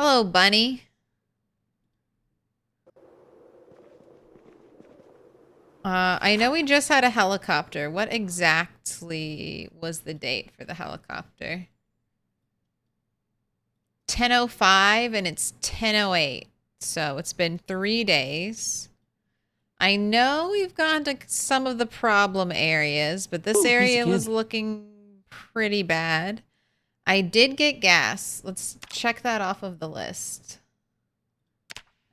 Hello, bunny. I know we just had a helicopter. What exactly was the date for the helicopter? 10:05 and it's 10:08. So it's been 3 days. I know we've gone to some of the problem areas, but this area was looking pretty bad. I did get gas. Let's check that off of the list.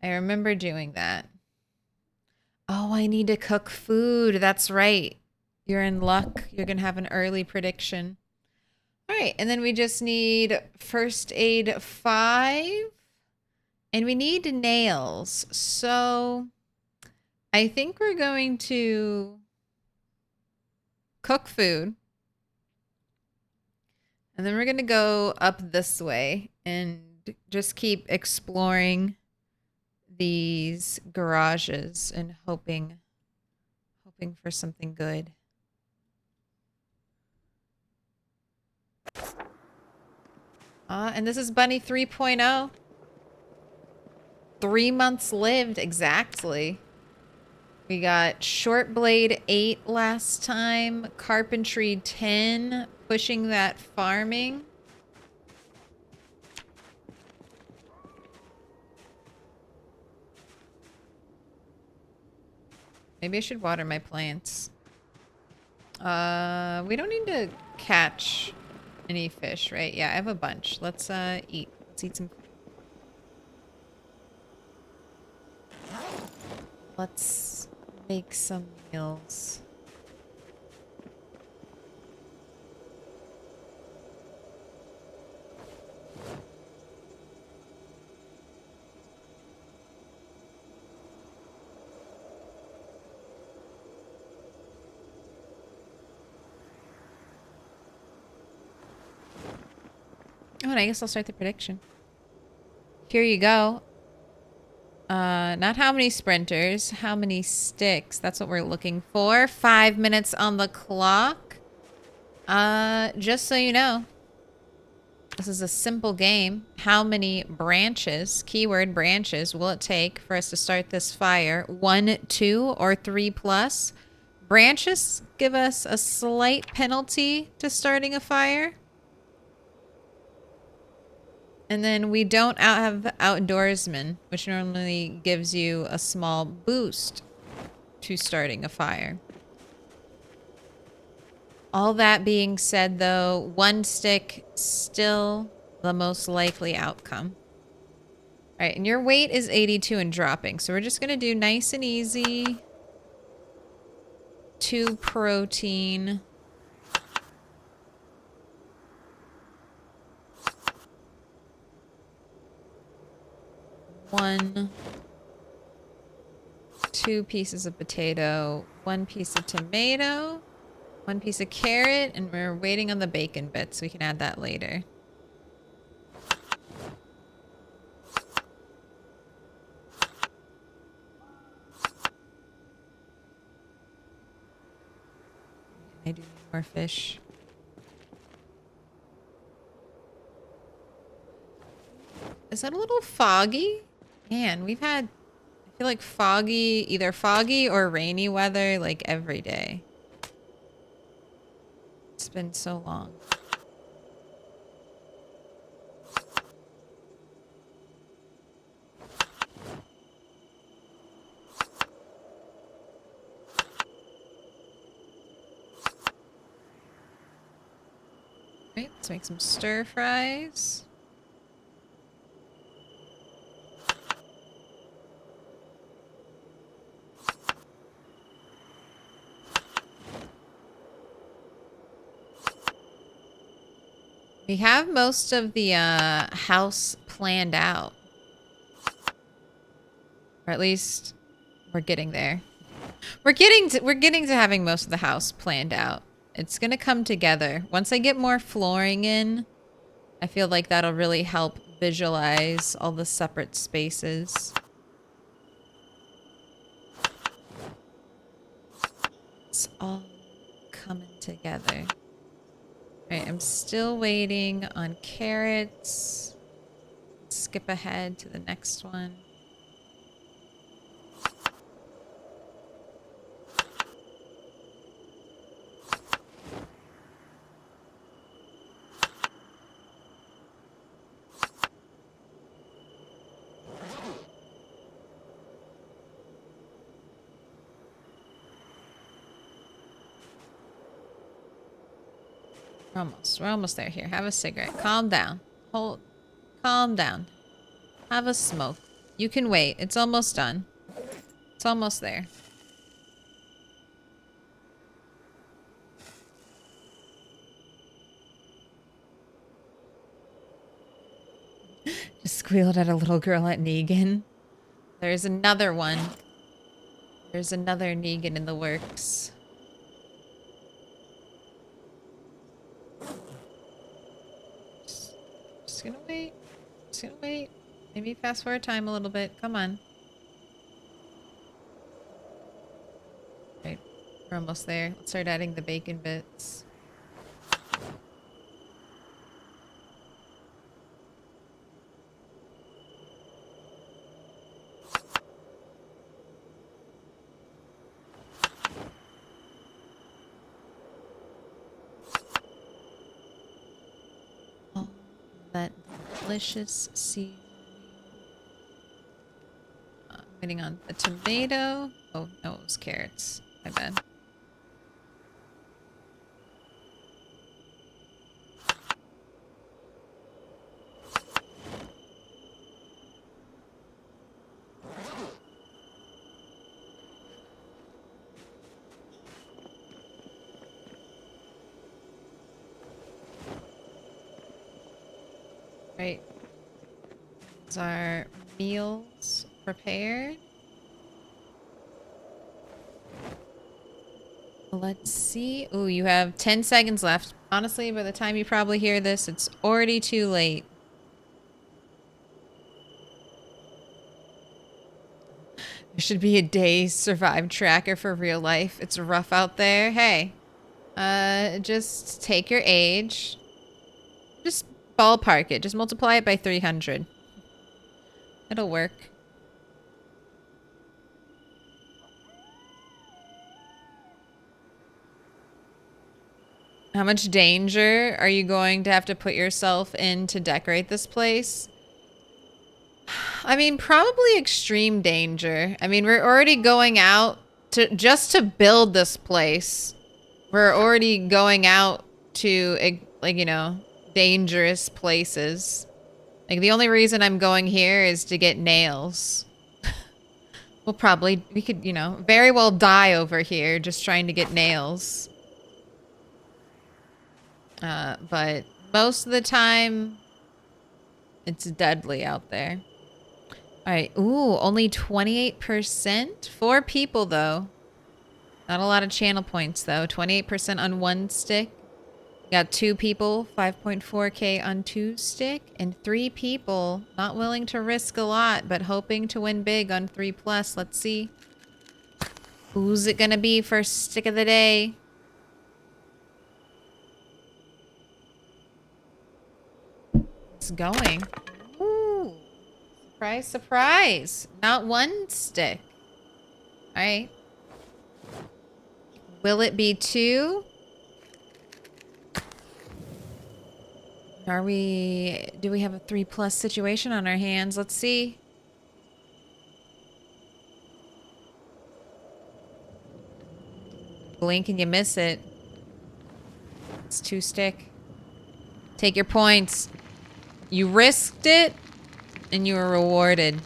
I remember doing that. Oh, I need to cook food. That's right. You're in luck. You're going to have an early prediction. All right. And then we just need first aid 5. And we need nails. So I think we're going to cook food. And then we're going to go up this way and just keep exploring these garages and hoping for something good. And this is Bunny 3.0. 3 months lived exactly. We got short blade 8 last time, carpentry 10, pushing that farming. Maybe I should water my plants. We don't need to catch any fish, right? Yeah, I have a bunch. Let's eat. Let's eat some. Let's make some meals. Oh, and I guess I'll start the prediction. Here you go. Not how many sprinters, how many sticks. That's what we're looking for. 5 minutes on the clock. Just so you know, this is a simple game. How many branches, keyword branches, will it take for us to start this fire? 1, 2, or 3 plus? Branches give us a slight penalty to starting a fire. And then we don't have outdoorsman, which normally gives you a small boost to starting a fire. All that being said, though, 1 stick still the most likely outcome. All right, and your weight is 82 and dropping, so we're just going to do nice and easy. 2 protein. One, 2 pieces of potato, 1 piece of tomato, 1 piece of carrot, and we're waiting on the bacon bit, so we can add that later. I do need more fish. Is that a little foggy? Man, we've had, I feel like foggy, either foggy or rainy weather like every day. It's been so long. Right, let's make some stir fries. We have most of the house planned out. Or at least we're getting there. We're getting to having most of the house planned out. It's going to come together. Once I get more flooring in, I feel like that'll really help visualize all the separate spaces. It's all coming together. All right, I'm still waiting on carrots. Let's skip ahead to the next one. We're almost there. Here, have a cigarette. Calm down. Calm down. Have a smoke. You can wait. It's almost done. It's almost there. Just squealed at a little girl at Negan. There's another one. There's another Negan in the works. Just gonna wait. Just gonna wait. Maybe fast forward time a little bit. Come on. Right. We're almost there. Let's start adding the bacon bits. Oh, that delicious seasoning. Waiting on the tomato. Oh, no, it was carrots. My bad. Right. These are meals prepared. Let's see. Ooh, you have 10 seconds left. Honestly, by the time you probably hear this, it's already too late. There should be a day survive tracker for real life. It's rough out there. Hey, just take your age. Just ballpark it. Just multiply it by 300. It'll work. How much danger are you going to have to put yourself in to decorate this place? I mean, probably extreme danger. I mean, we're already going out to just to build this place. We're already going out to, like, you know, dangerous places. Like, the only reason I'm going here is to get nails. We could, you know, very well die over here just trying to get nails. But most of the time, it's deadly out there. All right. Ooh, only 28%? 4 people, though. Not a lot of channel points, though. 28% on 1 stick. Got 2 people, 5.4k on 2 stick. And 3 people, not willing to risk a lot, but hoping to win big on 3+. Let's see. Who's it gonna be for stick of the day? It's going. Ooh. Surprise, surprise. Not 1 stick. All right. Will it be 2? Do we have a 3+ situation on our hands? Let's see. Blink and you miss it. It's 2 stick. Take your points. You risked it, and you were rewarded.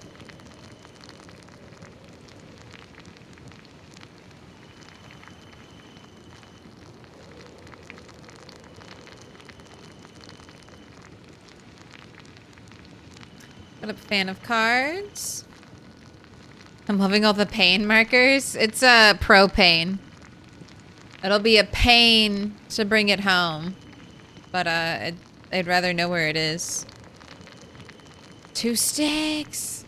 Got a fan of cards. I'm loving all the pain markers. It's propane. It'll be a pain to bring it home. But I'd rather know where it is. 2 sticks.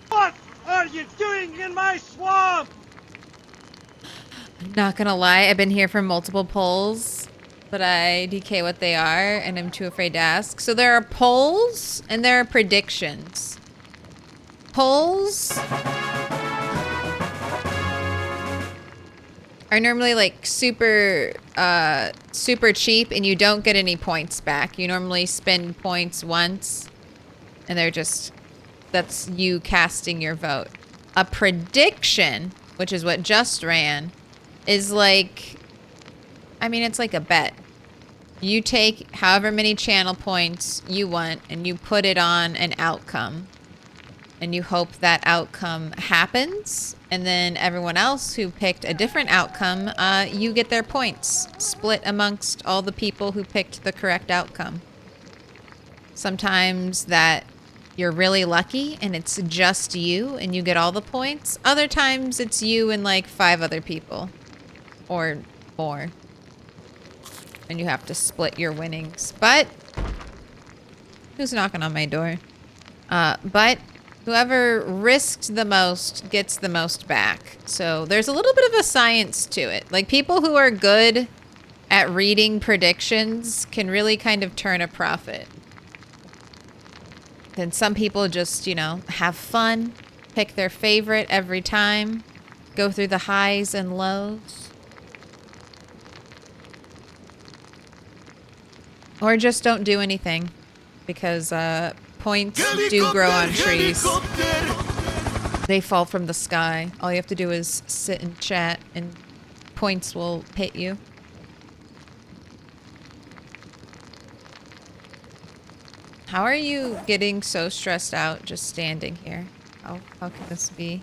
What are you doing in my swamp? I'm not gonna lie, I've been here for multiple pulls. but I DK what they are, and I'm too afraid to ask. So there are polls, and there are predictions. Polls are normally like super cheap, and you don't get any points back. You normally spend points once, and they're just, that's you casting your vote. A prediction, which is what just ran, is like, I mean, it's like a bet. You take however many channel points you want, and you put it on an outcome. And you hope that outcome happens. And then everyone else who picked a different outcome, you get their points split amongst all the people who picked the correct outcome. Sometimes that you're really lucky and it's just you and you get all the points. Other times it's you and like 5 other people or more. And you have to split your winnings. But who's knocking on my door? But whoever risked the most gets the most back. So there's a little bit of a science to it. Like, people who are good at reading predictions can really kind of turn a profit. Then some people just, you know, have fun, pick their favorite every time, go through the highs and lows. Or just don't do anything because points do grow on trees. They fall from the sky. All you have to do is sit and chat and points will hit you. How are you getting so stressed out just standing here? How can this be?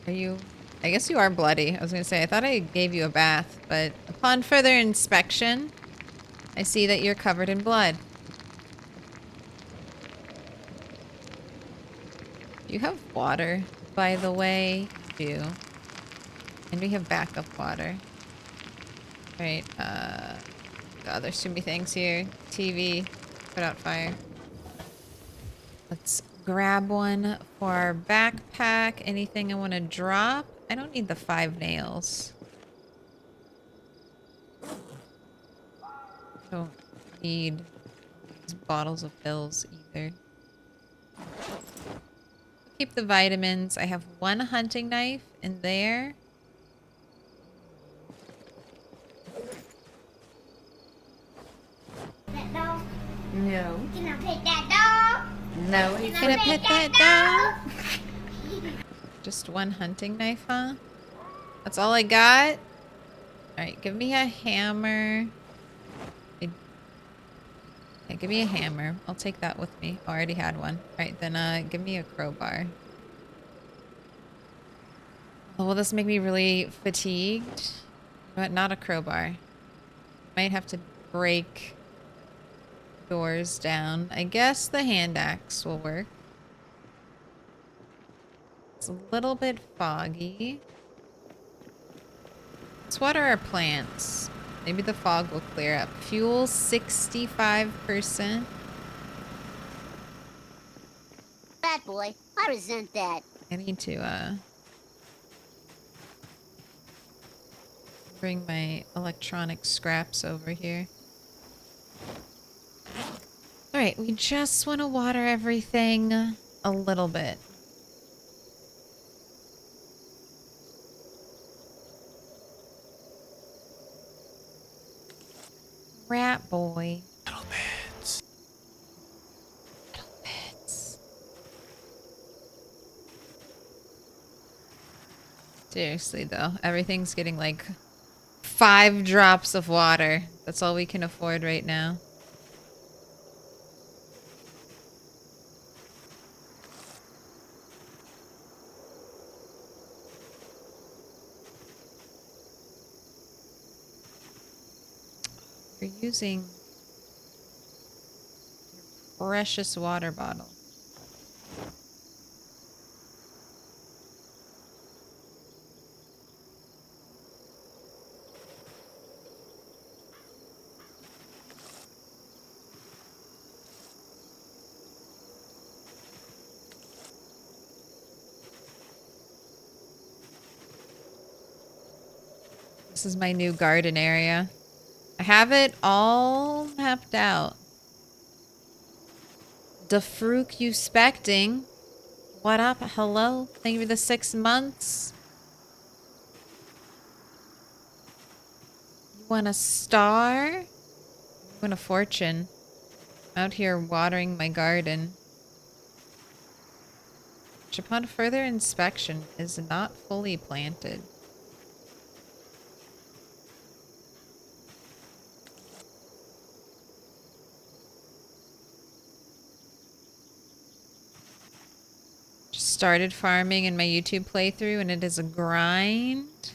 Are you... I guess you are bloody. I was gonna say, I thought I gave you a bath, but upon further inspection, I see that you're covered in blood. Do you have water, by the way? You do. And we have backup water. Right, God, there's too many things here. TV, put out fire. Let's grab one for our backpack. Anything I want to drop? I don't need the 5 nails. Don't need these bottles of pills either. Keep the vitamins. I have 1 hunting knife in there. That dog? No. Can I pet that dog? No, you gonna pet that dog? Just 1 hunting knife, huh? That's all I got? Alright, give me a hammer. Okay, give me a hammer. I'll take that with me. Oh, I already had one. Alright, then give me a crowbar. Oh, will this make me really fatigued? But not a crowbar. Might have to break doors down. I guess the hand axe will work. It's a little bit foggy. Let's water our plants. Maybe the fog will clear up. Fuel 65%. Bad boy. I resent that. I need to bring my electronic scraps over here. Alright, we just want to water everything a little bit. Rat boy. Little bits. Little bits. Seriously though, everything's getting like 5 drops of water. That's all we can afford right now. You're using your precious water bottle. This is my new garden area. I have it all mapped out. The Fruc you specting. What up? Hello? Thank you for the 6 months. You want a star? You want a fortune? I'm out here watering my garden. Which upon further inspection is not fully planted. Just started farming in my YouTube playthrough and it is a grind.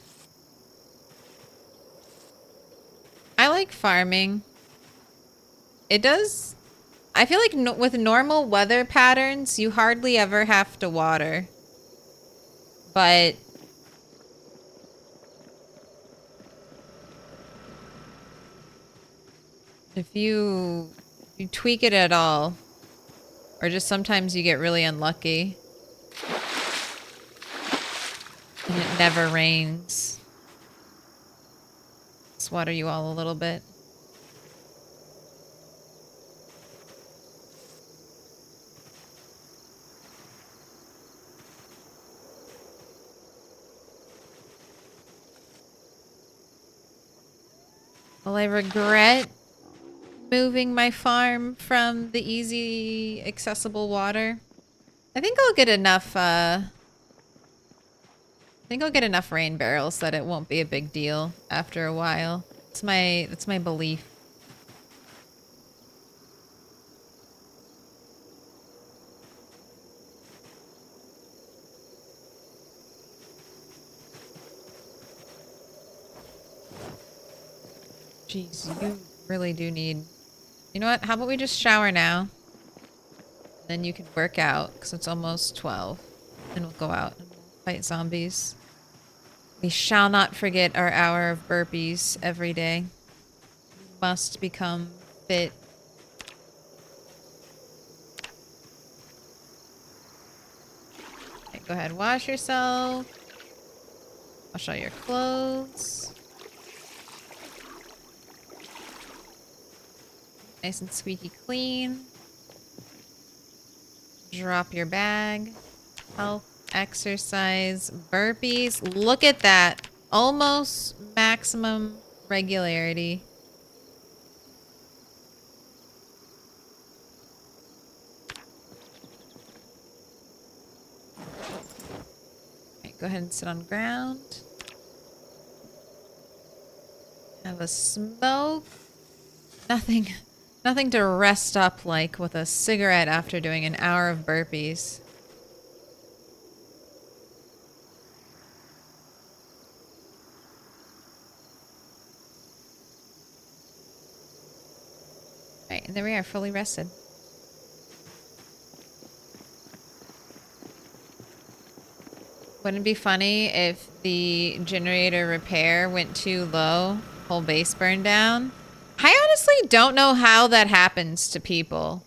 I like farming. It does... I feel like with normal weather patterns, you hardly ever have to water. But... if you tweak it at all, or just sometimes you get really unlucky, and it never rains. Let's water you all a little bit. Will I regret moving my farm from the easy, accessible water? I think I'll get enough, rain barrels that it won't be a big deal after a while. That's my belief. Jeez, you really do need... You know what? How about we just shower now? Then you can work out, because it's almost 12. Then we'll go out and fight zombies. We shall not forget our hour of burpees every day. We must become fit. Okay, go ahead, wash yourself. Wash all your clothes. Nice and squeaky clean. Drop your bag. Health, exercise, burpees. Look at that. Almost maximum regularity. Okay, go ahead and sit on the ground. Have a smoke. Nothing to rest up like with a cigarette after doing an hour of burpees. Right, and there we are, fully rested. Wouldn't it be funny if the generator repair went too low, whole base burned down? I honestly don't know how that happens to people.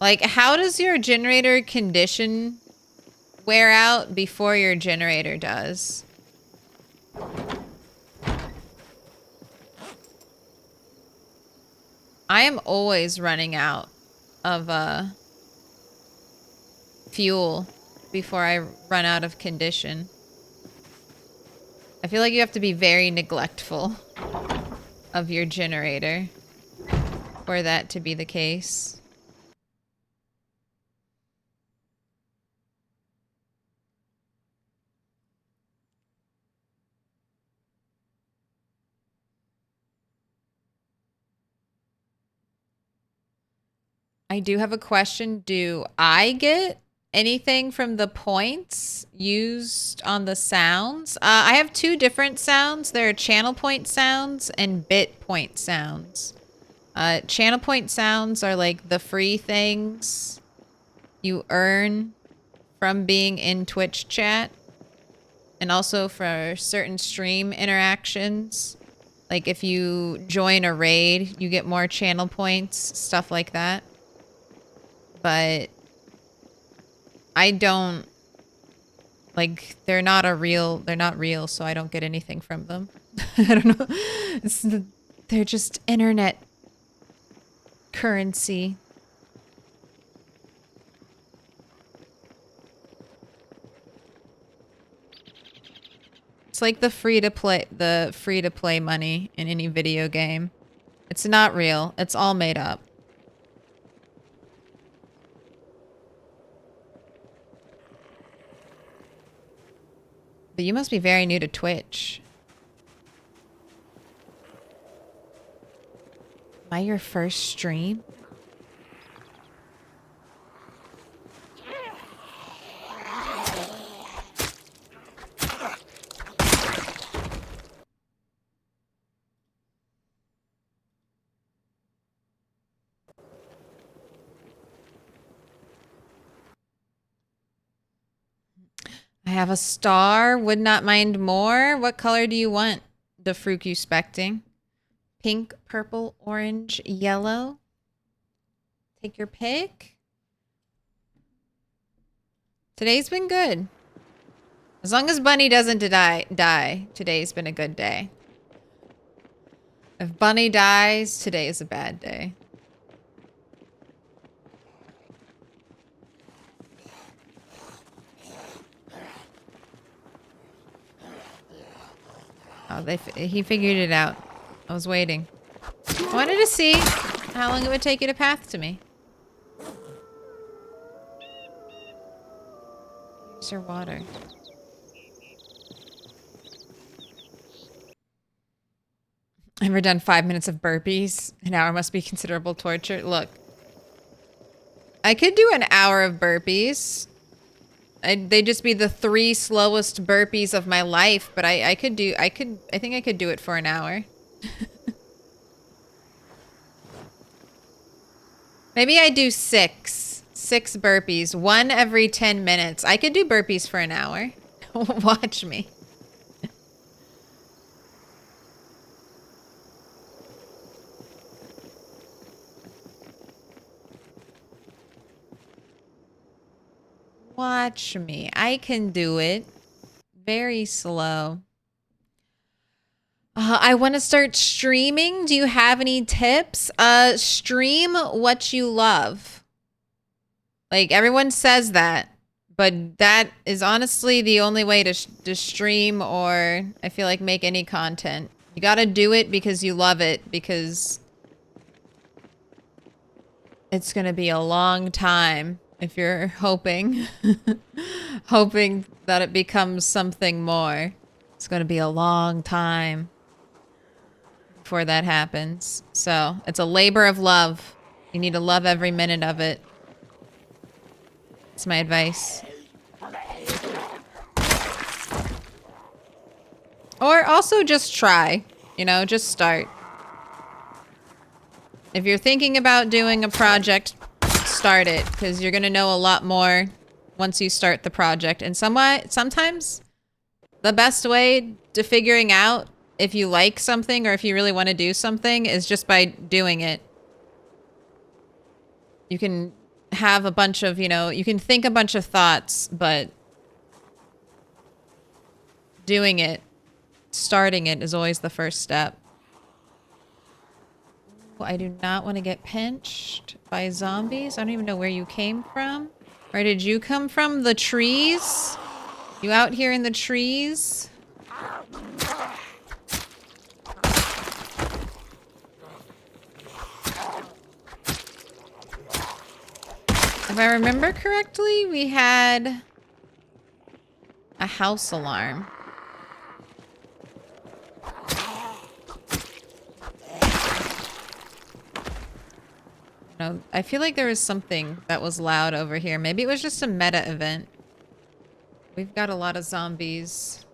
Like, how does your generator condition wear out before your generator does? I am always running out of fuel before I run out of condition. I feel like you have to be very neglectful of your generator for that to be the case. I do have a question. Do I get anything from the points used on the sounds? I have two different sounds. There are channel point sounds and bit point sounds. Channel point sounds are like the free things you earn from being in Twitch chat. And also for certain stream interactions. Like if you join a raid, you get more channel points, stuff like that. But I don't, like, they're not real, so I don't get anything from them. I don't know. They're just internet currency. It's like the free to play money in any video game. It's not real. It's all made up. But you must be very new to Twitch. Am I your first stream? I have a star. Would not mind more. What color do you want? The fruit you specting? Pink, purple, orange, yellow. Take your pick. Today's been good. As long as Bunny doesn't die, today's been a good day. If Bunny dies, today is a bad day. Oh, he figured it out. I was waiting. I wanted to see how long it would take you to path to me. Here's your water. Ever done 5 minutes of burpees? An hour must be considerable torture. Look. I could do an hour of burpees. They'd just be the 3 slowest burpees of my life, but I think I could do it for an hour. Maybe I do 6 burpees, 1 every 10 minutes. I could do burpees for an hour. Watch me. Watch me. I can do it. Very slow. I want to start streaming. Do you have any tips? Stream what you love. Like, everyone says that. But that is honestly the only way to stream or, I feel like, make any content. You gotta do it because you love it. Because it's gonna be a long time. If you're hoping, hoping that it becomes something more, it's going to be a long time before that happens. So it's a labor of love. You need to love every minute of it. That's my advice. Or also just try, you know, just start. If you're thinking about doing a project, start it, because you're gonna know a lot more once you start the project. And sometimes the best way to figuring out if you like something or if you really want to do something is just by doing it. You can have a bunch of, you know, you can think a bunch of thoughts, but doing it, starting it is always the first step. I do not want to get pinched by zombies. I don't even know where you came from. Where did you come from? The trees? You out here in the trees? If I remember correctly, we had a house alarm. No, I feel like there was something that was loud over here. Maybe it was just a meta event. We've got a lot of zombies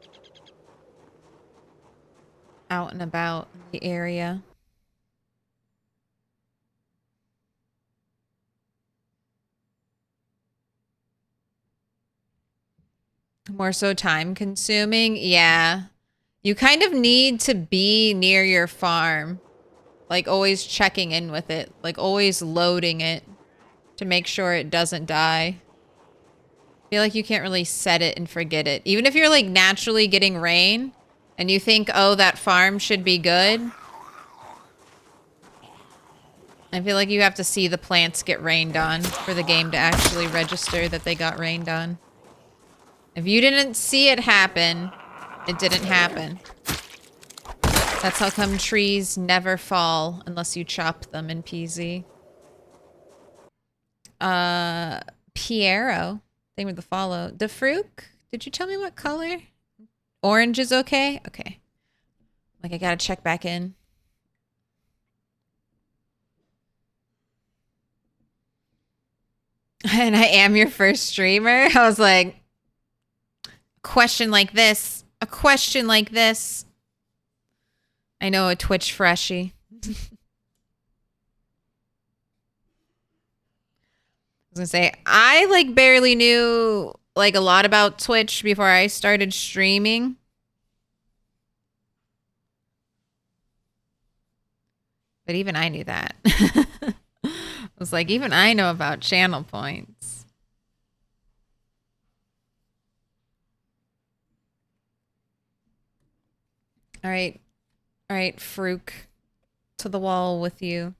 out and about in the area. More so time consuming? Yeah. You kind of need to be near your farm. Like, always checking in with it. Like, always loading it to make sure it doesn't die. I feel like you can't really set it and forget it. Even if you're, like, naturally getting rain, And you think, oh, that farm should be good? I feel like you have to see the plants get rained on for the game to actually register that they got rained on. If you didn't see it happen, it didn't happen. That's how come trees never fall unless you chop them in PZ. Piero. Thank you for the follow. DeFruke, did you tell me what color? Orange is okay? Okay. Like, I gotta check back in. And I am your first streamer? I was like, a question like this. A question like this. I know, a Twitch freshie. I was gonna say, I like barely knew like a lot about Twitch before I started streaming. But even I knew that. I was like, even I know about channel points. All right. All right, Fruke. To the wall with you.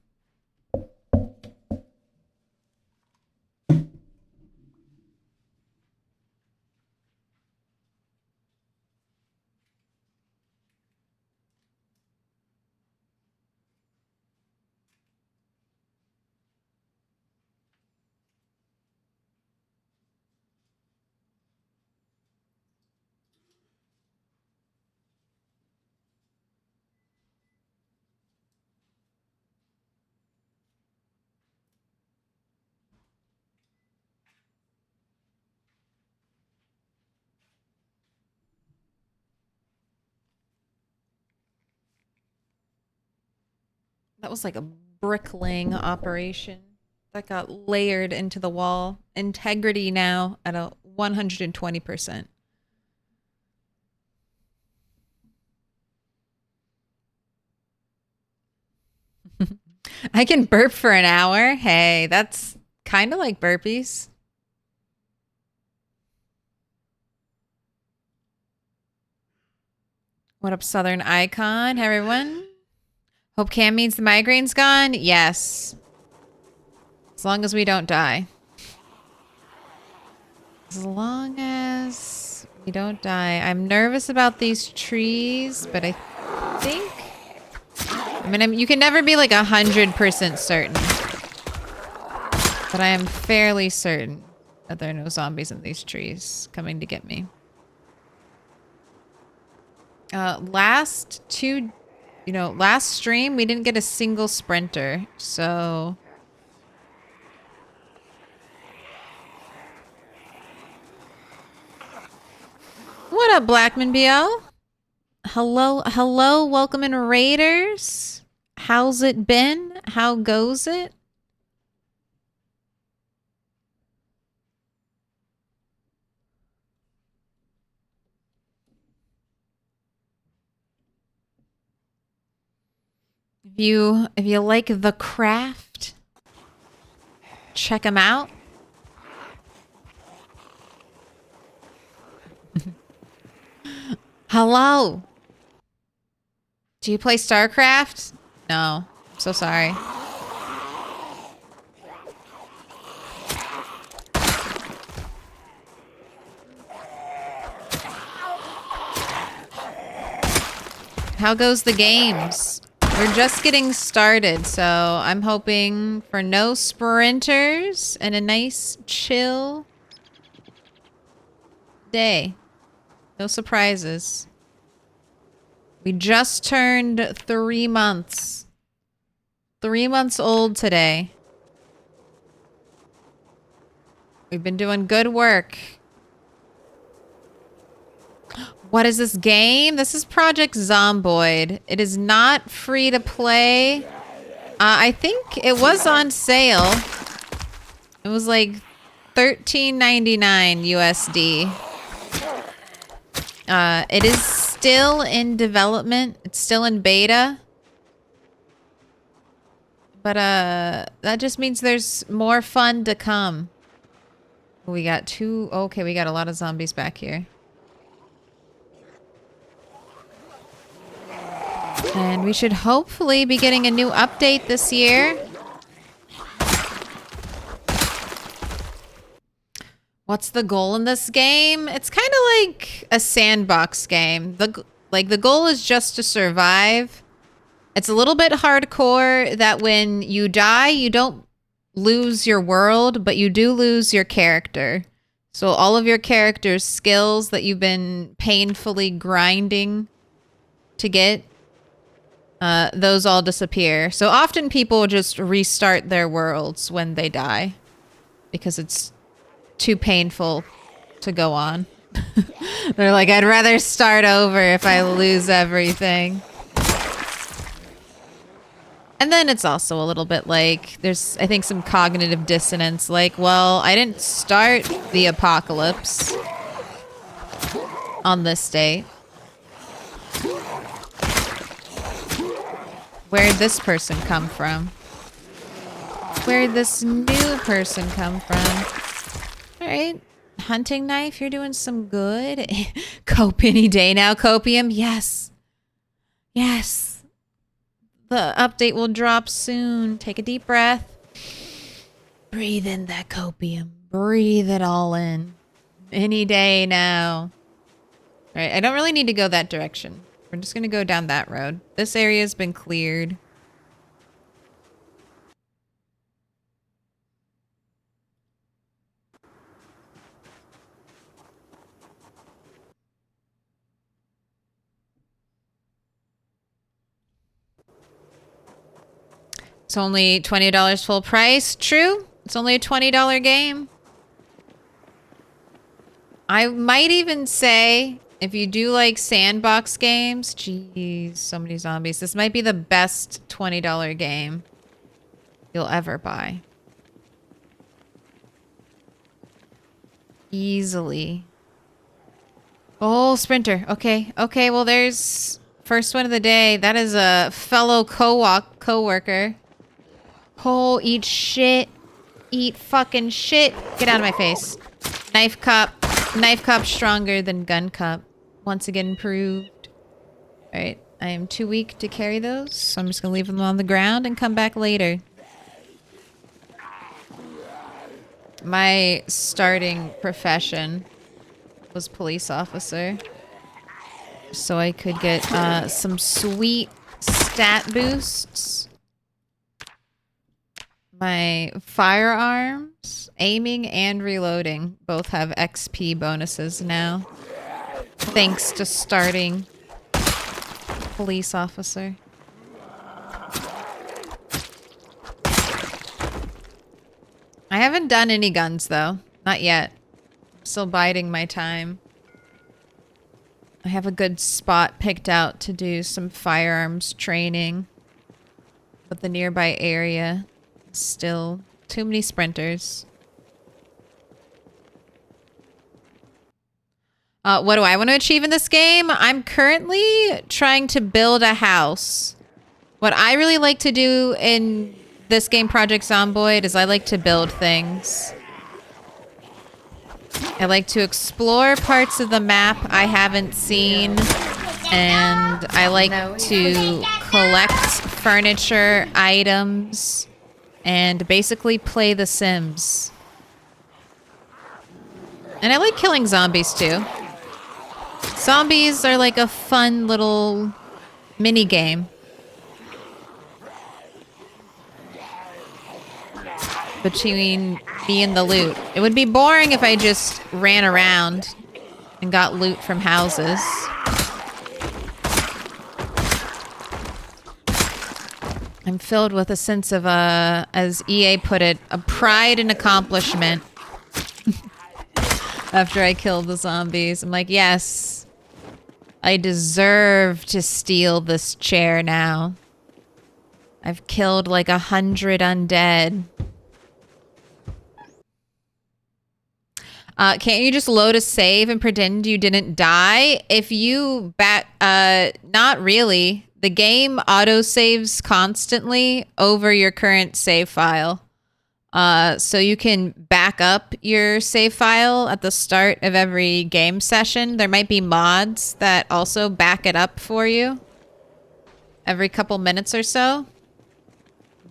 That was like a bricklaying operation that got layered into the wall. Integrity now at a 120%. I can burp for an hour. Hey, that's kind of like burpees. What up, Southern Icon? Hey, everyone. Hope Cam means the migraine's gone. Yes. As long as we don't die. As long as we don't die. I'm nervous about these trees, but I think... I mean, you can never be like 100% certain. But I am fairly certain that there are no zombies in these trees coming to get me. Last stream, we didn't get a single sprinter, so... What up, Blackman BL? Hello, welcome in Raiders. How's it been? How goes it? If you like the craft, check them out. Hello. Do you play StarCraft? No. I'm so sorry. How goes the games? We're just getting started, so I'm hoping for no sprinters and a nice, chill day. No surprises. We just turned 3 months. 3 months old today. We've been doing good work. What is this game? This is Project Zomboid. It is not free to play. I think it was on sale. It was like $13.99 USD. It is still in development. It's still in beta. But that just means there's more fun to come. We got two. Okay, we got a lot of zombies back here. And we should hopefully be getting a new update this year. What's the goal in this game? It's kind of like a sandbox game. The goal is just to survive. It's a little bit hardcore that when you die, you don't lose your world, but you do lose your character. So all of your character's skills that you've been painfully grinding to get, those all disappear. So often people just restart their worlds when they die because it's too painful to go on. They're like, I'd rather start over if I lose everything. And then it's also a little bit like there's, I think, some cognitive dissonance. Like, well, I didn't start the apocalypse on this date. Where'd this person come from? Where'd this new person come from? All right. Hunting knife, you're doing some good. Cope any day now, copium. Yes. Yes. The update will drop soon. Take a deep breath. Breathe in that copium. Breathe it all in. Any day now. All right. I don't really need to go that direction. We're just going to go down that road. This area's been cleared. It's only $20 full price. True. It's only a $20 game. I might even say, if you do like sandbox games, geez, so many zombies. This might be the best $20 game you'll ever buy. Easily. Oh, Sprinter. Okay. Okay, well, there's first one of the day. That is a fellow co-worker. Oh, eat shit. Eat fucking shit. Get out of my face. Knife cup. Knife cup stronger than gun cup. Once again proved. Alright, I am too weak to carry those, so I'm just gonna leave them on the ground and come back later. My starting profession was police officer. So I could get some sweet stat boosts. My firearms, aiming and reloading both have XP bonuses now. Thanks to starting police officer. I haven't done any guns though. Not yet. Still biding my time. I have a good spot picked out to do some firearms training. But the nearby area, still too many sprinters. What do I want to achieve in this game? I'm currently trying to build a house. What I really like to do in this game, Project Zomboid, is I like to build things. I like to explore parts of the map I haven't seen. And I like to collect furniture, items, and basically play The Sims. And I like killing zombies too. Zombies are like a fun little mini game. Between me and the loot. It would be boring if I just ran around and got loot from houses. I'm filled with a sense of, as EA put it, a pride and accomplishment. After I killed the zombies. I'm like, yes, I deserve to steal this chair now. I've killed like 100 undead. Can't you just load a save and pretend you didn't die? If you not really. The game autosaves constantly over your current save file. So you can back up your save file at the start of every game session. There might be mods that also back it up for you. every couple minutes or so.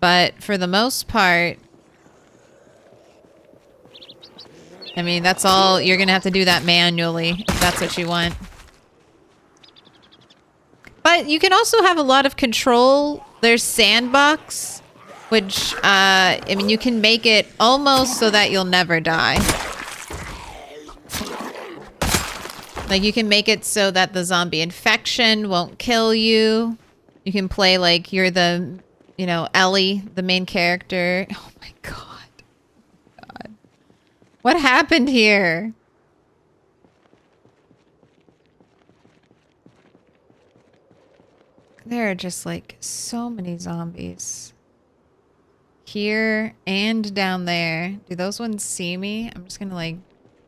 But for the most part, I mean, that's all. You're going to have to do that manually if that's what you want. But you can also have a lot of control. There's sandbox, which, I mean, you can make it almost so that you'll never die. Like, you can make it so that the zombie infection won't kill you. You can play like you're the, you know, Ellie, the main character. Oh my god. God. What happened here? There are just like so many zombies. Here and down there. Do those ones see me? I'm just gonna like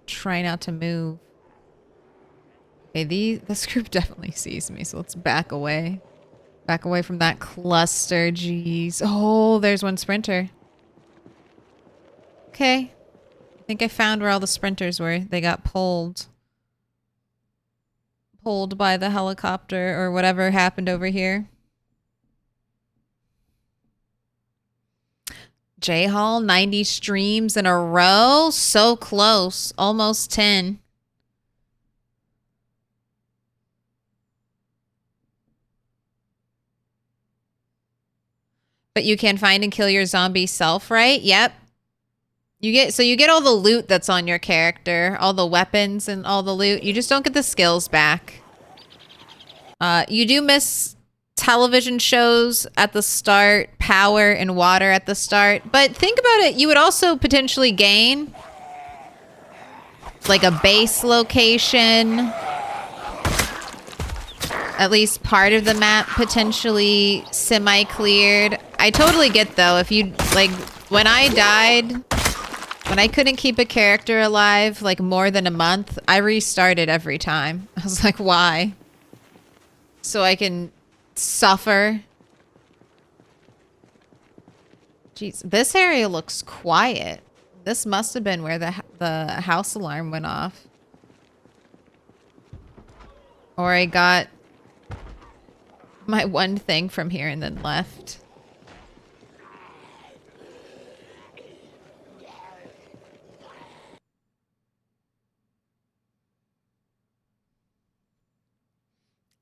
try not to move. Okay, this group definitely sees me, so let's back away. Back away from that cluster, jeez. Oh, there's one sprinter. Okay. I think I found where all the sprinters were. They got pulled. Pulled by the helicopter or whatever happened over here. J-Hall, 90 streams in a row. So close. Almost 10. But you can find and kill your zombie self, right? Yep. You get all the loot that's on your character, all the weapons and all the loot. You just don't get the skills back. You do miss television shows at the start, power and water at the start. But think about it, you would also potentially gain like a base location. At least part of the map potentially semi-cleared. I totally get though, if you, like, when I died, when I couldn't keep a character alive like more than a month, I restarted every time. I was like, why? So I can suffer. Jeez, this area looks quiet. This must have been where the house alarm went off. Or I got my one thing from here and then left.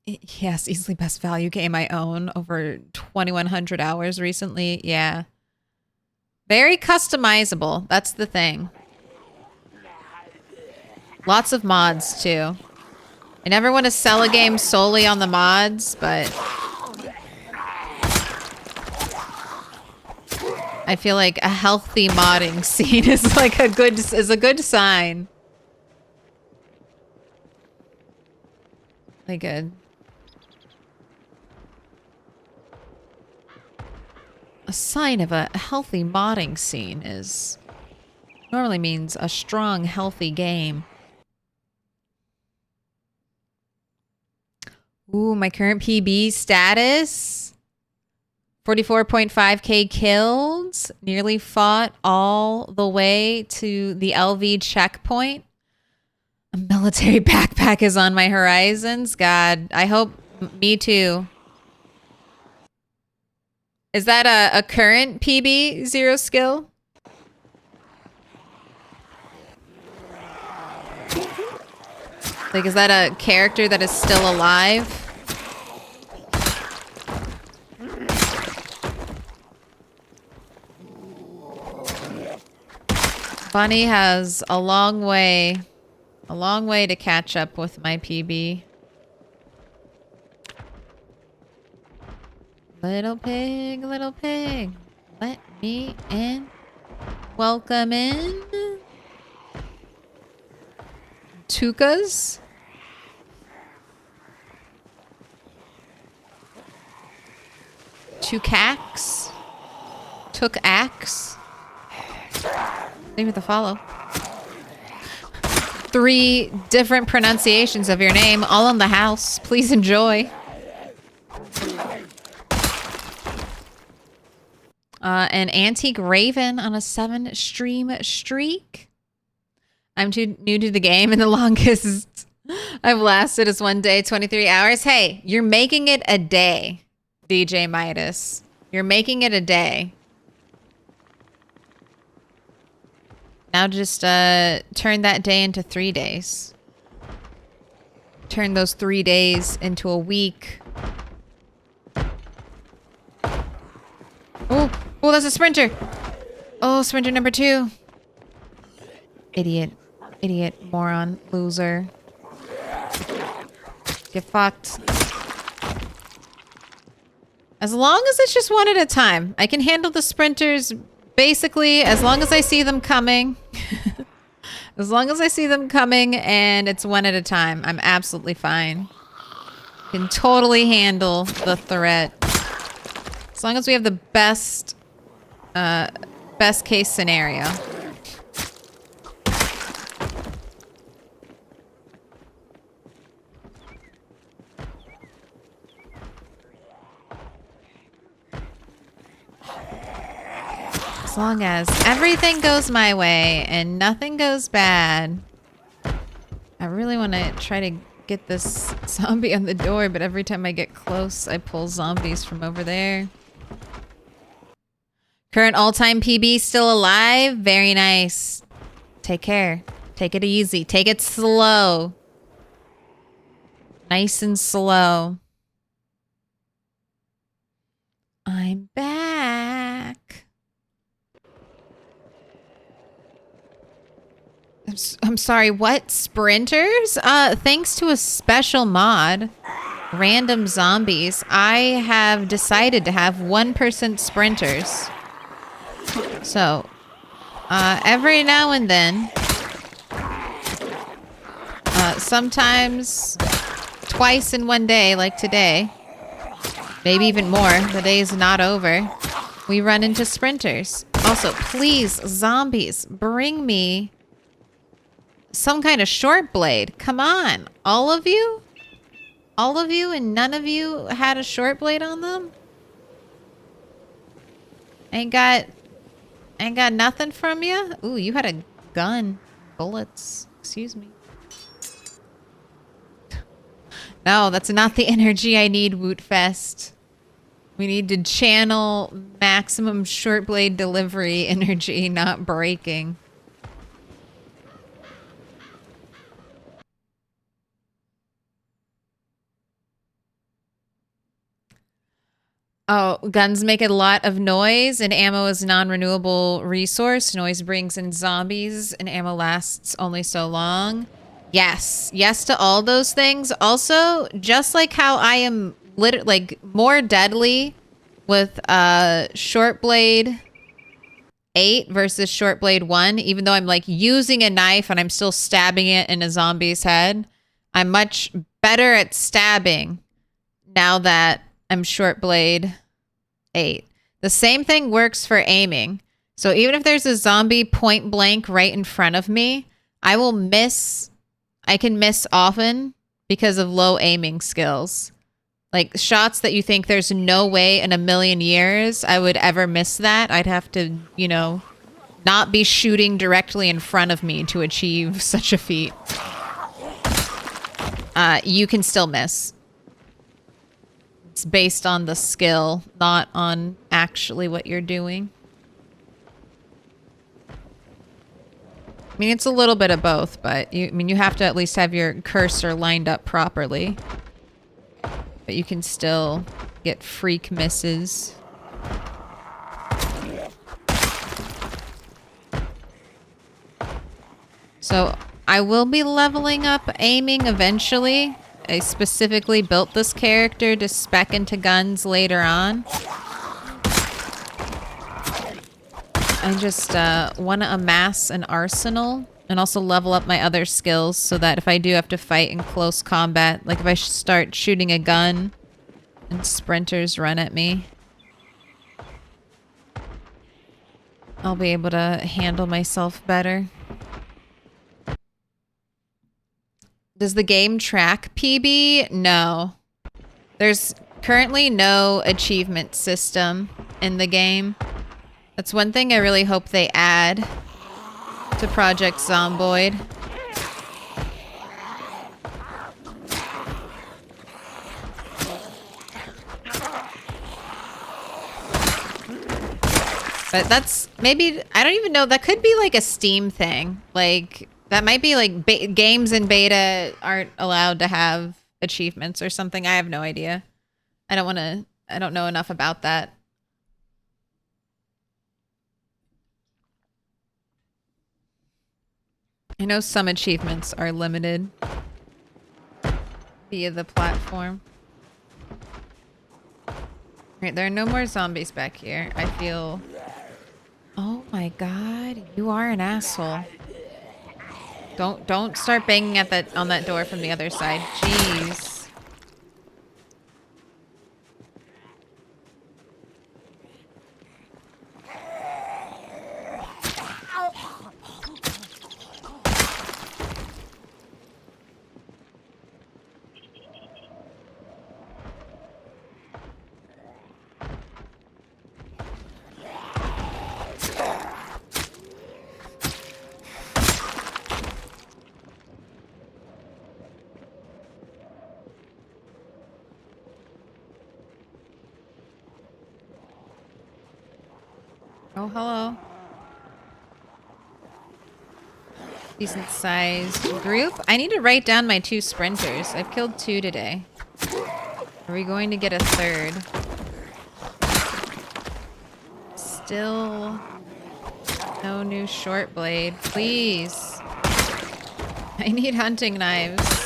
Yes, easily best value game I own. Over 2,100 hours recently. Yeah. Very customizable. That's the thing. Lots of mods, too. I never want to sell a game solely on the mods, but I feel like a healthy modding scene is like a good sign. Like a sign of a healthy modding scene is normally means a strong, healthy game. Ooh, my current PB status. 44.5k kills. Nearly fought all the way to the LV checkpoint. A military backpack is on my horizons. God, I hope me too. Is that a current PB 0 skill? Like, is that a character that is still alive? Bunny has a long way to catch up with my PB. Little pig, let me in. Welcome in. Tukas. Tukax. Took-ax. Thank you for the follow. 3 different pronunciations of your name, all in the house. Please enjoy. An Antique Raven on a 7-stream streak. I'm too new to the game, and the longest I've lasted is 1 day, 23 hours. Hey, you're making it a day. DJ Midas. You're making it a day. Now just turn that day into 3 days. Turn those 3 days into a week. Oh, oh, that's a sprinter. Oh, sprinter number 2. Idiot. Idiot, moron, loser. Get fucked. As long as it's just one at a time. I can handle the sprinters basically as long as I see them coming. As long as I see them coming and it's one at a time, I'm absolutely fine. Can totally handle the threat. As long as we have the best case scenario. As long as everything goes my way and nothing goes bad. I really want to try to get this zombie on the door, but every time I get close, I pull zombies from over there. Current all-time PB still alive? Very nice. Take care. Take it easy. Take it slow. Nice and slow. I'm back. I'm sorry, what? Sprinters? Thanks to a special mod, Random Zombies, I have decided to have 1% sprinters. So, every now and then, sometimes twice in one day, like today, maybe even more, the day is not over, we run into sprinters. Also, please, zombies, bring me some kind of short blade. Come on. All of you? All of you and none of you had a short blade on them? Ain't got nothing from you? Ooh, you had a gun. Bullets. Excuse me. No, that's not the energy I need, Wootfest. We need to channel maximum short blade delivery energy, not breaking. Oh, guns make a lot of noise and ammo is a non-renewable resource. Noise brings in zombies and ammo lasts only so long. Yes. Yes to all those things. Also, just like how I am like more deadly with short blade 8 versus short blade 1, even though I'm like using a knife and I'm still stabbing it in a zombie's head, I'm much better at stabbing now that I'm short blade 8. The same thing works for aiming. So even if there's a zombie point blank right in front of me, I will miss. I can miss often because of low aiming skills. Like shots that you think there's no way in a million years I would ever miss that. I'd have to, you know, not be shooting directly in front of me to achieve such a feat. You can still miss. It's based on the skill, not on actually what you're doing. I mean, it's a little bit of both, but you have to at least have your cursor lined up properly. But you can still get freak misses. So I will be leveling up aiming eventually. I specifically built this character to spec into guns later on. I just want to amass an arsenal and also level up my other skills so that if I do have to fight in close combat, like if I start shooting a gun and sprinters run at me, I'll be able to handle myself better. Does the game track PB? No. There's currently no achievement system in the game. That's one thing I really hope they add to Project Zomboid. But that's maybe, I don't even know. That could be like a Steam thing. Like that might be like games in beta aren't allowed to have achievements or something. I have no idea. I don't know enough about that. I know some achievements are limited via the platform. Right, there are no more zombies back here. I feel... Oh my god, you are an asshole. Don't start banging at on that door from the other side. Jeez. Oh, hello. Decent sized group. I need to write down my 2 sprinters. I've killed 2 today. Are we going to get a 3rd? Still no new short blade. Please. I need hunting knives.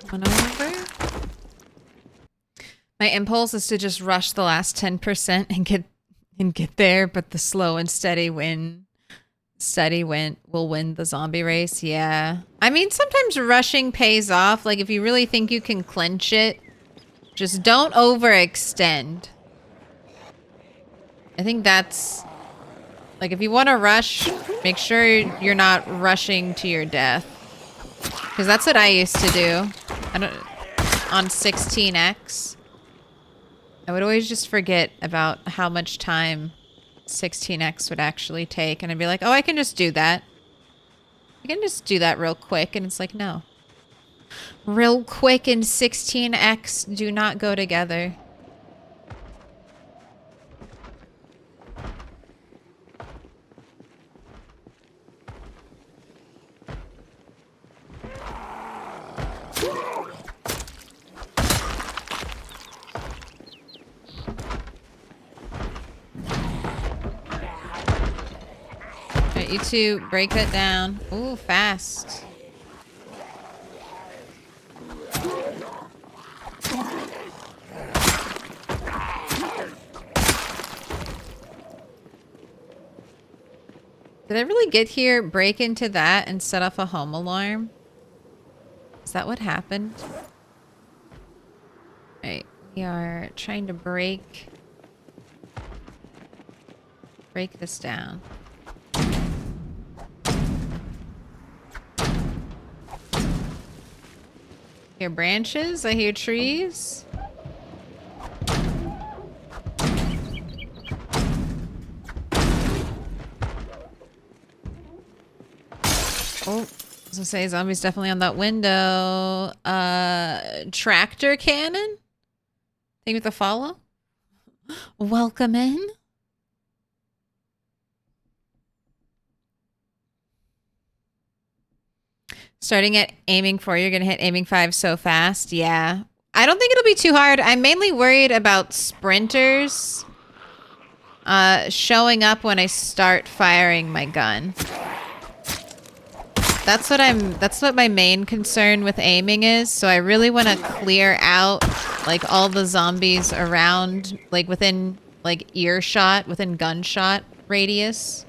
Come on over. My impulse is to just rush the last 10% and get there, but the slow and steady will win the zombie race. Yeah. I mean, sometimes rushing pays off. Like if you really think you can clinch it, just don't overextend. I think that's like if you want to rush, make sure you're not rushing to your death. Because that's what I used to do. On 16x. I would always just forget about how much time 16x would actually take. And I'd be like, oh, I can just do that. I can just do that real quick. And it's like, no. Real quick and 16x do not go together. Alright, you two, break that down. Ooh, fast. Did I really get here, break into that, and set off a home alarm? Is that what happened? Alright, we are trying to break this down. I hear branches, I hear trees. Oh, I was gonna say zombies definitely on that window. Tractor cannon? Thing with a follow? Welcome in. Starting at aiming 4, you're gonna hit aiming 5 so fast. Yeah. I don't think it'll be too hard. I'm mainly worried about sprinters showing up when I start firing my gun. That's what my main concern with aiming is. So I really want to clear out like all the zombies around, like within like earshot, within gunshot radius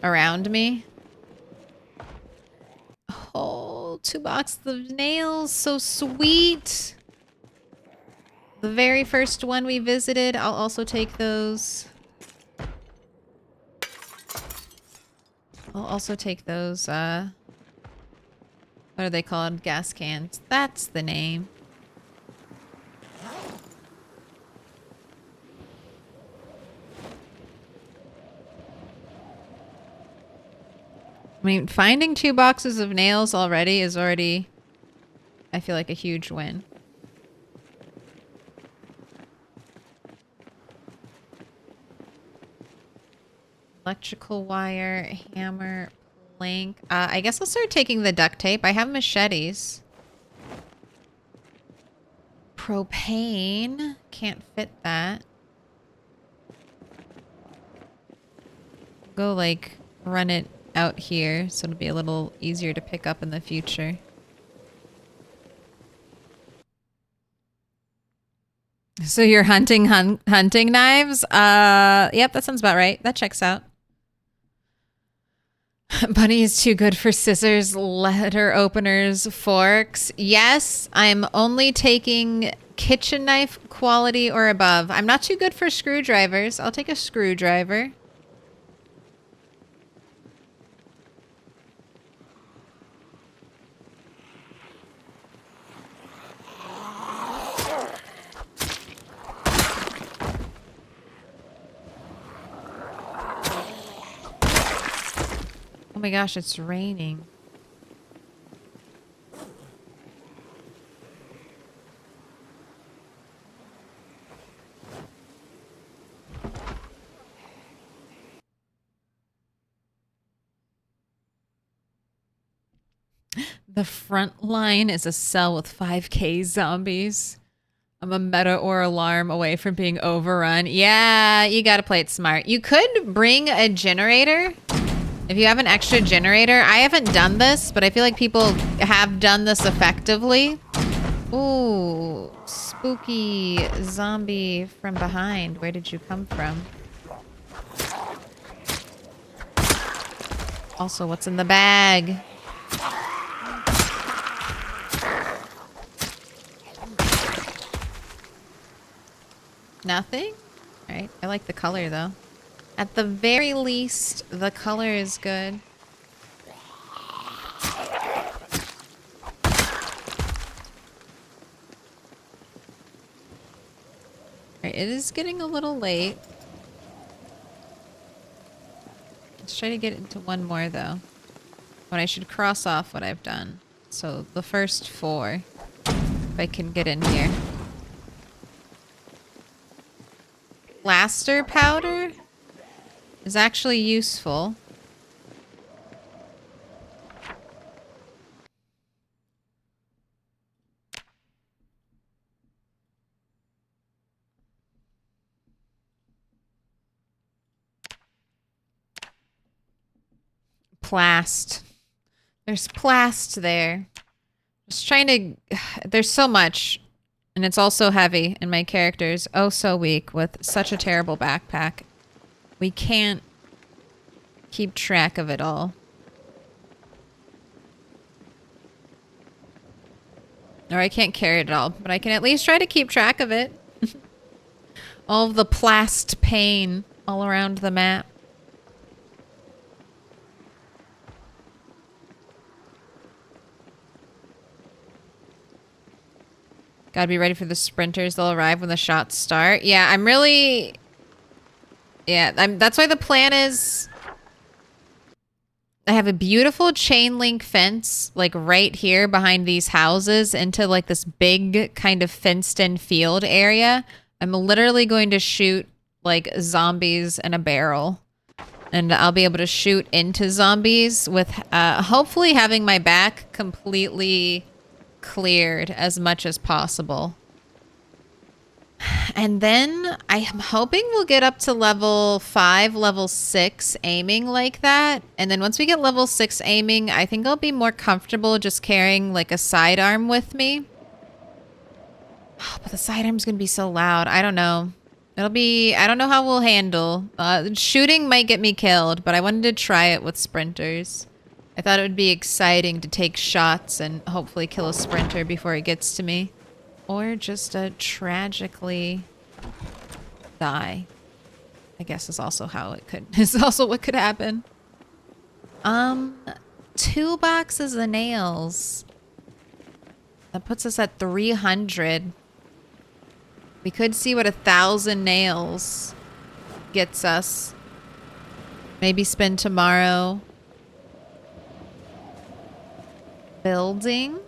around me. Oh, 2 boxes of nails, so sweet. The very first one we visited, I'll also take those. I'll also take those, what are they called? Gas cans. That's the name. I mean, finding 2 boxes of nails already is already, I feel like, a huge win. Electrical wire, hammer, plank. I guess I'll start taking the duct tape. I have machetes. Propane. Can't fit that. Go, like, run it out here so it'll be a little easier to pick up in the future. So you're hunting knives? Yep, that sounds about right. That checks out. Bunny is too good for scissors, letter openers, forks. Yes, I'm only taking kitchen knife quality or above. I'm not too good for screwdrivers. I'll take a screwdriver. Oh my gosh, it's raining. The front line is a cell with 5k zombies. I'm a meta or alarm away from being overrun. Yeah, you gotta play it smart. You could bring a generator. If you have an extra generator, I haven't done this, but I feel like people have done this effectively. Ooh, spooky zombie from behind. Where did you come from? Also, what's in the bag? Nothing? Alright, I like the color though. At the very least, the color is good. Alright, it is getting a little late. Let's try to get into one more though. But I should cross off what I've done. So the first 4, if I can get in here. Plaster powder is actually useful. Plast. There's plast there. Just trying to... There's so much. And it's also heavy. And my character's oh so weak with such a terrible backpack. We can't keep track of it all. Or I can't carry it all. But I can at least try to keep track of it. All of the plast pain all around the map. Gotta be ready for the sprinters. They'll arrive when the shots start. Yeah, I'm really... Yeah, that's why the plan is... I have a beautiful chain link fence, like right here behind these houses into like this big kind of fenced in field area. I'm literally going to shoot like zombies in a barrel. And I'll be able to shoot into zombies with hopefully having my back completely cleared as much as possible. And then I am hoping we'll get up to level 5, level 6 aiming like that. And then once we get level 6 aiming, I think I'll be more comfortable just carrying like a sidearm with me. Oh, but the sidearm's gonna be so loud. I don't know. It'll be... I don't know how we'll handle. Shooting might get me killed, but I wanted to try it with sprinters. I thought it would be exciting to take shots and hopefully kill a sprinter before it gets to me. Or just tragically die. I guess is also how it could... is also what could happen. Um, 2 boxes of nails. That puts us at 300. We could see what 1,000 nails gets us. Maybe spend tomorrow building.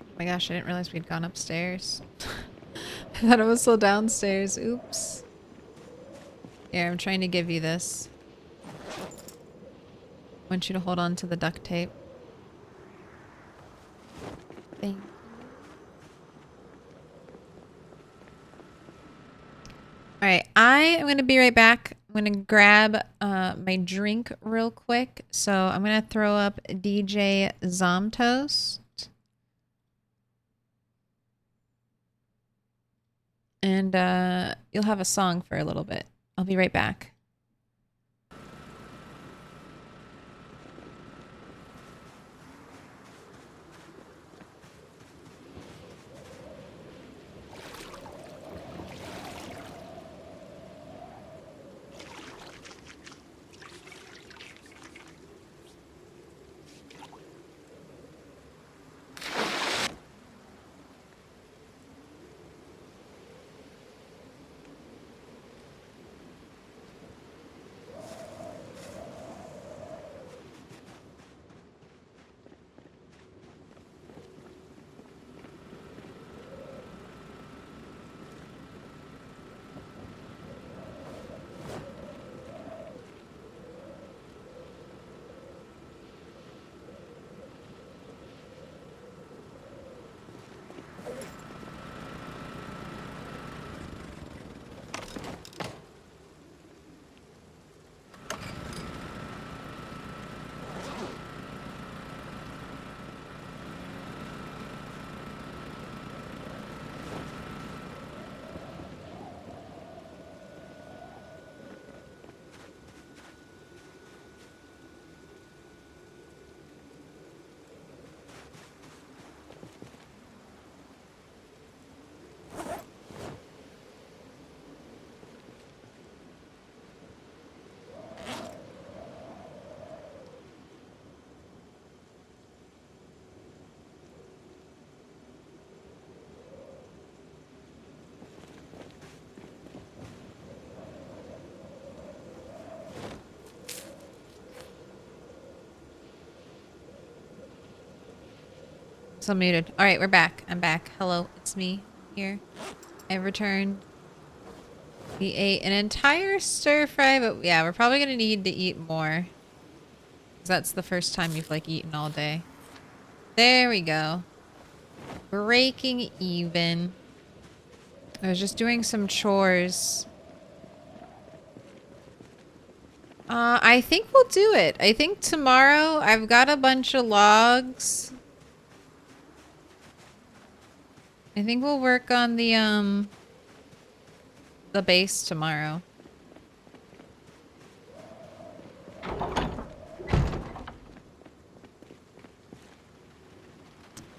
Oh my gosh, I didn't realize we'd gone upstairs. I thought it was still downstairs. Oops. Here, I'm trying to give you this. I want you to hold on to the duct tape. Thank you. Alright, I am going to be right back. I'm going to grab my drink real quick. So I'm going to throw up DJ Zomtoast. And you'll have a song for a little bit. I'll be right back. Still muted. All right, we're back. I'm back. Hello, it's me here. I returned. We ate an entire stir fry, but yeah, we're probably gonna need to eat more. 'Cause that's the first time you've like eaten all day. There we go. Breaking even. I was just doing some chores. I think we'll do it. I think tomorrow I've got a bunch of logs. I think we'll work on the base tomorrow.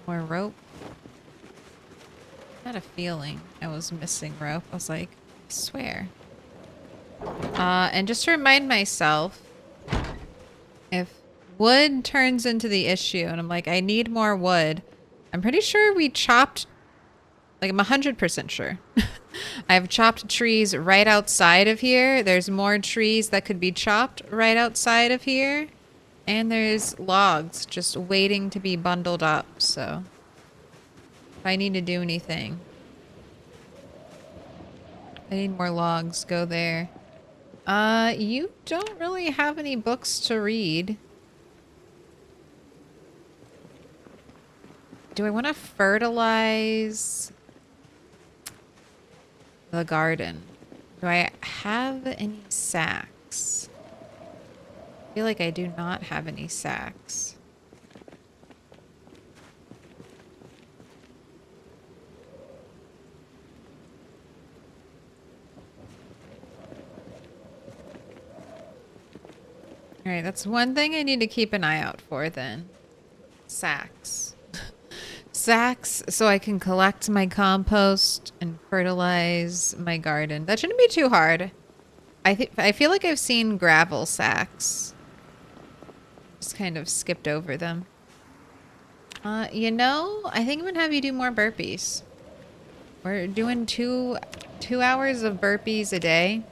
More rope. I had a feeling I was missing rope. I was like, I swear. And just to remind myself, if wood turns into the issue and I'm like, I need more wood, I'm pretty sure we chopped, like I'm 100% sure. I've chopped trees right outside of here. There's more trees that could be chopped right outside of here. And there's logs just waiting to be bundled up, so if I need to do anything, I need more logs, go there. You don't really have any books to read. Do I want to fertilize the garden? Do I have any sacks? I feel like I do not have any sacks. All right, that's one thing I need to keep an eye out for then. Sacks. Sacks so I can collect my compost and fertilize my garden. That shouldn't be too hard. I feel like I've seen gravel sacks. Just kind of skipped over them. You know, I think I'm gonna have you do more burpees. We're doing two hours of burpees a day.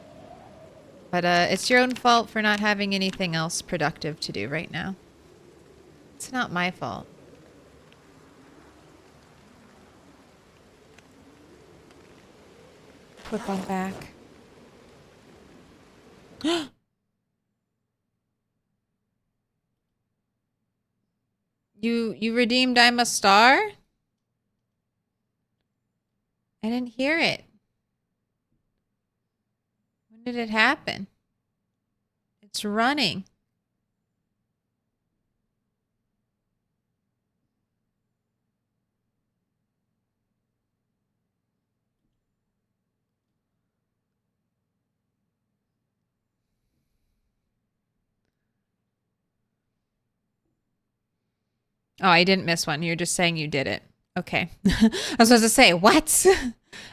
But it's your own fault for not having anything else productive to do right now. It's not my fault. Flip on back. You redeemed I'm a Star? I didn't hear it. When did it happen? It's running. Oh, I didn't miss one. You're just saying you did it. Okay. I was supposed to say, what?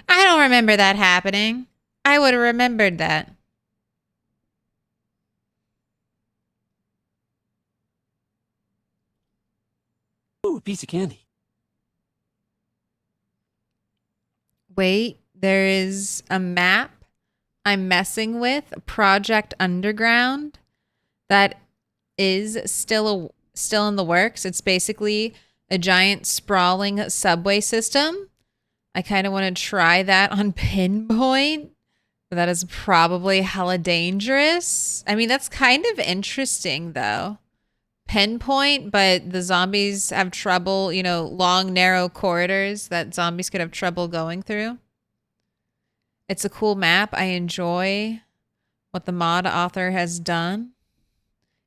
I don't remember that happening. I would have remembered that. Ooh, a piece of candy. Wait, there is a map I'm messing with, Project Underground, that is still in the works. It's basically a giant sprawling subway system. I kind of want to try that on Pinpoint, but that is probably hella dangerous. I mean, that's kind of interesting though. Pinpoint, but the zombies have trouble, you know, long, narrow corridors that zombies could have trouble going through. It's a cool map. I enjoy what the mod author has done.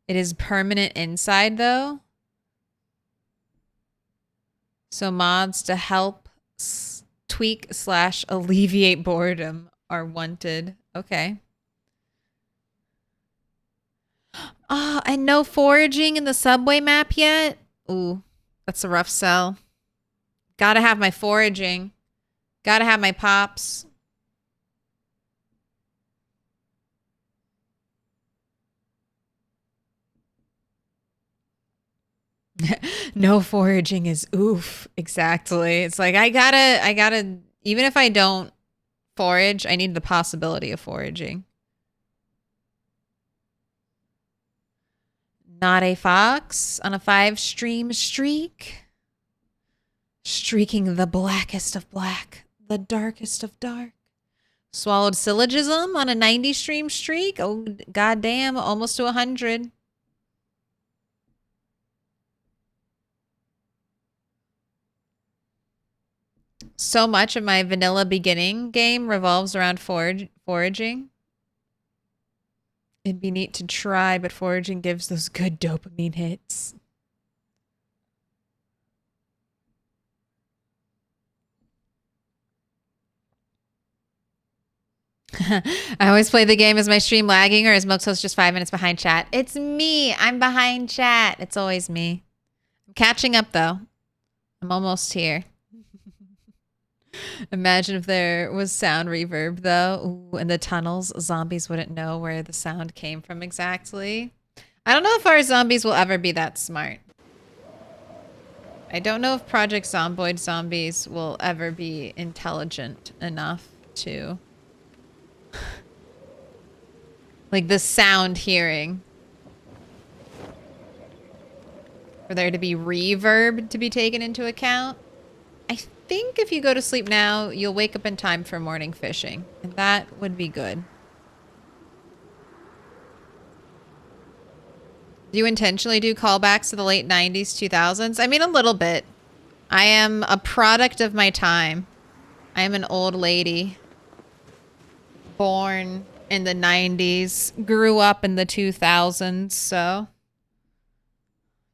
It is permanent inside though. So mods to help tweak / alleviate boredom are wanted. Okay. Oh, and no foraging in the subway map yet? Ooh, that's a rough sell. Gotta have my foraging. Gotta have my pops. No foraging is oof. Exactly. It's like I gotta, even if I don't forage, I need the possibility of foraging. Not a fox on a 5-stream streak. Streaking the blackest of black, the darkest of dark. Swallowed syllogism on a 90-stream streak. Oh, goddamn, almost to 100. So much of my vanilla beginning game revolves around foraging. It'd be neat to try, but foraging gives those good dopamine hits. I always play the game. Is my stream lagging or is Milquetoast just 5 minutes behind chat? It's me. I'm behind chat. It's always me. I'm catching up though. I'm almost here. Imagine if there was sound reverb though. Ooh, in the tunnels, zombies wouldn't know where the sound came from exactly. I don't know if our zombies will ever be that smart. I don't know if Project Zomboid zombies will ever be intelligent enough to... like the sound hearing. For there to be reverb to be taken into account. I think if you go to sleep now, you'll wake up in time for morning fishing. And that would be good. Do you intentionally do callbacks to the late 90s, 2000s? I mean, a little bit. I am a product of my time. I am an old lady. Born in the 90s. Grew up in the 2000s, so...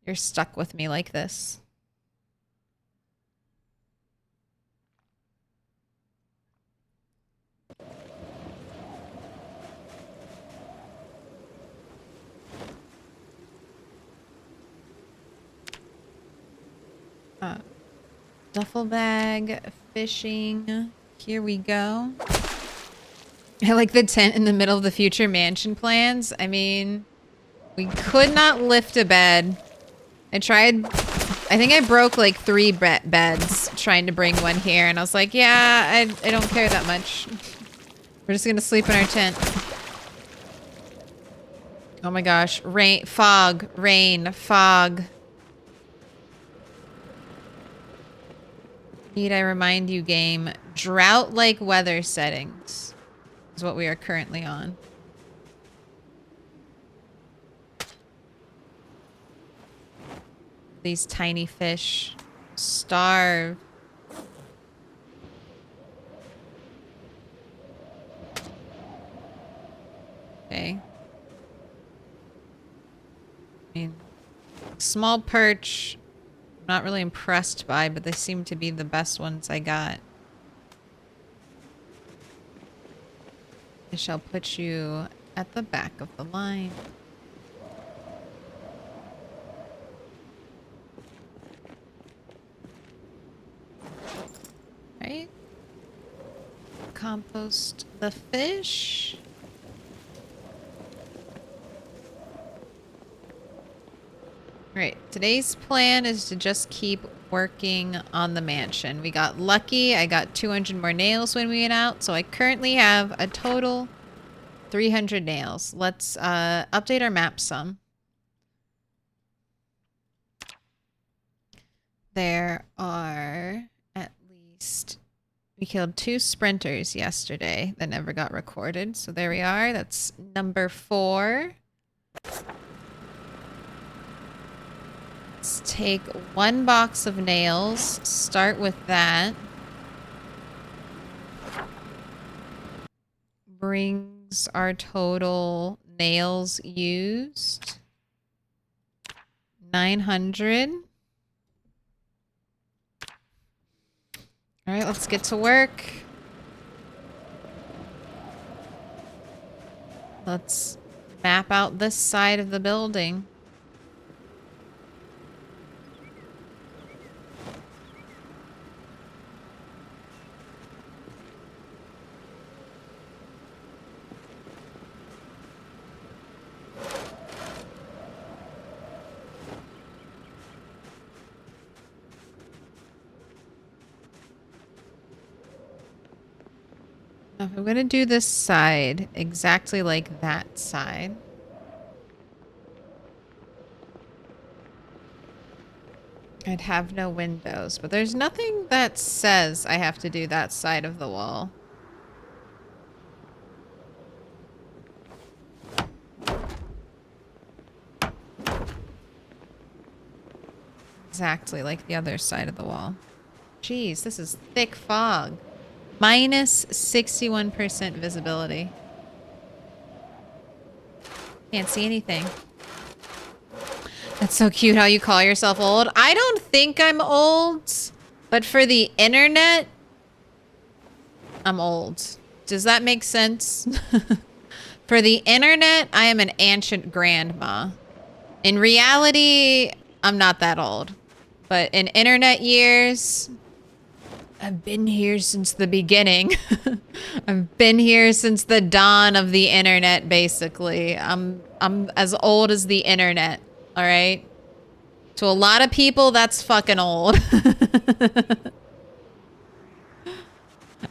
you're stuck with me like this. Duffel bag, fishing. Here we go. I like the tent in the middle of the future mansion plans. I mean, we could not lift a bed. I tried, I think I broke like 3 beds trying to bring one here. And I was like, yeah, I don't care that much. We're just gonna sleep in our tent. Oh my gosh, rain, fog, fog. Need I remind you, game, drought-like weather settings is what we are currently on. These tiny fish starve. Okay. I mean, small perch, I'm not really impressed by, but they seem to be the best ones I got. I shall put you at the back of the line. Right? Compost the fish. Right, today's plan is to just keep working on the mansion. We got lucky. I got 200 more nails when we went out, so I currently have a total 300 nails. Let's update our map some. There are at least... We killed 2 sprinters yesterday that never got recorded. So there we are. That's number 4. Let's take 1 box of nails. Start with that. Brings our total nails used 900. All right, let's get to work. Let's map out this side of the building. Now, I'm going to do this side exactly like that side. I'd have no windows, but there's nothing that says I have to do that side of the wall. Exactly like the other side of the wall. Jeez, this is thick fog. Minus 61% visibility. Can't see anything. That's so cute how you call yourself old. I don't think I'm old, but for the internet, I'm old. Does that make sense? For the internet, I am an ancient grandma. In reality, I'm not that old. But in internet years... I've been here since the beginning. I've been here since the dawn of the internet, basically. I'm as old as the internet, all right? To a lot of people, that's fucking old.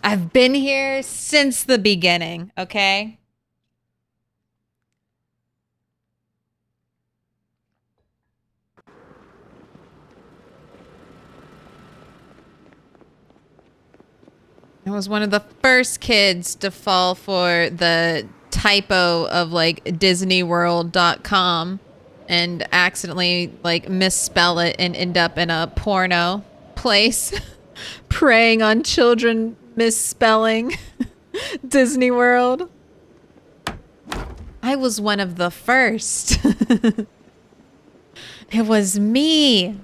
I've been here since the beginning, okay? I was one of the first kids to fall for the typo of like DisneyWorld.com and accidentally like misspell it and end up in a porno place preying on children misspelling Disney World. I was one of the first. It was me.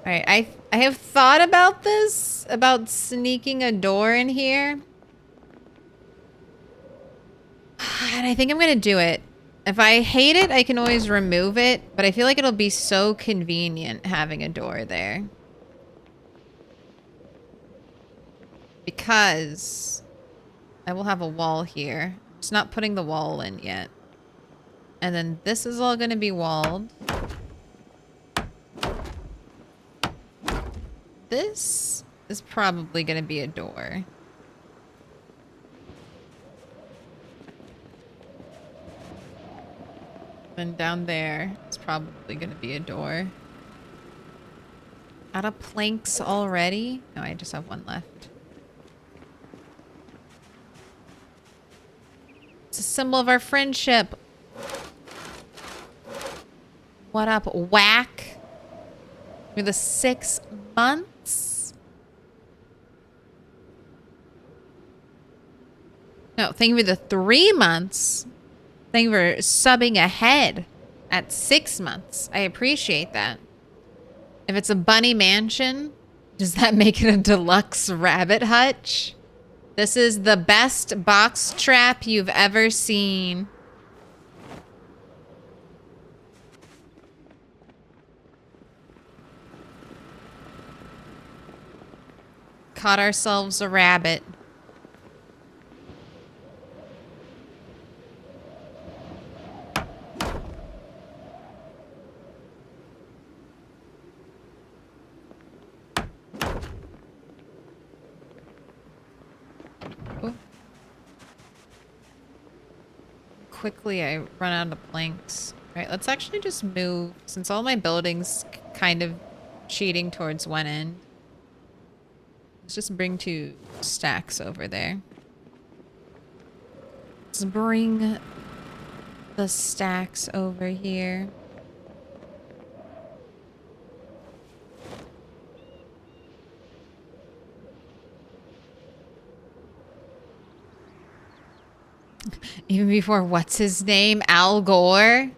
All right, I have thought about this, about sneaking a door in here. And I think I'm going to do it. If I hate it, I can always remove it, but I feel like it'll be so convenient having a door there. Because I will have a wall here. I'm just not putting the wall in yet. And then this is all going to be walled. This is probably going to be a door. And down there is probably going to be a door. Out of planks already? No, I just have one left. It's a symbol of our friendship. What up, whack? For the 6 months? No, thank you for the 3 months. Thank you for subbing ahead at 6 months. I appreciate that. If it's a bunny mansion, does that make it a deluxe rabbit hutch? This is the best box trap you've ever seen. Caught ourselves a rabbit. Quickly I run out of planks. All right, let's actually just move, since all my buildings kind of cheating towards one end. Let's just bring 2 stacks over there. Let's bring the stacks over here. Even before what's his name? Al Gore?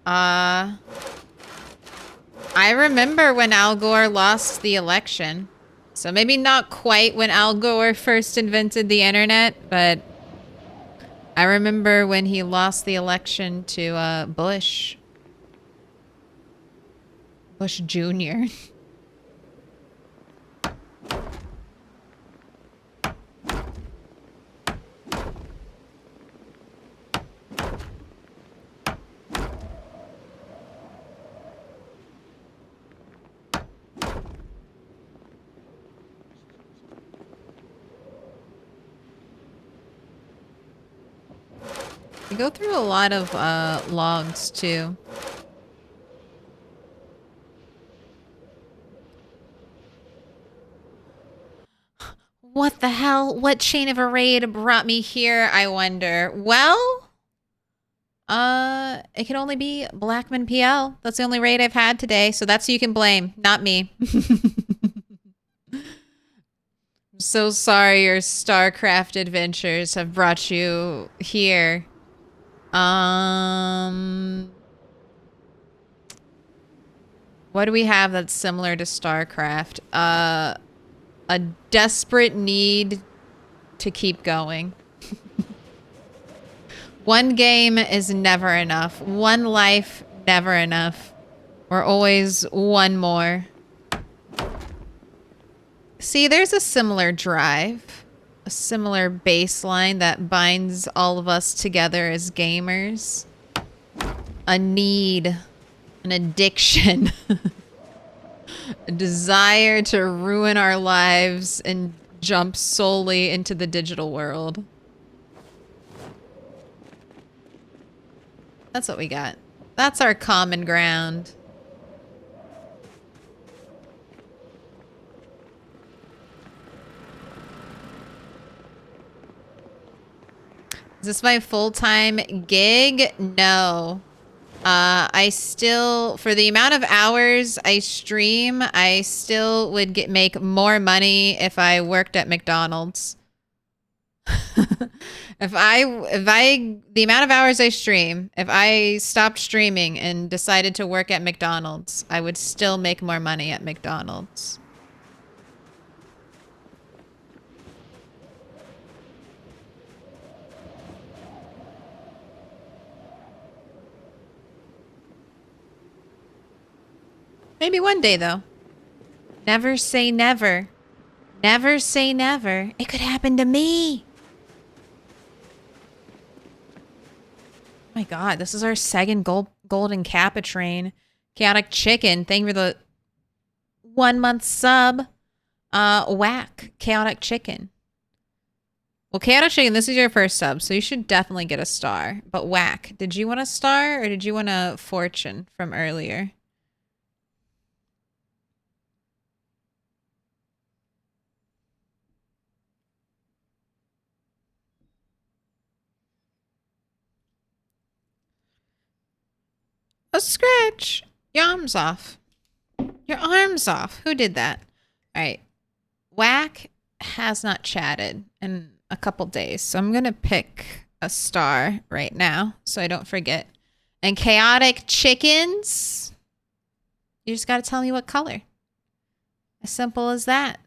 I remember when Al Gore lost the election. So maybe not quite when Al Gore first invented the internet, but I remember when he lost the election to Bush. Bush Jr. We go through a lot of logs too. What the hell? What chain of a raid brought me here, I wonder? Well, it can only be Blackman PL. That's the only raid I've had today, so that's who you can blame, not me. I'm so sorry your StarCraft adventures have brought you here. What do we have that's similar to StarCraft? A desperate need to keep going. One game is never enough. One life, never enough. We're always one more. See, there's a similar drive. A similar baseline that binds all of us together as gamers. A need. An addiction. A desire to ruin our lives and jump solely into the digital world. That's what we got. That's our common ground. Is this my full-time gig? No. I still, for the amount of hours I stream, I still would make more money if I worked at McDonald's. The amount of hours I stream, if I stopped streaming and decided to work at McDonald's, I would still make more money at McDonald's. Maybe one day, though. Never say never. Never say never. It could happen to me. Oh my god, this is our second golden kappa train. Chaotic Chicken, thank you for the 1 month sub. Whack. Chaotic Chicken. Well, Chaotic Chicken, this is your first sub, so you should definitely get a star. But Whack, did you want a star or did you want a fortune from earlier? A scratch. Your arm's off. Your arm's off. Who did that? All right. Whack has not chatted in a couple days, so I'm going to pick a star right now so I don't forget. And Chaotic Chickens, you just got to tell me what color. As simple as that.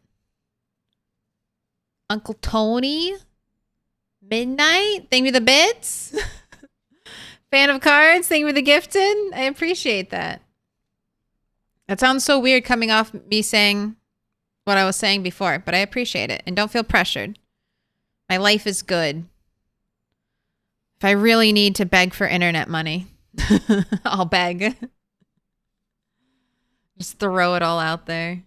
Uncle Tony, Midnight, thank you for the bits. Fan of cards, thank you for the gifted. I appreciate that. That sounds so weird coming off me saying what I was saying before, but I appreciate it. And don't feel pressured. My life is good. If I really need to beg for internet money, I'll beg. Just throw it all out there.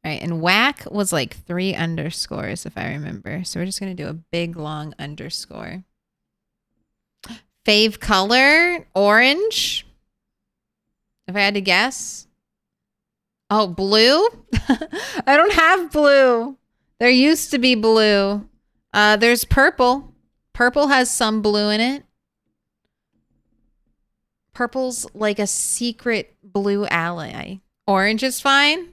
All right, and Whack was like 3 underscores, if I remember. So we're just going to do a big, long underscore. Fave color, orange. If I had to guess. Oh, blue? I don't have blue. There used to be blue. There's purple. Purple has some blue in it. Purple's like a secret blue ally. Orange is fine.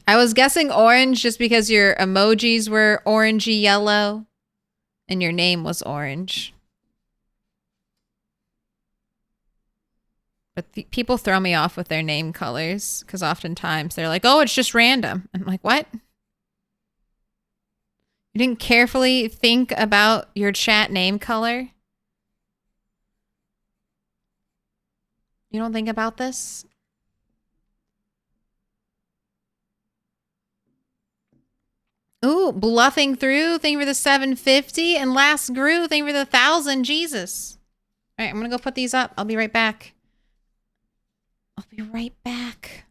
I was guessing orange just because your emojis were orangey yellow and your name was orange. But people throw me off with their name colors because oftentimes they're like, oh, it's just random. I'm like, what? You didn't carefully think about your chat name color? You don't think about this? Ooh, bluffing through. Thank you for the 750. And last grew. Thank you for the 1,000. Jesus. All right, I'm going to go put these up. I'll be right back. I'll be right back.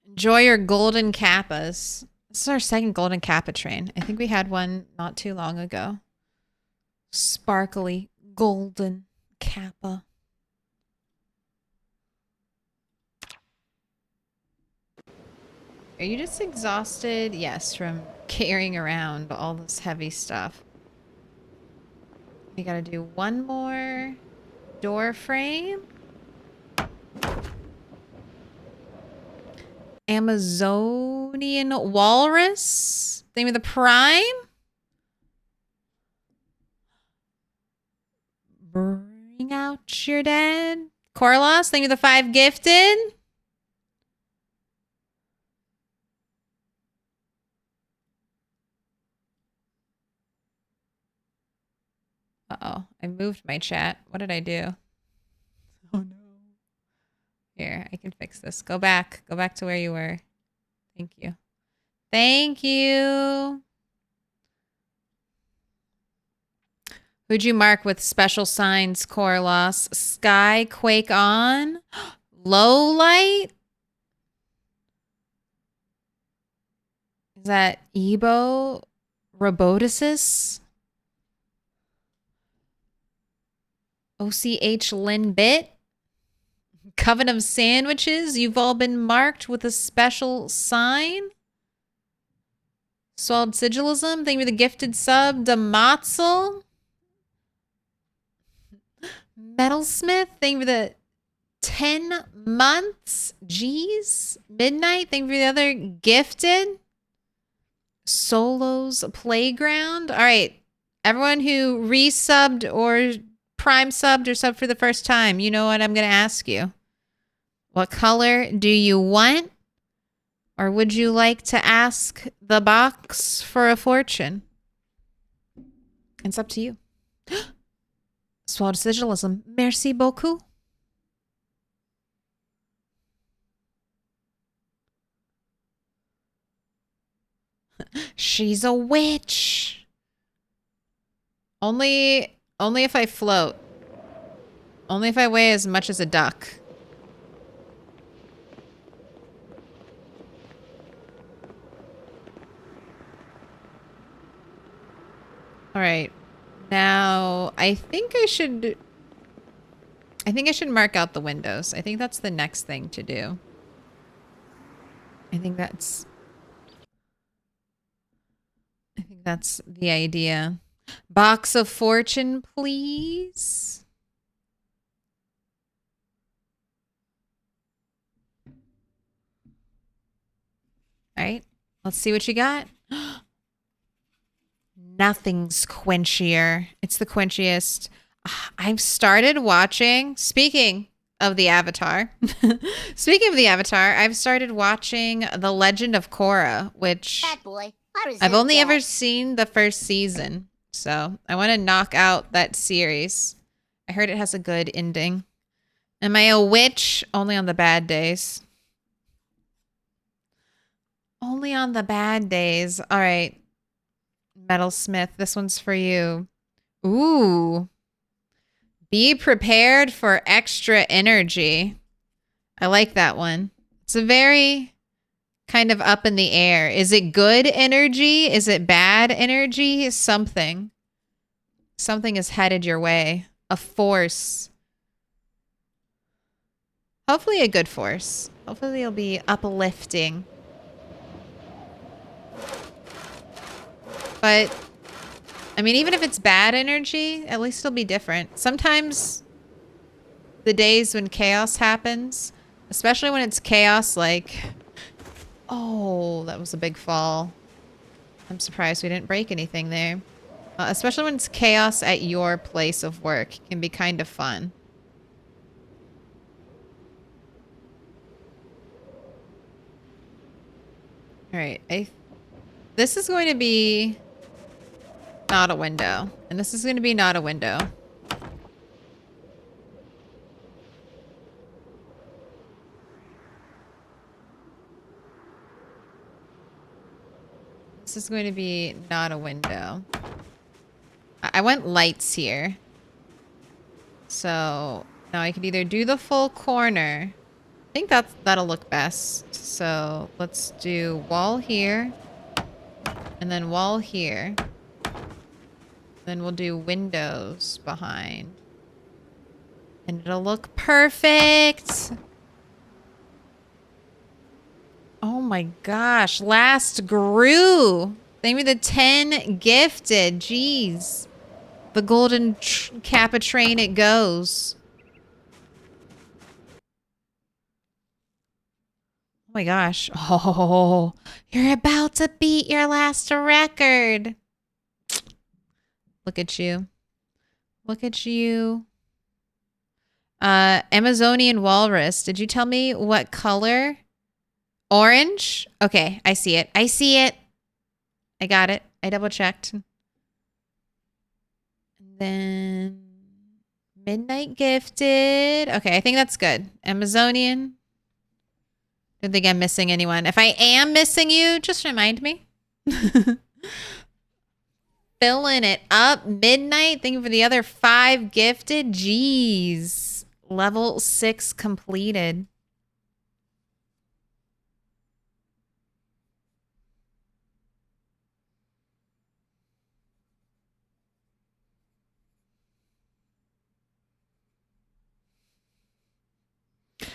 Enjoy your golden kappas. This is our second golden kappa train. I think we had one not too long ago. Sparkly golden kappa. Are you just exhausted? Yes, from carrying around all this heavy stuff. We gotta do one more door frame. Amazonian walrus. Name of the prime. Bring out your dead. Corlos. Name of the 5 gifted. Uh-oh. I moved my chat. What did I do? Oh no. Here, I can fix this. Go back. Go back to where you were. Thank you. Thank you. Who'd you mark with special signs, core loss? Sky, quake on. Low light. Is that Ebo Roboticis? OCH Lin Bit? Coven of Sandwiches? You've all been marked with a special sign? Swallowed Sigilism? Thank you for the gifted sub. Damatzel? Metalsmith? Thank you for the 10 months. Jeez. Midnight? Thank you for the other gifted. Solo's Playground? All right. Everyone who resubbed or prime subbed or subbed for the first time, you know what I'm going to ask you. What color do you want? Or would you like to ask the box for a fortune? It's up to you. Swallowed Sigilism. Merci beaucoup. She's a witch. Only if I float. Only if I weigh as much as a duck. All right. Now, I think I should mark out the windows. I think that's the next thing to do. I think that's the idea. Box of fortune, please. All right. Let's see what you got. Nothing's quenchier. It's the quenchiest. I've started watching, speaking of the Avatar, I've started watching The Legend of Korra, which Bad boy. I've only ever seen the first season. So I want to knock out that series. I heard it has a good ending. Am I a witch? Only on the bad days. Only on the bad days. All right. Metalsmith, this one's for you. Ooh. Be prepared for extra energy. I like that one. It's a very kind of up in the air. Is it good energy? Is it bad energy? Something. Something is headed your way. A force. Hopefully a good force. Hopefully it'll be uplifting. But, I mean, even if it's bad energy, at least it'll be different. Sometimes the days when chaos happens, especially when it's chaos like... Oh, that was a big fall. I'm surprised we didn't break anything there. Especially when it's chaos at your place of work. It can be kind of fun. Alright, this is going to be not a window. And this is going to be not a window. This is going to be not a window. I want lights here. So now I could either do the full corner. I think that'll look best. So let's do wall here. And then wall here. Then we'll do windows behind. And it'll look perfect. Oh my gosh. Last grew. Thank me the 10 gifted. Jeez. The golden Kappa train it goes. Oh my gosh. Oh, you're about to beat your last record. Look at you. Look at you. Amazonian walrus. Did you tell me what color? Orange? Okay, I see it. I see it. I got it. I double checked. And then midnight gifted. Okay, I think that's good. Amazonian. Don't think I'm missing anyone. If I am missing you, just remind me. Filling it up. Midnight. Thank you for the other 5 gifted. Jeez. Level 6 completed.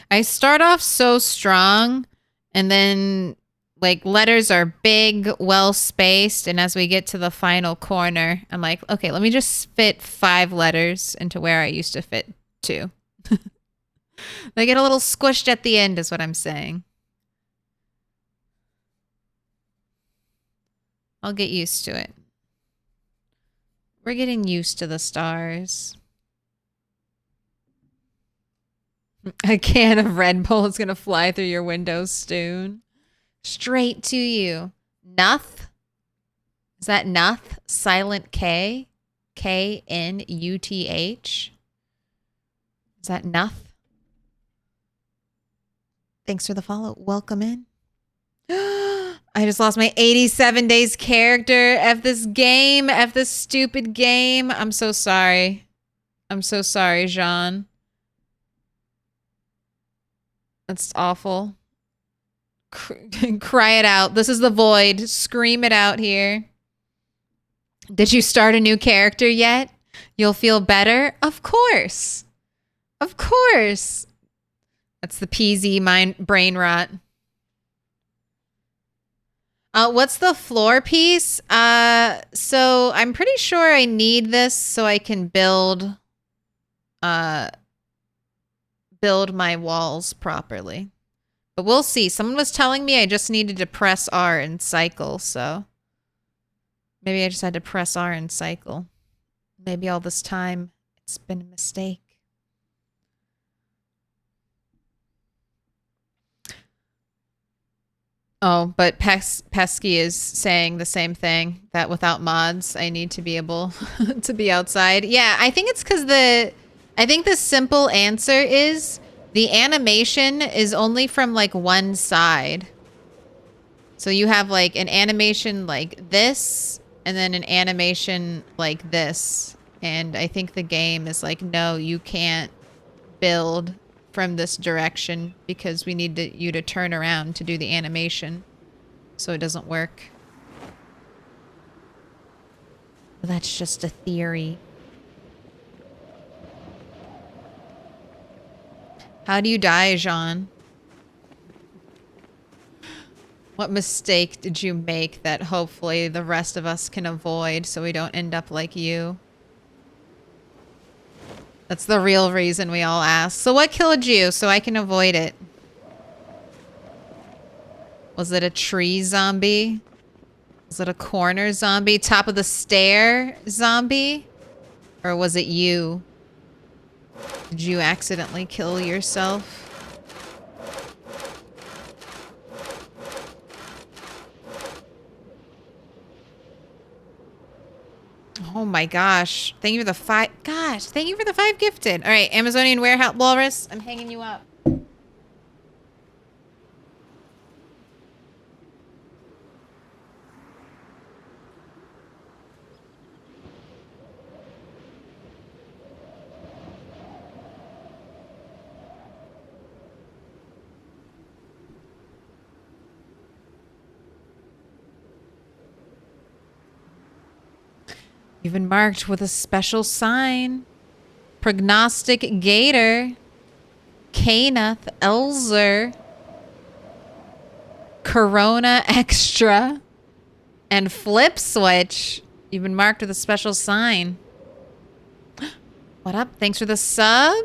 I start off so strong, and then like letters are big, well spaced, and as we get to the final corner, I'm like, okay, let me just fit 5 letters into where I used to fit 2. They get a little squished at the end is what I'm saying. I'll get used to it. We're getting used to the stars. A can of Red Bull is going to fly through your windows soon. Straight to you. Nuth? Is that Nuth? Silent K? K-N-U-T-H? Is that Nuth? Thanks for the follow. Welcome in. I just lost my 87 days character. F this game. F this stupid game. I'm so sorry. I'm so sorry, Jean. That's awful. Cry it out. This is the void. Scream it out here. Did you start a new character yet? You'll feel better? Of course. Of course. That's the PZ brain rot. What's the floor piece? So I'm pretty sure I need this so I can build my walls properly. But we'll see. Someone was telling me I just needed to press R and cycle, so maybe I just had to press R and cycle. Maybe all this time it's been a mistake. Oh, but Pesky is saying the same thing, that without mods, I need to be able to be outside. Yeah, I think it's because I think the simple answer is the animation is only from like one side. So you have like an animation like this and then an animation like this. And I think the game is like, no, you can't build from this direction because we need you to turn around to do the animation. So it doesn't work. But that's just a theory. How do you die, Jean? What mistake did you make that hopefully the rest of us can avoid so we don't end up like you? That's the real reason we all ask. So what killed you so I can avoid it? Was it a tree zombie? Was it a corner zombie? Top of the stair zombie? Or was it you? Did you accidentally kill yourself? Oh my gosh. Thank you for the 5. Gosh, thank you for the 5 gifted. All right, Amazonian Warehouse Walrus, I'm hanging you up. You've been marked with a special sign. Prognostic Gator. Kanath Elzer. Corona Extra. And Flip Switch. You've been marked with a special sign. What up? Thanks for the sub.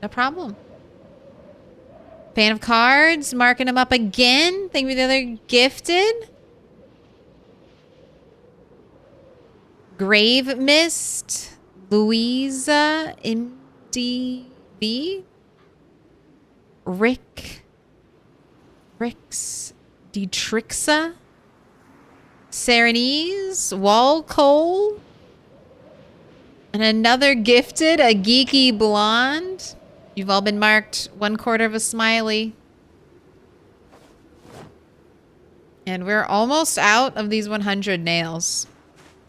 No problem. Fan of cards. Marking them up again. Thank you for the other gifted. Grave Mist, Louisa, MDB, Rix, Detrixa, Serenese, Walcole, and another gifted, a Geeky Blonde. You've all been marked 1/4 of a smiley. And we're almost out of these 100 nails.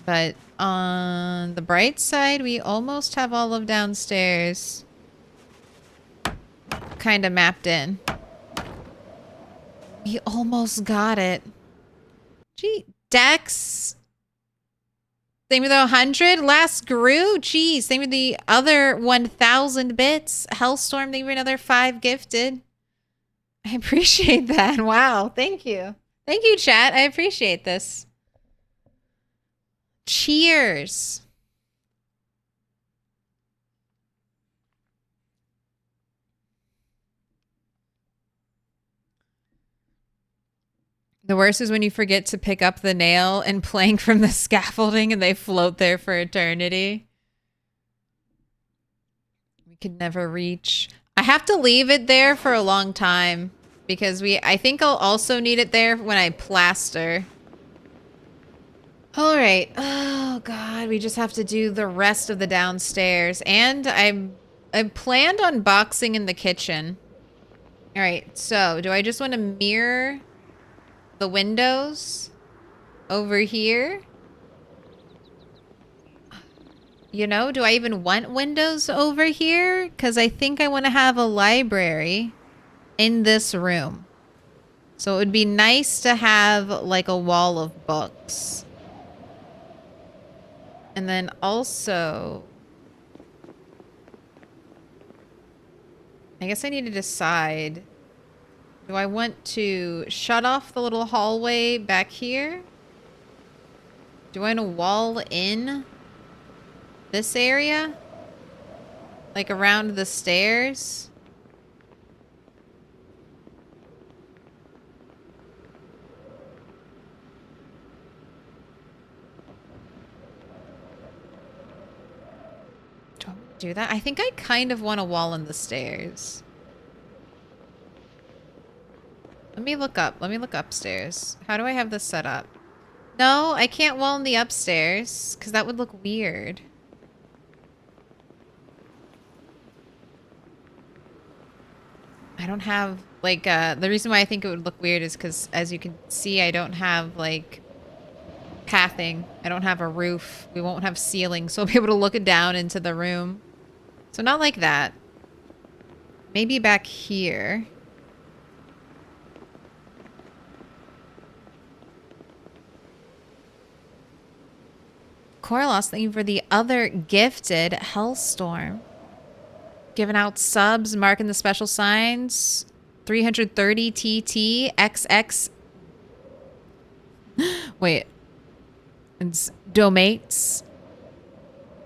But on the bright side, we almost have all of downstairs kind of mapped in. We almost got it. Gee, Dex Same with the 100. Last grew. Jeez. Same with the other 1,000 bits. Hellstorm. Thank you for another 5 gifted. I appreciate that. Wow. Thank you. Thank you, chat. I appreciate this. Cheers. The worst is when you forget to pick up the nail and plank from the scaffolding and they float there for eternity. We could never reach. I have to leave it there for a long time because I think I'll also need it there when I plaster. All right. Oh God, we just have to do the rest of the downstairs. And I planned on boxing in the kitchen. All right. So do I just want to mirror the windows over here? You know, do I even want windows over here? Because I think I want to have a library in this room. So it would be nice to have like a wall of books. And then also, I guess I need to decide. Do I want to shut off the little hallway back here? Do I want to wall in this area? Like around the stairs? Do I want to do that? I think I kind of want to wall in the stairs. Let me look up. Let me look upstairs. How do I have this set up? No, I can't wall in the upstairs because that would look weird. I don't have like the reason why I think it would look weird is because as you can see, I don't have like pathing. I don't have a roof. We won't have ceilings, so I'll be able to look down into the room. So not like that. Maybe back here. Corlos, thank you for the other gifted Hellstorm. Giving out subs, marking the special signs. 330 TT XX. Wait. It's Domates.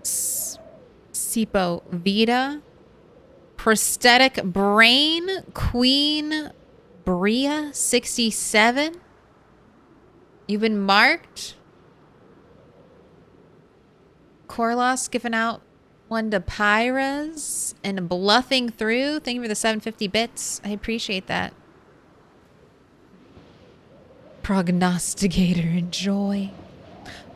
Sipo Vita. Prosthetic Brain. Queen Bria 67. You've been marked. Corlos giving out one to Pyras and bluffing through. Thank you for the 750 bits. I appreciate that. Prognosticator, enjoy.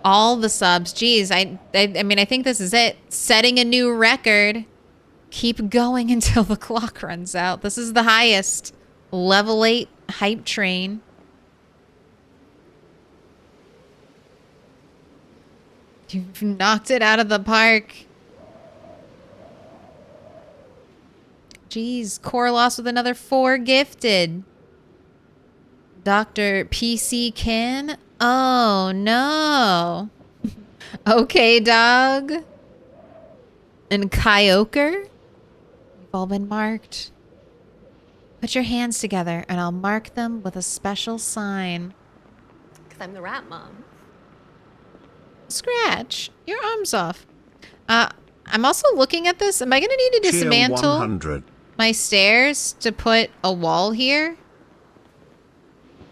All the subs. Jeez, I mean, I think this is it. Setting a new record. Keep going until the clock runs out. This is the highest. Level 8 hype train. You've knocked it out of the park. Jeez, Corlos with another 4 gifted. Dr. PC Ken. Oh, no. Okay, dog. And Kyoker. You've all been marked. Put your hands together and I'll mark them with a special sign. Because I'm the rat mom. Scratch your arms off. I'm also looking at this. Am I going to need to dismantle my stairs to put a wall here?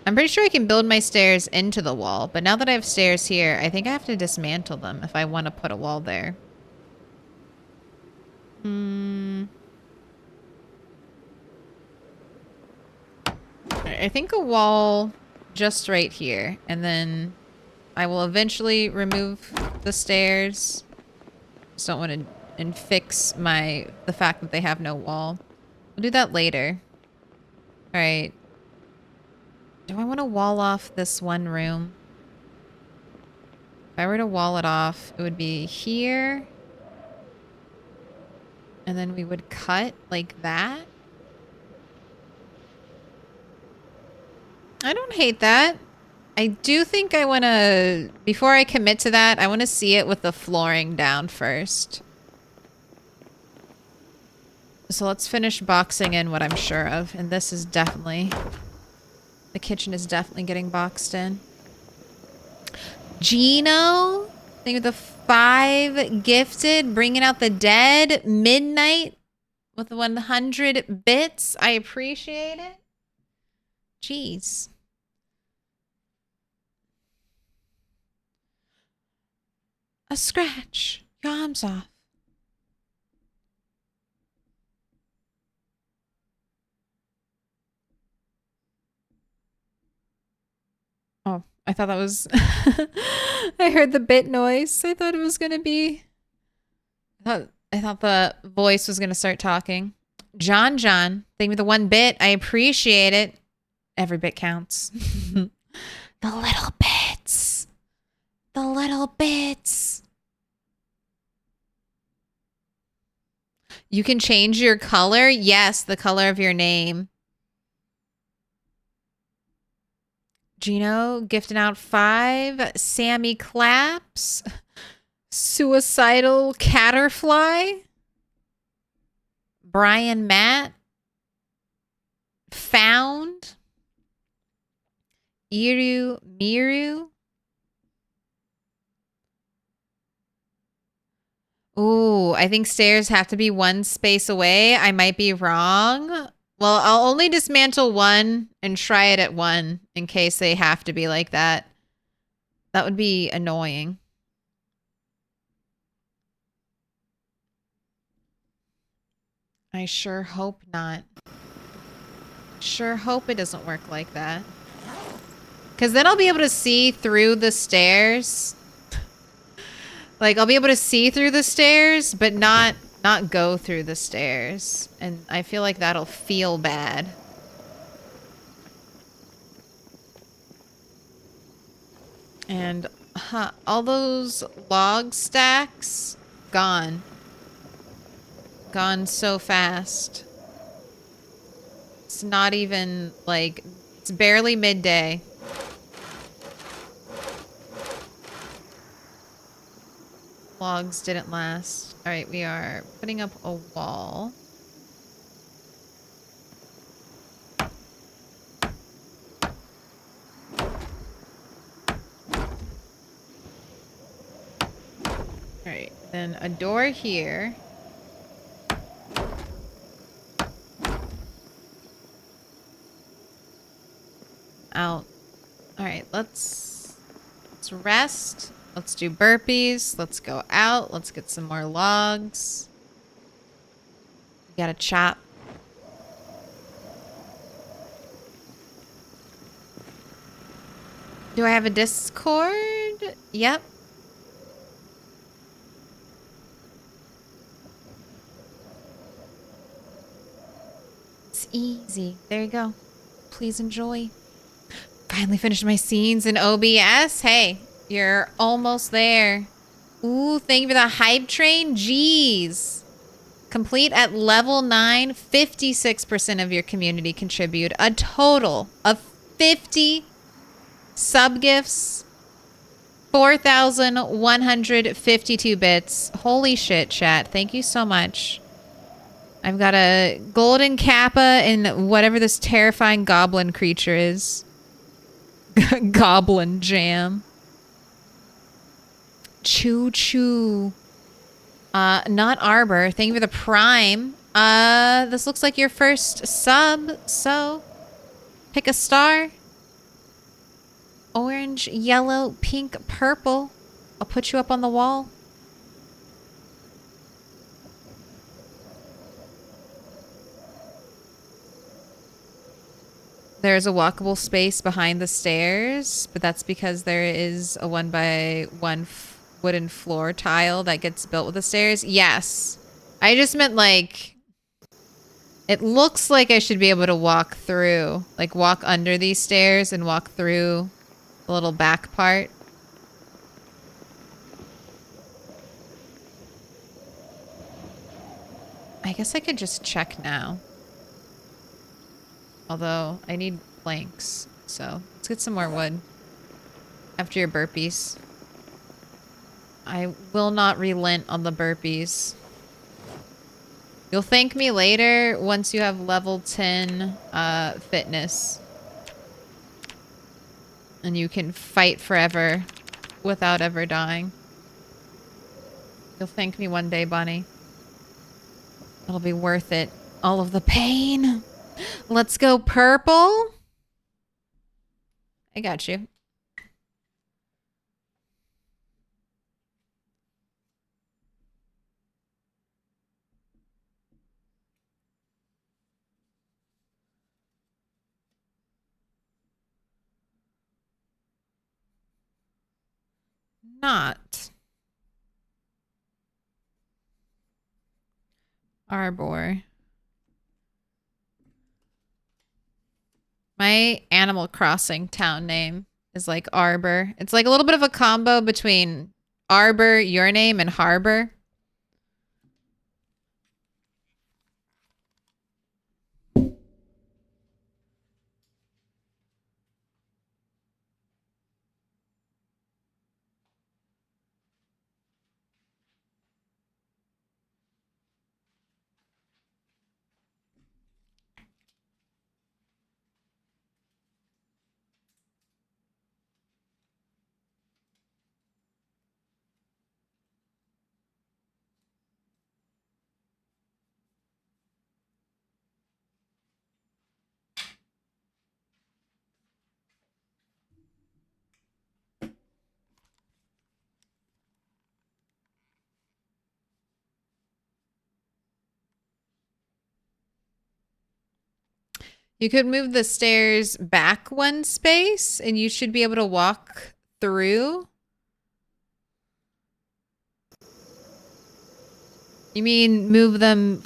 I'm pretty sure I can build my stairs into the wall, but now that I have stairs here, I think I have to dismantle them if I want to put a wall there. I think a wall just right here, and then I will eventually remove the stairs. Just don't want to fix the fact that they have no wall. We'll do that later. All right. Do I want to wall off this one room? If I were to wall it off, it would be here. And then we would cut like that. I don't hate that. I do think I want to, before I commit to that, I want to see it with the flooring down first. So let's finish boxing in what I'm sure of. And this is definitely, the kitchen is definitely getting boxed in. Gino, think of the 5 gifted, bringing out the dead, midnight with 100 bits. I appreciate it. Jeez. A scratch. Your arm's off. Oh, I thought that was... I heard the bit noise. I thought it was going to be... I thought the voice was going to start talking. John, thank you for the 1 bit. I appreciate it. Every bit counts. The little bits. The little bits. You can change your color? Yes, the color of your name. Gino gifting out 5. Sammy claps. Suicidal Catterfly. Brian Matt. Found. Iru Miru. Ooh, I think stairs have to be 1 space away. I might be wrong. Well, I'll only dismantle 1 and try it at 1 in case they have to be like that. That would be annoying. I sure hope not. Sure hope it doesn't work like that. Because then I'll be able to see through the stairs. Like, I'll be able to see through the stairs, but not go through the stairs. And I feel like that'll feel bad. And all those log stacks, gone. Gone so fast. It's not even, like, it's barely midday. Logs didn't last. All right, we are putting up a wall. All right, then a door here. Out. All right, let's rest. Let's do burpees. Let's go out. Let's get some more logs. We gotta chop. Do I have a Discord? Yep. It's easy. There you go. Please enjoy. Finally finished my scenes in OBS. Hey. You're almost there. Ooh, thank you for the hype train. Jeez. Complete at level 9. 56% of your community contribute. A total of 50 sub-gifts. 4,152 bits. Holy shit, chat. Thank you so much. I've got a golden kappa and whatever this terrifying goblin creature is. Goblin jam. Choo choo. Not Arbor. Thank you for the prime. This looks like your first sub, so pick a star. Orange, yellow, pink, purple. I'll put you up on the wall. There's a walkable space behind the stairs, but that's because there is a 1x1 wooden floor tile that gets built with the stairs. Yes. I just meant, like, it looks like I should be able to walk through, like walk under these stairs and walk through the little back part. I guess I could just check now. Although I need planks, so let's get some more wood. After your burpees. I will not relent on the burpees. You'll thank me later once you have level 10 fitness. And you can fight forever without ever dying. You'll thank me one day, Bunny. It'll be worth it. All of the pain. Let's go purple. I got you. Not. Arbor. My Animal Crossing town name is like Arbor. It's like a little bit of a combo between Arbor, your name, and Harbor. You could move the stairs back one space and you should be able to walk through. You mean move them?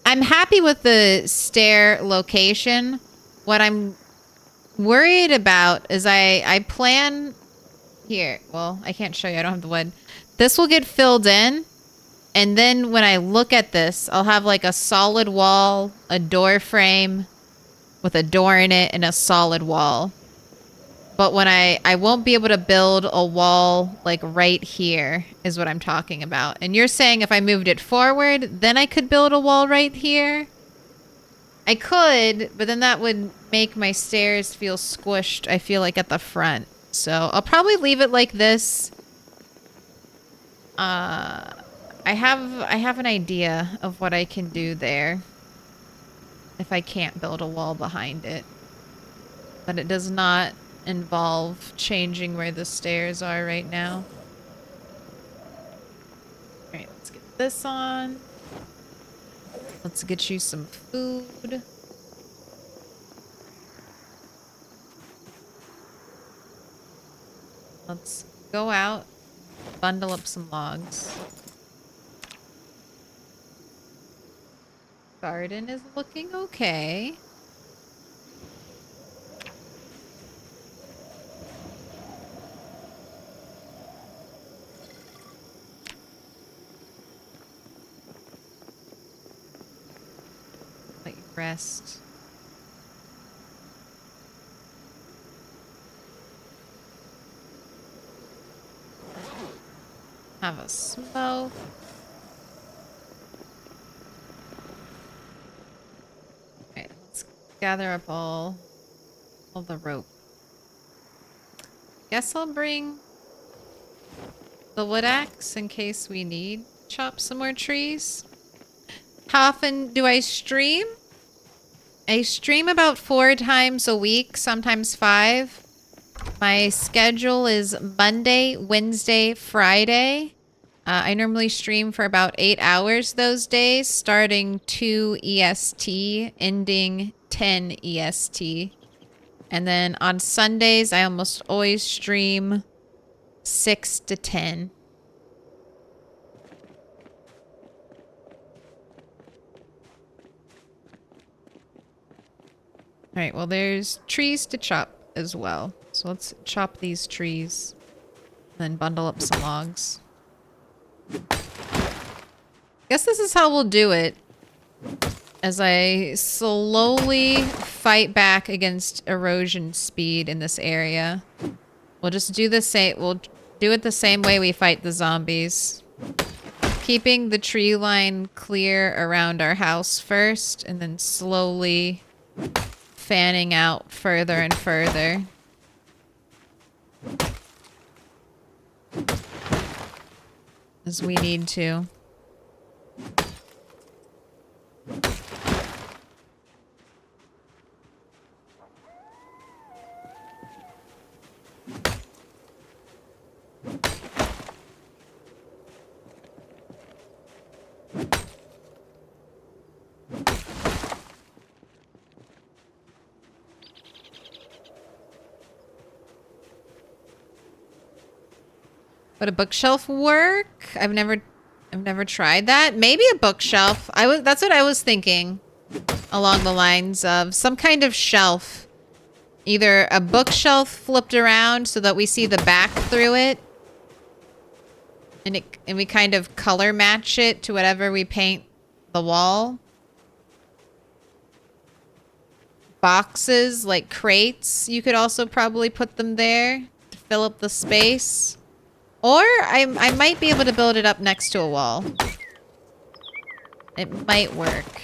I'm happy with the stair location. What I'm worried about is I plan here. Well, I can't show you. I don't have the wood. This will get filled in. And then when I look at this, I'll have like a solid wall, a door frame with a door in it, and a solid wall. But when I won't be able to build a wall like right here is what I'm talking about. And you're saying if I moved it forward, then I could build a wall right here? I could, but then that would make my stairs feel squished, I feel like, at the front. So I'll probably leave it like this. I have an idea of what I can do there if I can't build a wall behind it. But it does not involve changing where the stairs are right now. Alright, let's get this on. Let's get you some food. Let's go out, bundle up some logs. Garden is looking okay. Let you rest. Have a smoke. Okay, let's gather up all the rope. Guess I'll bring the wood axe in case we need to chop some more trees. How often do I stream? I stream about 4 times a week, sometimes 5. My schedule is Monday, Wednesday, Friday. I normally stream for about 8 hours those days, starting 2 EST, ending 10 EST. And then on Sundays, I almost always stream 6 to 10. All right, well, there's trees to chop as well. So let's chop these trees, then bundle up some logs. Guess this is how we'll do it as I slowly fight back against erosion speed in this area. We'll just do the same. We'll do it the same way we fight the zombies. Keeping the tree line clear around our house first, and then slowly fanning out further and further. As we need to. Would a bookshelf work? I've never tried that. Maybe a bookshelf. That's what I was thinking. Along the lines of some kind of shelf. Either a bookshelf flipped around so that we see the back through it. And we kind of color match it to whatever we paint the wall. Boxes, like crates, you could also probably put them there to fill up the space. Or I might be able to build it up next to a wall. It might work.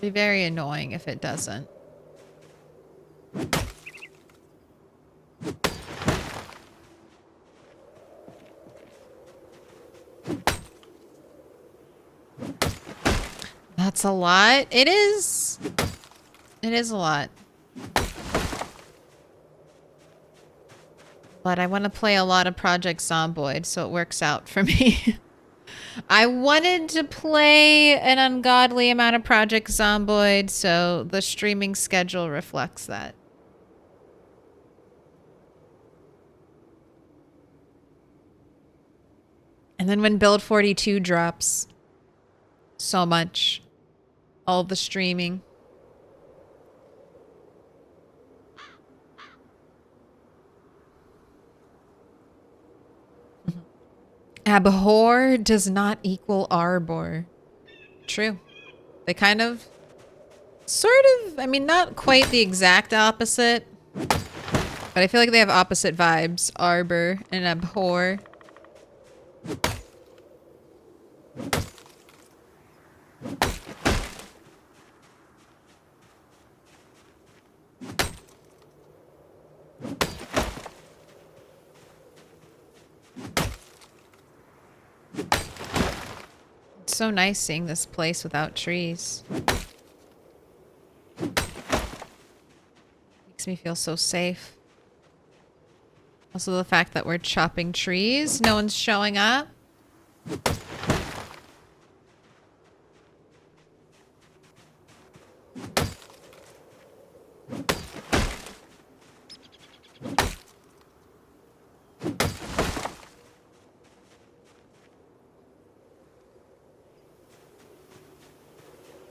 Be very annoying if it doesn't. That's a lot. It is. It is a lot. But I want to play a lot of Project Zomboid, so it works out for me. I wanted to play an ungodly amount of Project Zomboid, so the streaming schedule reflects that. And then when Build 42 drops, so much. All the streaming. Abhor does not equal arbor. True. They kind of, sort of, I mean, not quite the exact opposite, but I feel like they have opposite vibes. Arbor and abhor. It's so nice seeing this place without trees. Makes me feel so safe. Also the fact that we're chopping trees, no one's showing up.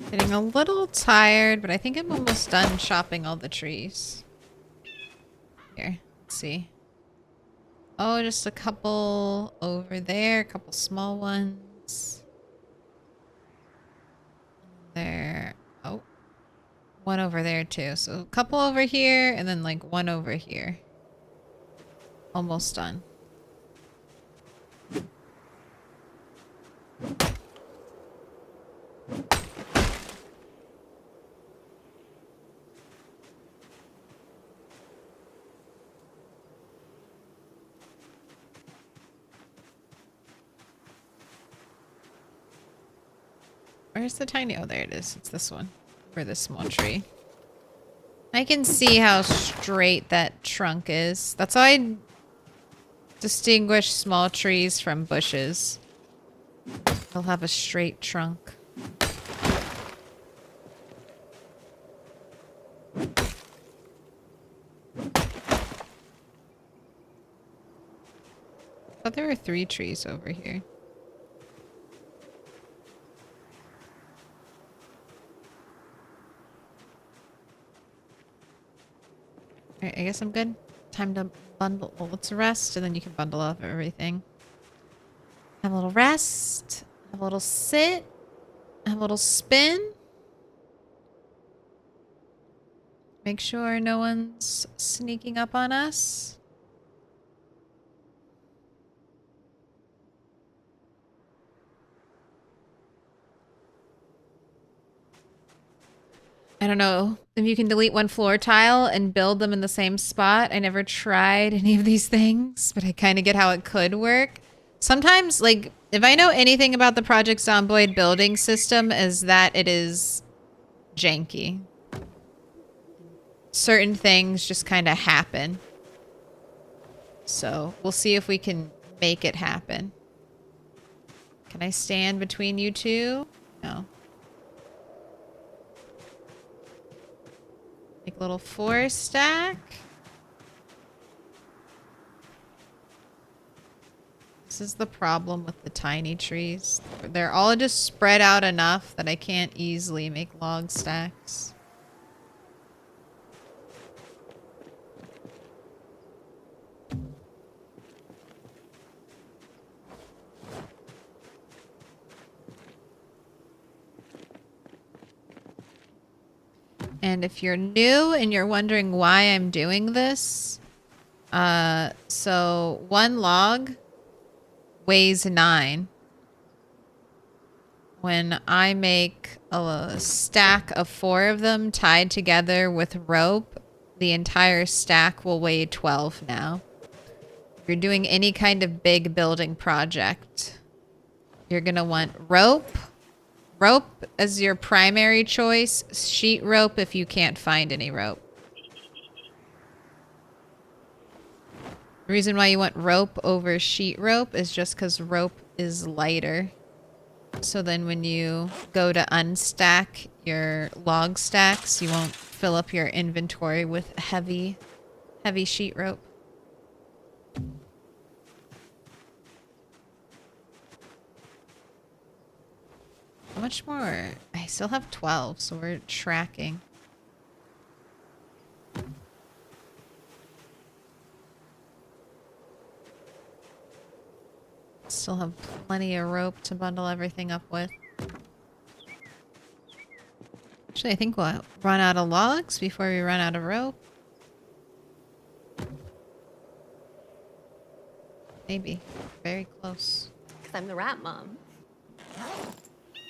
Getting a little tired, but I think I'm almost done chopping all the trees. Here, let's see. Oh, just a couple over there, a couple small ones. There. Oh, one over there too. So a couple over here and then like one over here. Almost done. Where's the tiny? Oh, there it is. It's this one. For this small tree. I can see how straight that trunk is. That's how I distinguish small trees from bushes. They'll have a straight trunk. I thought there were 3 trees over here. Alright, I guess I'm good. Time to bundle. Well, let's rest and then you can bundle up everything. Have a little rest. Have a little sit. Have a little spin. Make sure no one's sneaking up on us. I don't know if you can delete one floor tile and build them in the same spot. I never tried any of these things, but I kind of get how it could work. Sometimes, like, if I know anything about the Project Zomboid building system is that it is janky. Certain things just kind of happen. So we'll see if we can make it happen. Can I stand between you two? No. Like a little 4 stack. This is the problem with the tiny trees. They're all just spread out enough that I can't easily make log stacks. And if you're new and you're wondering why I'm doing this, so 1 log weighs 9. When I make a stack of 4 of them tied together with rope, the entire stack will weigh 12 now. If you're doing any kind of big building project, you're gonna want rope. Rope as your primary choice. Sheet rope if you can't find any rope. The reason why you want rope over sheet rope is just because rope is lighter. So then when you go to unstack your log stacks, you won't fill up your inventory with heavy sheet rope. How much more? I still have 12, so we're tracking. Still have plenty of rope to bundle everything up with. Actually, I think we'll run out of logs before we run out of rope. Maybe. Very close. Because I'm the rat mom.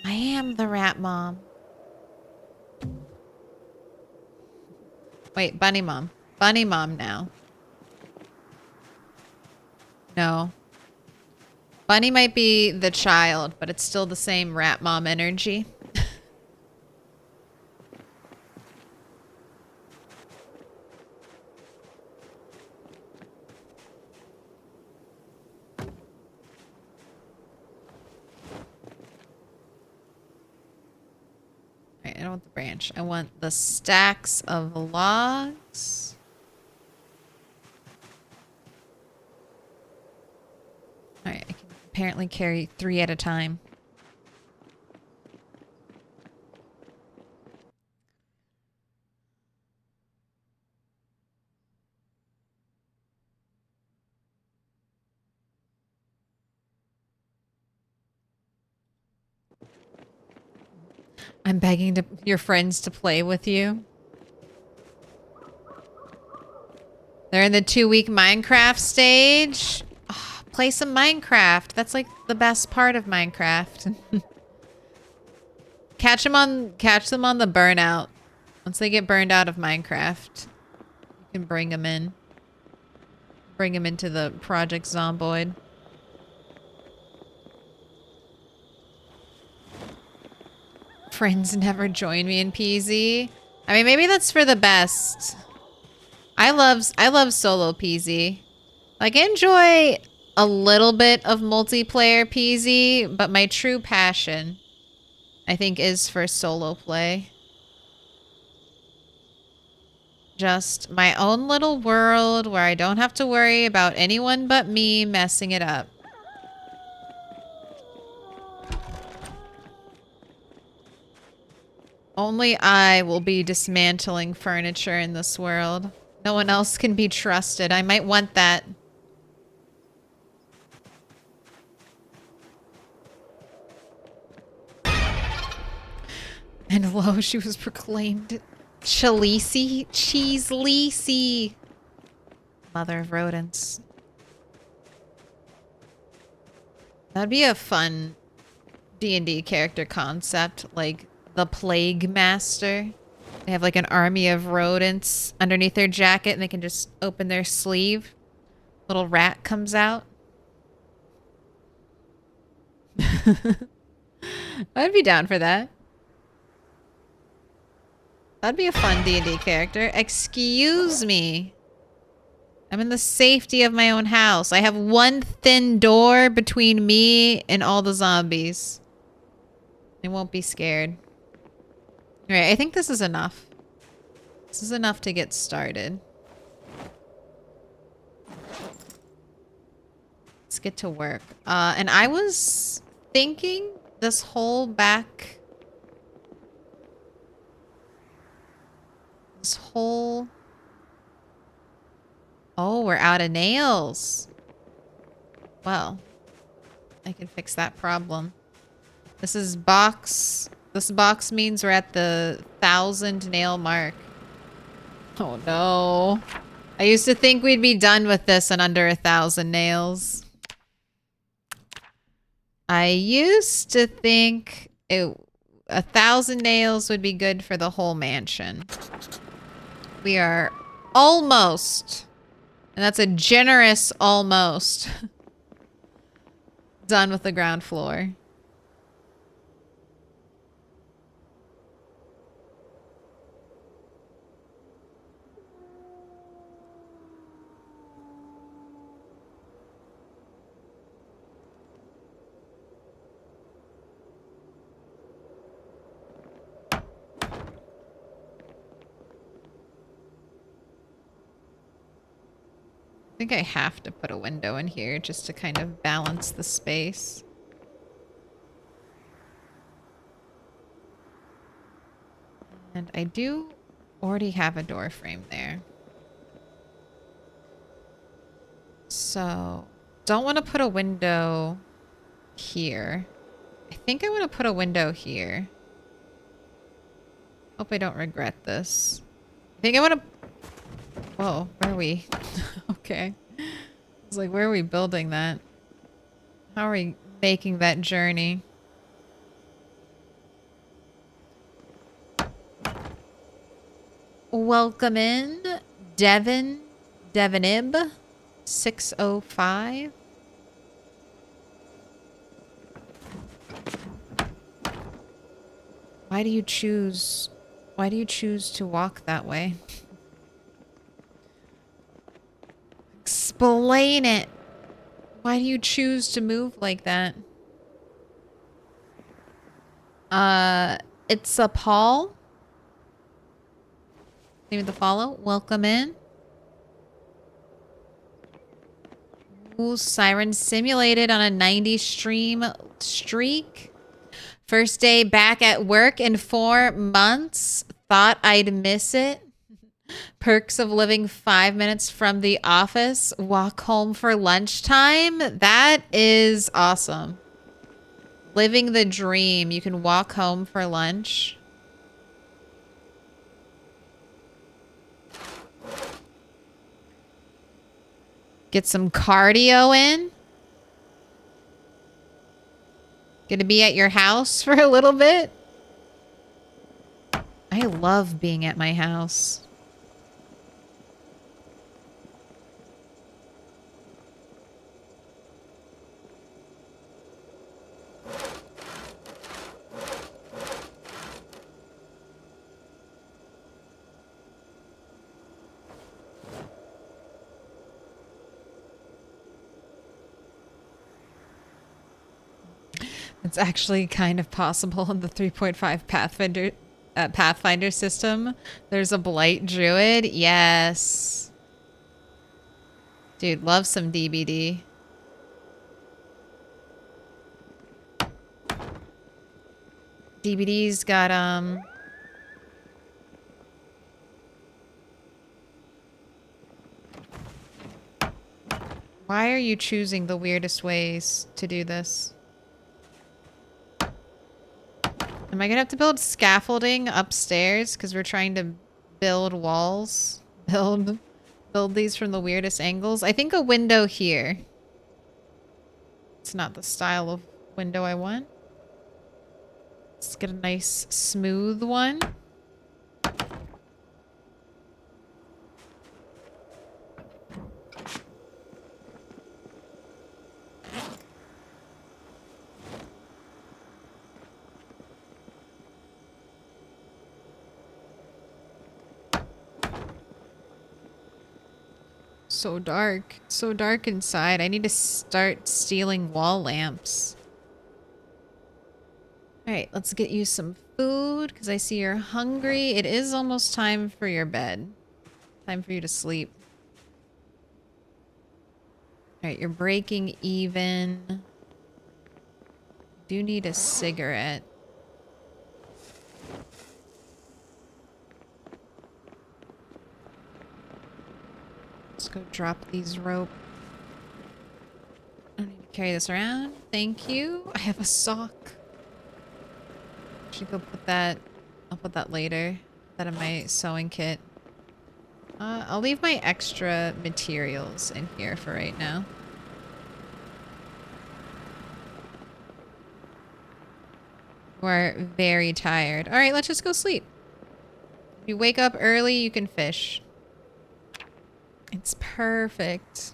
I am the rat mom. Wait, bunny mom. Bunny mom now. No. Bunny might be the child, but it's still the same rat mom energy. Alright, I don't want the branch. I want the stacks of logs. Alright, I can apparently carry 3 at a time. I'm begging your friends to play with you. They're in the 2-week Minecraft stage. Oh, play some Minecraft. That's like the best part of Minecraft. Catch them on the burnout. Once they get burned out of Minecraft, you can bring them in. Bring them into the Project Zomboid. Friends never join me in PZ. I mean, maybe that's for the best. I love solo PZ. Like, I enjoy a little bit of multiplayer PZ, but my true passion, I think, is for solo play. Just my own little world where I don't have to worry about anyone but me messing it up. Only I will be dismantling furniture in this world. No one else can be trusted. I might want that. And lo, she was proclaimed Chalisi, Cheese Lisi, mother of rodents. That'd be a fun D&D character concept, like the Plague Master. They have like an army of rodents underneath their jacket and they can just open their sleeve. Little rat comes out. I'd be down for that. That'd be a fun D&D character. Excuse me. I'm in the safety of my own house. I have one thin door between me and all the zombies. They won't be scared. Alright, I think this is enough. This is enough to get started. Let's get to work. And I was thinking this whole back... This whole... Oh, we're out of nails. Well, I can fix that problem. This box means we're at the 1,000 nail mark. Oh no. I used to think we'd be done with this in under 1,000 nails. I used to think 1,000 nails would be good for the whole mansion. We are almost, and that's a generous almost, done with the ground floor. I think I have to put a window in here just to kind of balance the space. And I do already have a door frame there. So, don't want to put a window here. I think I want to put a window here. Hope I don't regret this. I think I want to... Whoa, where are we? Okay. I was like, where are we building that? How are we making that journey? Welcome in, Devinib 605. Why do you choose to walk that way? Explain it. Why do you choose to move like that? It's a Paul. Name of the follow. Welcome in. Ooh, Siren simulated on a 90 stream streak. First day back at work in 4 months. Thought I'd miss it. Perks of living 5 minutes from the office. Walk home for lunchtime. That is awesome. Living the dream. You can walk home for lunch. Get some cardio in. Gonna be at your house for a little bit. I love being at my house. It's actually kind of possible in the 3.5 Pathfinder system. There's a Blight Druid. Yes. Dude, love some DBD. DBD's got, Why are you choosing the weirdest ways to do this? Am I gonna have to build scaffolding upstairs? Because we're trying to build walls. Build these from the weirdest angles. I think a window here. It's not the style of window I want. Let's get a nice smooth one. So dark. So dark inside. I need to start stealing wall lamps. Alright, let's get you some food because I see you're hungry. It is almost time for your bed. Time for you to sleep. Alright, you're breaking even. Do need a cigarette. Let's go drop these rope. I don't need to carry this around. Thank you. I have a sock. Should go put that. I'll put that later. Put that in my sewing kit. I'll leave my extra materials in here for right now. We're very tired. All right, let's just go sleep. If you wake up early, you can fish. It's perfect.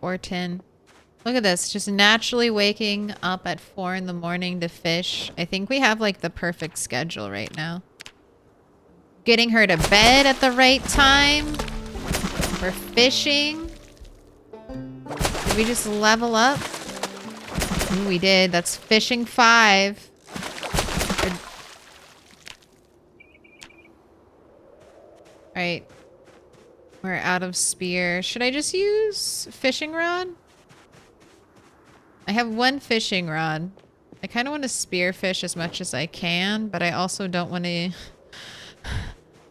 $4.10. Look at this, just naturally waking up at 4 in the morning to fish. I think we have like the perfect schedule right now. Getting her to bed at the right time. We're fishing. Did we just level up? Ooh, we did. That's fishing 5. Alright. We're out of spear. Should I just use fishing rod? I have 1 fishing rod. I kind of want to spearfish as much as I can, but I also don't want to...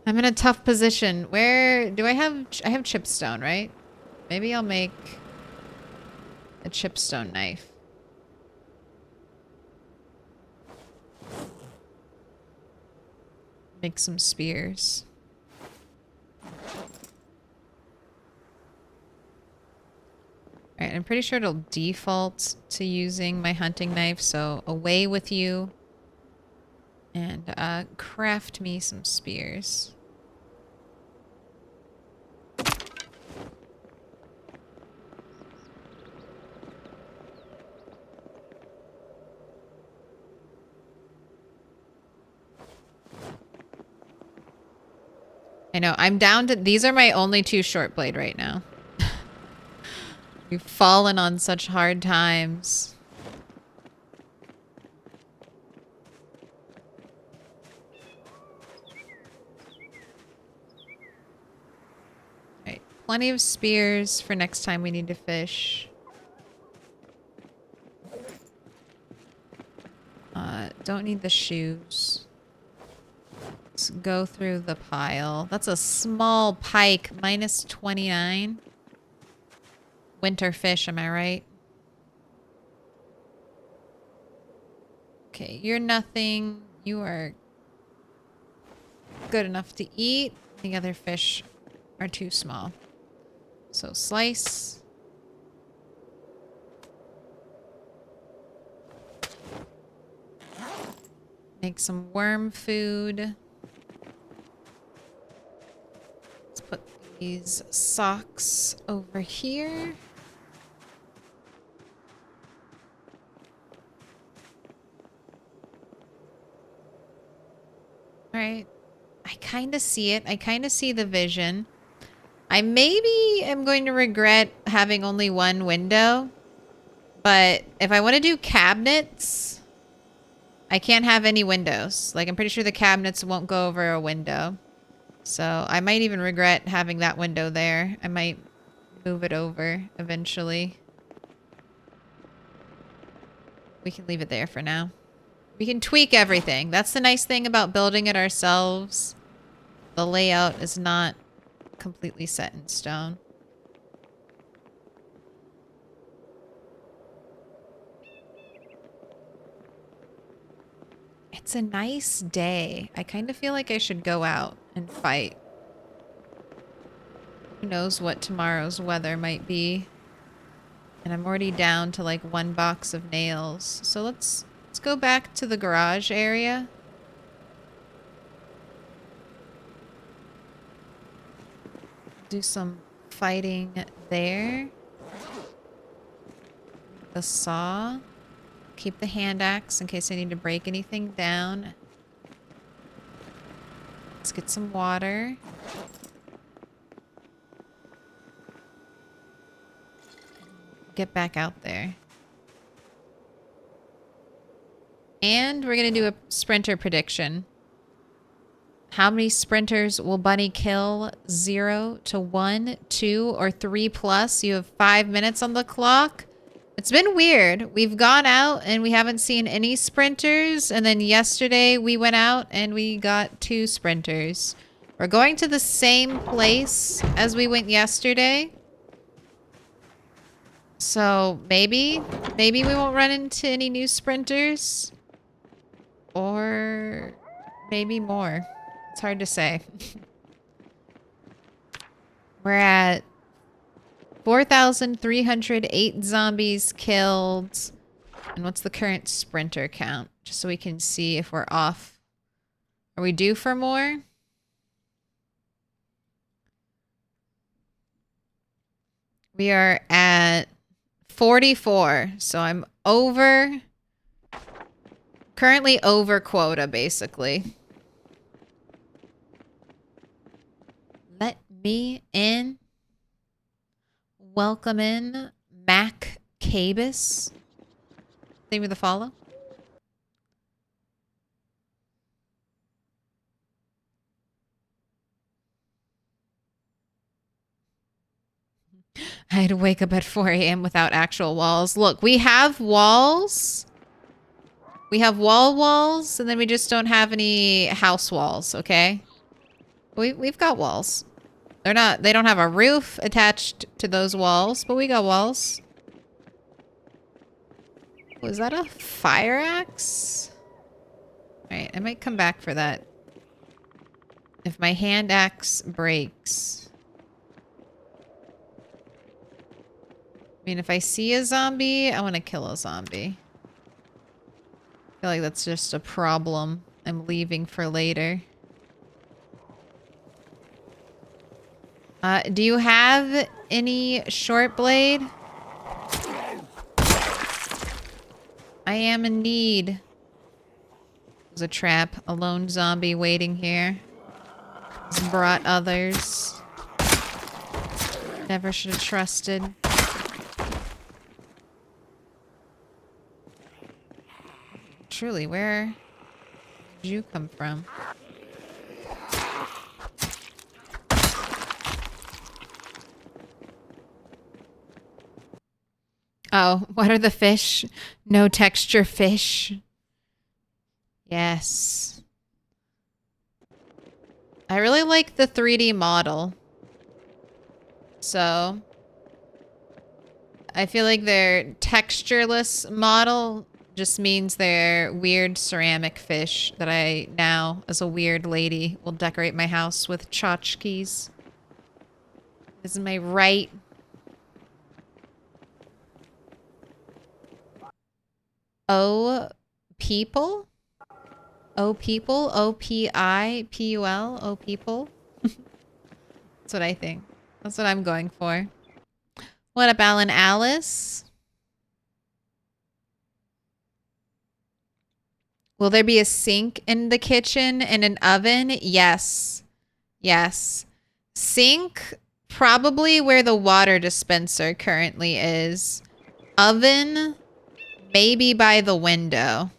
I'm in a tough position. Where do I have... I have chipstone, right? Maybe I'll make a chipstone knife. Make some spears. Alright, I'm pretty sure it'll default to using my hunting knife, so away with you. And craft me some spears. I know, I'm down to... These are my only 2 short blade right now. We've fallen on such hard times. Alright, plenty of spears for next time we need to fish. Don't need the shoes. Let's go through the pile. That's a small pike, minus 29. Winter fish, am I right? Okay, you're nothing. You are good enough to eat. The other fish are too small. So slice. Make some worm food. Let's put these socks over here. Alright. I kind of see it. I kind of see the vision. I maybe am going to regret having only 1 window. But if I want to do cabinets, I can't have any windows. Like, I'm pretty sure the cabinets won't go over a window. So I might even regret having that window there. I might move it over eventually. We can leave it there for now. We can tweak everything. That's the nice thing about building it ourselves. The layout is not completely set in stone. It's a nice day. I kind of feel like I should go out and fight. Who knows what tomorrow's weather might be. And I'm already down to like 1 box of nails. So let's go back to the garage area. Do some fighting there. The saw. Keep the hand axe in case I need to break anything down. Let's get some water. Get back out there. And we're going to do a sprinter prediction. How many sprinters will Bunny kill? 0 to 1, 2, or 3 plus? You have 5 minutes on the clock. It's been weird. We've gone out and we haven't seen any sprinters. And then yesterday we went out and we got 2 sprinters. We're going to the same place as we went yesterday. So maybe we won't run into any new sprinters. Or maybe more. It's hard to say. We're at 4,308 zombies killed. And what's the current sprinter count? Just so we can see if we're off. Are we due for more? We are at 44. So I'm over... Currently over quota, basically. Let me in. Welcome in, Mac Cabus. Thank you for the follow. I had to wake up at 4 a.m. without actual walls. Look, we have walls. We have walls, and then we just don't have any house walls, okay? We've got walls. They don't have a roof attached to those walls, but we got walls. Was that a fire axe? Alright, I might come back for that. If my hand axe breaks. I mean, if I see a zombie, I want to kill a zombie. I feel like that's just a problem I'm leaving for later. Do you have any short blade? I am in need. There's a trap. A lone zombie waiting here. He's brought others. Never should have trusted. Truly, where did you come from? Oh, what are the fish? No texture fish. Yes. I really like the 3D model. So, I feel like their textureless model just means they're weird ceramic fish that I now, as a weird lady, will decorate my house with tchotchkes. Isn't my right? Oh, people? Oh, people? O-P-I-P-U-L? Oh, people? That's what I think. That's what I'm going for. What up, Alan Alice? Will there be a sink in the kitchen and an oven? Yes. Yes. Sink, probably where the water dispenser currently is. Oven, maybe by the window.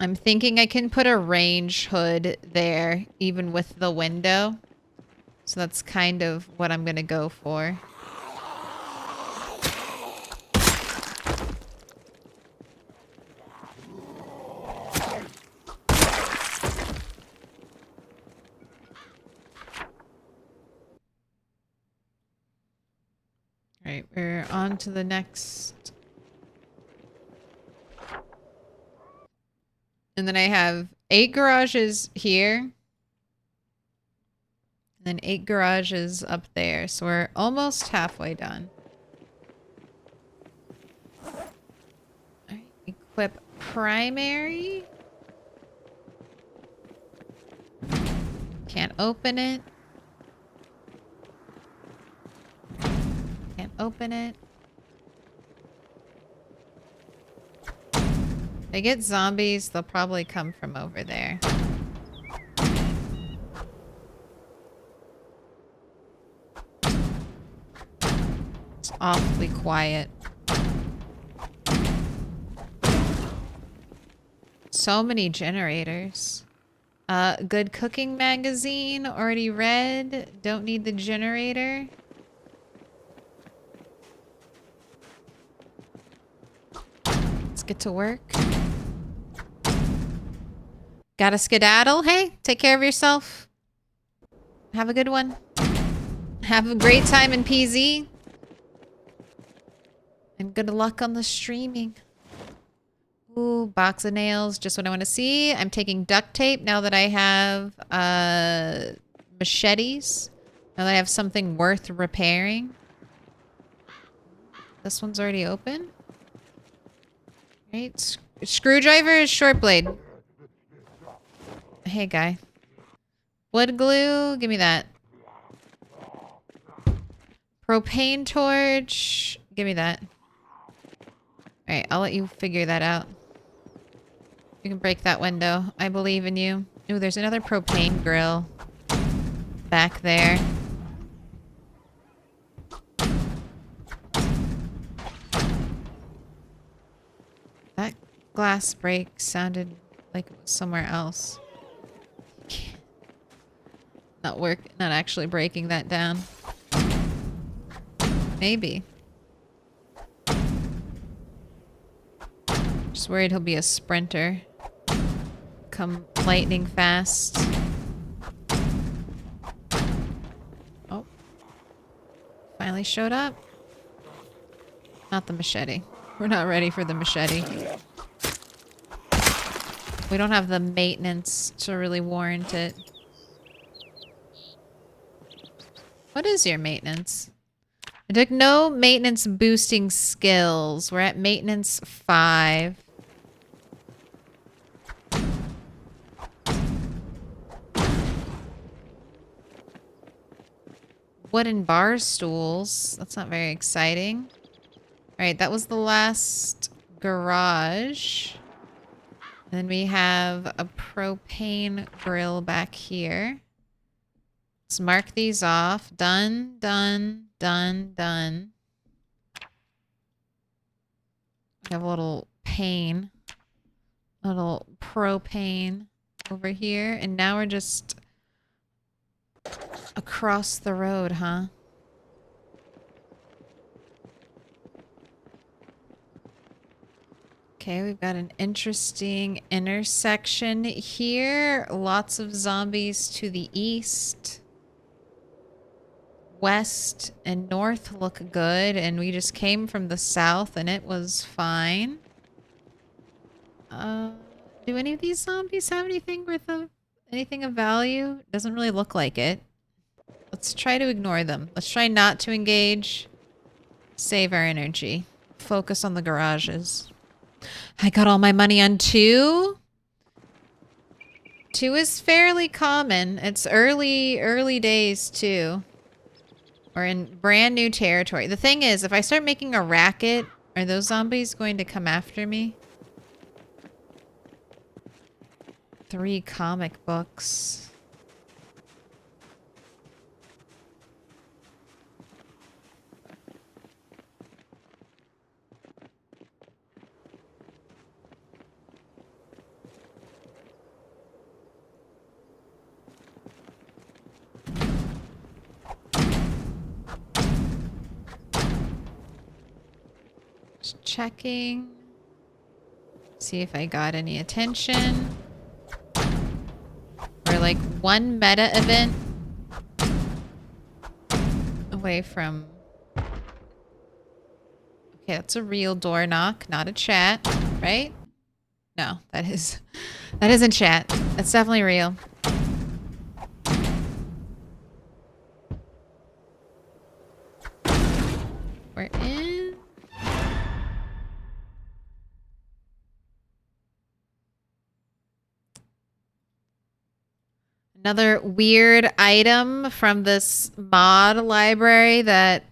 I'm thinking I can put a range hood there, even with the window. So that's kind of what I'm going to go for. Alright, we're on to the next. And then I have 8 garages here. And then 8 garages up there. So we're almost halfway done. Alright, equip primary. Can't open it. Can't open it. If I get zombies, they'll probably come from over there. It's awfully quiet. So many generators. Good cooking magazine, already read. Don't need the generator. Let's get to work. Gotta skedaddle. Hey, take care of yourself. Have a good one. Have a great time in PZ. And good luck on the streaming. Ooh, box of nails. Just what I want to see. I'm taking duct tape now that I have machetes. Now that I have something worth repairing. This one's already open. Right. Screwdriver is short blade. Hey, guy. Wood glue. Give me that. Propane torch. Give me that. Alright, I'll let you figure that out. You can break that window. I believe in you. Ooh, there's another propane grill back there. That glass break sounded like it was somewhere else. Not actually breaking that down. Maybe. Just worried he'll be a sprinter. Come lightning fast. Oh. Finally showed up. Not the machete. We're not ready for the machete. We don't have the maintenance to really warrant it. What is your maintenance? I took no maintenance boosting skills. We're at maintenance 5. Wooden bar stools. That's not very exciting. Alright, that was the last garage. And then we have a propane grill back here. Let's mark these off. Done, done, done, done. We have a little pane. A little propane over here. And now we're just across the road, huh? Okay, we've got an interesting intersection here. Lots of zombies to the east. West and north look good, and we just came from the south and it was fine. Do any of these zombies have anything anything of value? Doesn't really look like it. Let's try to ignore them. Let's try not to engage. Save our energy. Focus on the garages. I got all my money on 2. 2 is fairly common. It's early days too. We're in brand new territory. The thing is, if I start making a racket, are those zombies going to come after me? 3 comic books. Just checking. See if I got any attention. We're like 1 meta event away from Okay, that's a real door knock, not a chat, right? No, that isn't chat. That's definitely real. We're in. Another weird item from this mod library that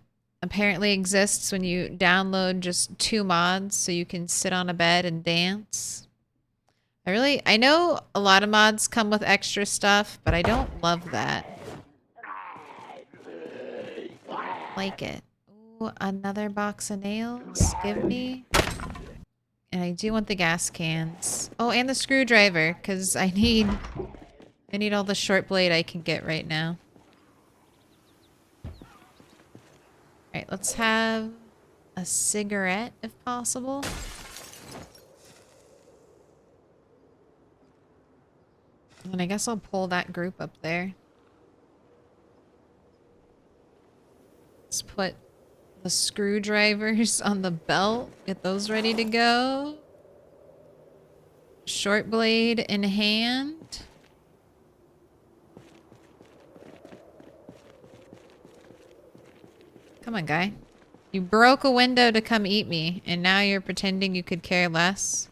apparently exists when you download just 2 mods so you can sit on a bed and dance. I know a lot of mods come with extra stuff, but I don't love that. Like it. Ooh, another box of nails. Give me. And I do want the gas cans. Oh, and the screwdriver, because I need all the short blade I can get right now. Alright, let's have a cigarette if possible. And I guess I'll pull that group up there. Let's put the screwdrivers on the belt. Get those ready to go. Short blade in hand. Come on, guy. You broke a window to come eat me, and now you're pretending you could care less.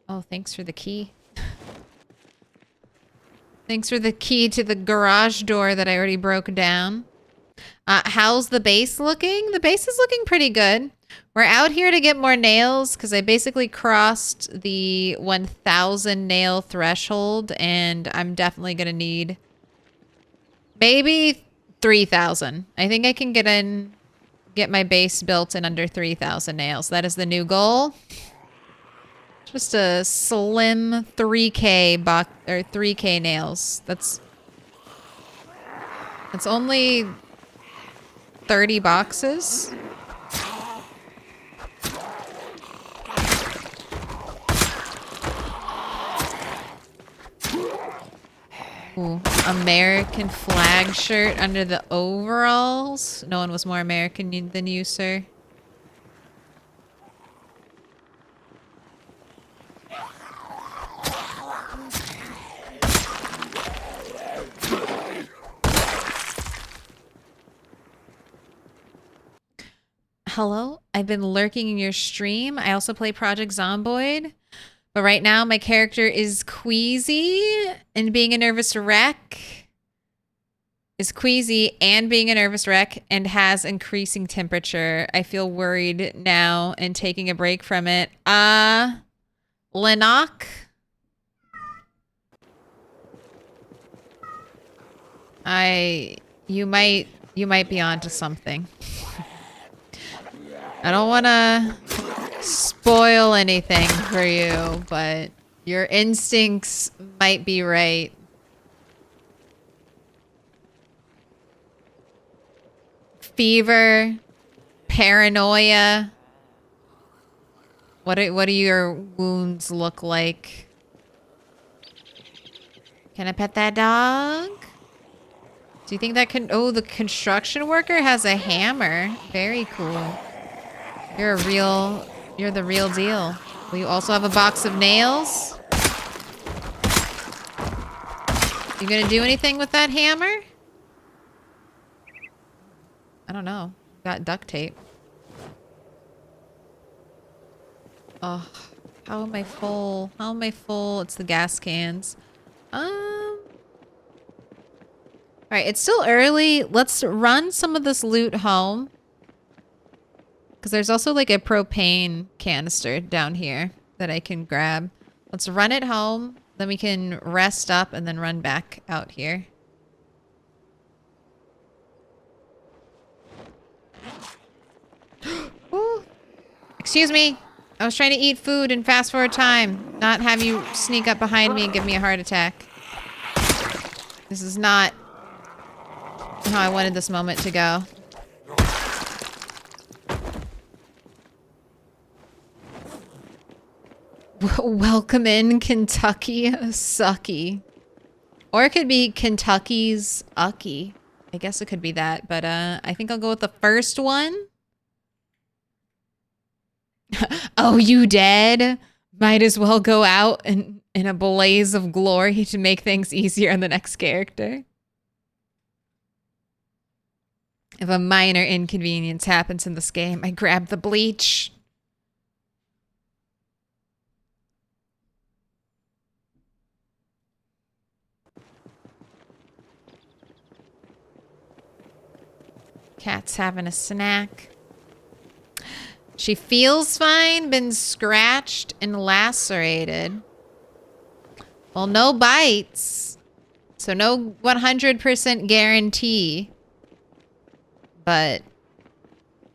Oh, thanks for the key. Thanks for the key to the garage door that I already broke down. How's the base looking? The base is looking pretty good. We're out here to get more nails because I basically crossed the 1,000 nail threshold, and I'm definitely going to need maybe 3,000. I think I can get my base built in under 3,000 nails. That is the new goal. Just a slim 3K box or 3K nails. That's only 30 boxes. Ooh, American flag shirt under the overalls. No one was more American than you, sir. Hello, I've been lurking in your stream. I also play Project Zomboid. But right now, my character is queasy and being a nervous wreck. Is queasy and being a nervous wreck and has increasing temperature. I feel worried now and taking a break from it. Lennox? You might be onto something. I don't want to spoil anything for you, but your instincts might be right. Fever, paranoia. What do your wounds look like? Can I pet that dog? Do you think that can... Oh, the construction worker has a hammer. Very cool. You're the real deal. Will you also have a box of nails? You gonna do anything with that hammer? I don't know. Got duct tape. Oh, how am I full? How am I full? It's the gas cans. Alright, it's still early. Let's run some of this loot home. Because there's also like a propane canister down here that I can grab. Let's run it home. Then we can rest up and then run back out here. Ooh. Excuse me. I was trying to eat food in fast forward time. Not have you sneak up behind me and give me a heart attack. This is not how I wanted this moment to go. Welcome in Kentucky Sucky. Or it could be Kentucky's Ucky. I guess it could be that, but I think I'll go with the first one. Oh, you dead? Might as well go out in a blaze of glory to make things easier on the next character. If a minor inconvenience happens in this game, I grab the bleach. Cat's having a snack. She feels fine, been scratched and lacerated. Well, no bites. So no 100% guarantee. But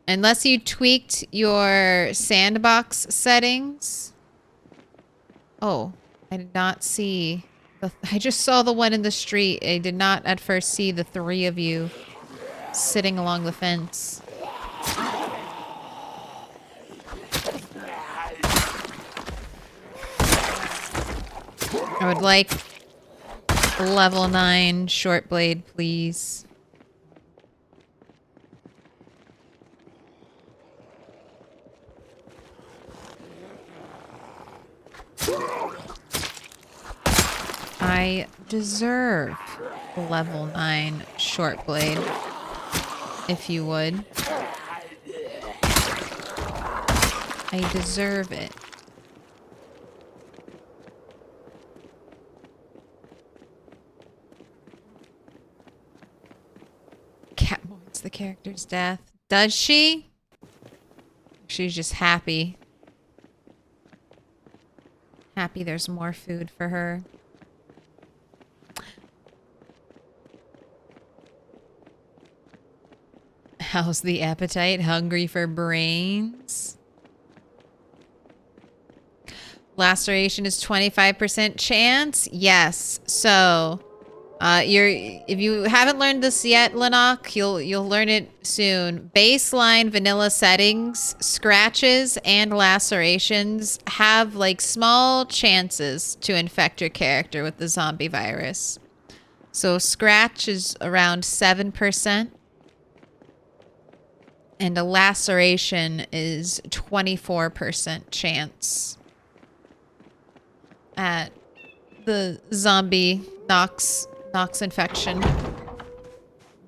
unless you tweaked your sandbox settings. Oh, I did not see. I just saw the one in the street. I did not at first see the three of you sitting along the fence. I would like level 9 short blade, please. I deserve level 9 short blade, if you would. I deserve it. Cat mourns the character's death. Does she? She's just happy. Happy there's more food for her. How's the appetite? Hungry for brains? Laceration is 25% chance? Yes. So, if you haven't learned this yet, Lennox, you'll learn it soon. Baseline vanilla settings, scratches and lacerations have like small chances to infect your character with the zombie virus. So scratch is around 7%. And a laceration is 24% chance at the zombie Nox infection.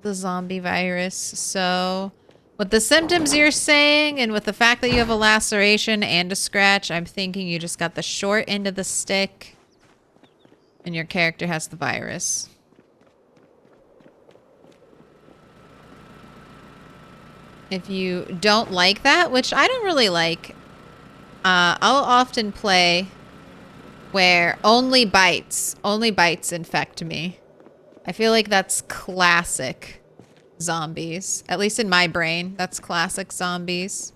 The zombie virus. So with the symptoms you're saying and with the fact that you have a laceration and a scratch, I'm thinking you just got the short end of the stick and your character has the virus. If you don't like that, which I don't really like, I'll often play where only bites infect me. I feel like that's classic zombies. At least in my brain, that's classic zombies.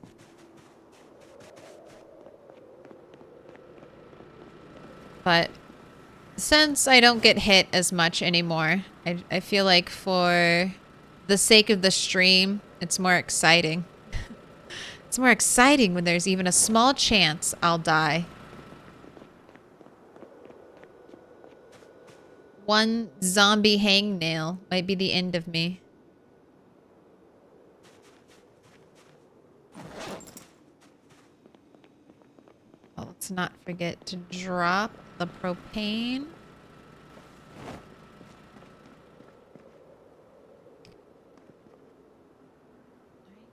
But since I don't get hit as much anymore, I feel like for the sake of the stream, it's more exciting. It's more exciting when there's even a small chance I'll die. One zombie hangnail might be the end of me. Oh, let's not forget to drop the propane.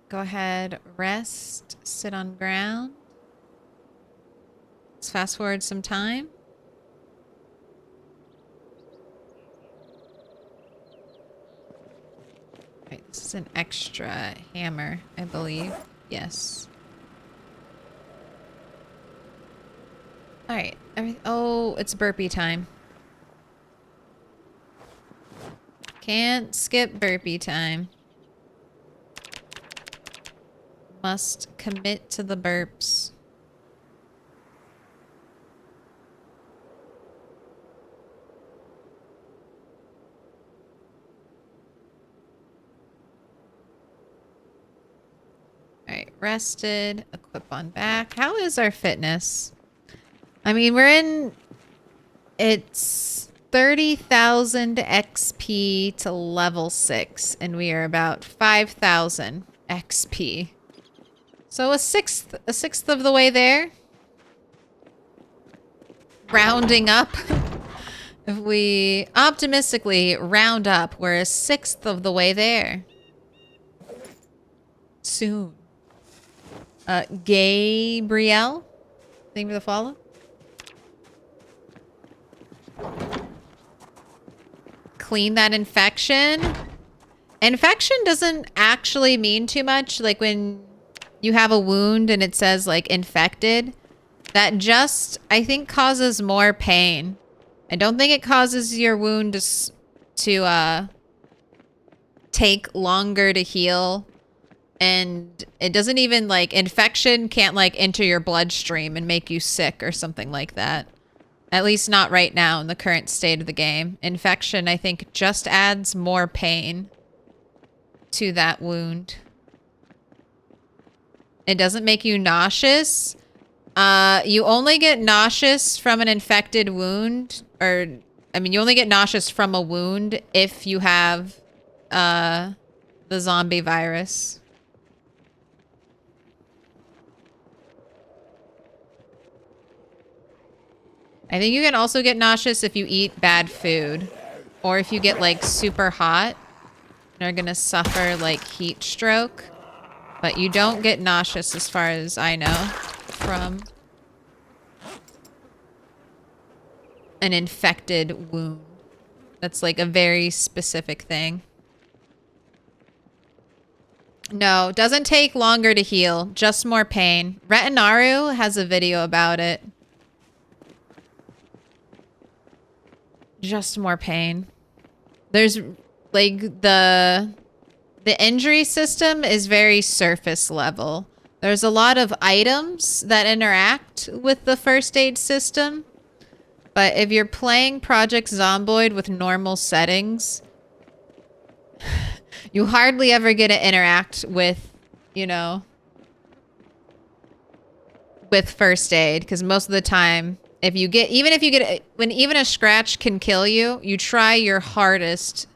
Go ahead, rest, sit on ground. Let's fast forward some time. Right, this is an extra hammer, I believe. Yes. Alright. Oh, it's burpee time. Can't skip burpee time. Must commit to the burps. Alright, rested. Equip on back. How is our fitness? I mean, we're in... It's 30,000 XP to level 6, and we are about 5,000 XP. So a sixth of the way there. Rounding up. If we optimistically round up, we're a sixth of the way there. Soon. Gabrielle? Thank you for the follow. Clean that infection. Infection doesn't actually mean too much. Like when you have a wound and it says like infected, that just, I think, causes more pain. I don't think it causes your wound to take longer to heal. And it doesn't even like, infection can't like enter your bloodstream and make you sick or something like that. At least not right now in the current state of the game. Infection, I think, just adds more pain to that wound. It doesn't make you nauseous. You only get nauseous from an infected wound, or, I mean, you only get nauseous from a wound if you have, the zombie virus. I think you can also get nauseous if you eat bad food, or if you get, like, super hot and are gonna suffer, like, heat stroke. But you don't get nauseous as far as I know from an infected wound. That's like a very specific thing. No, doesn't take longer to heal, just more pain. Retinaru has a video about it. Just more pain. There's like the injury system is very surface level. There's a lot of items that interact with the first aid system. But if you're playing Project Zomboid with normal settings, you hardly ever get to interact with, you know, with first aid. Because most of the time, even a scratch can kill you, you try your hardest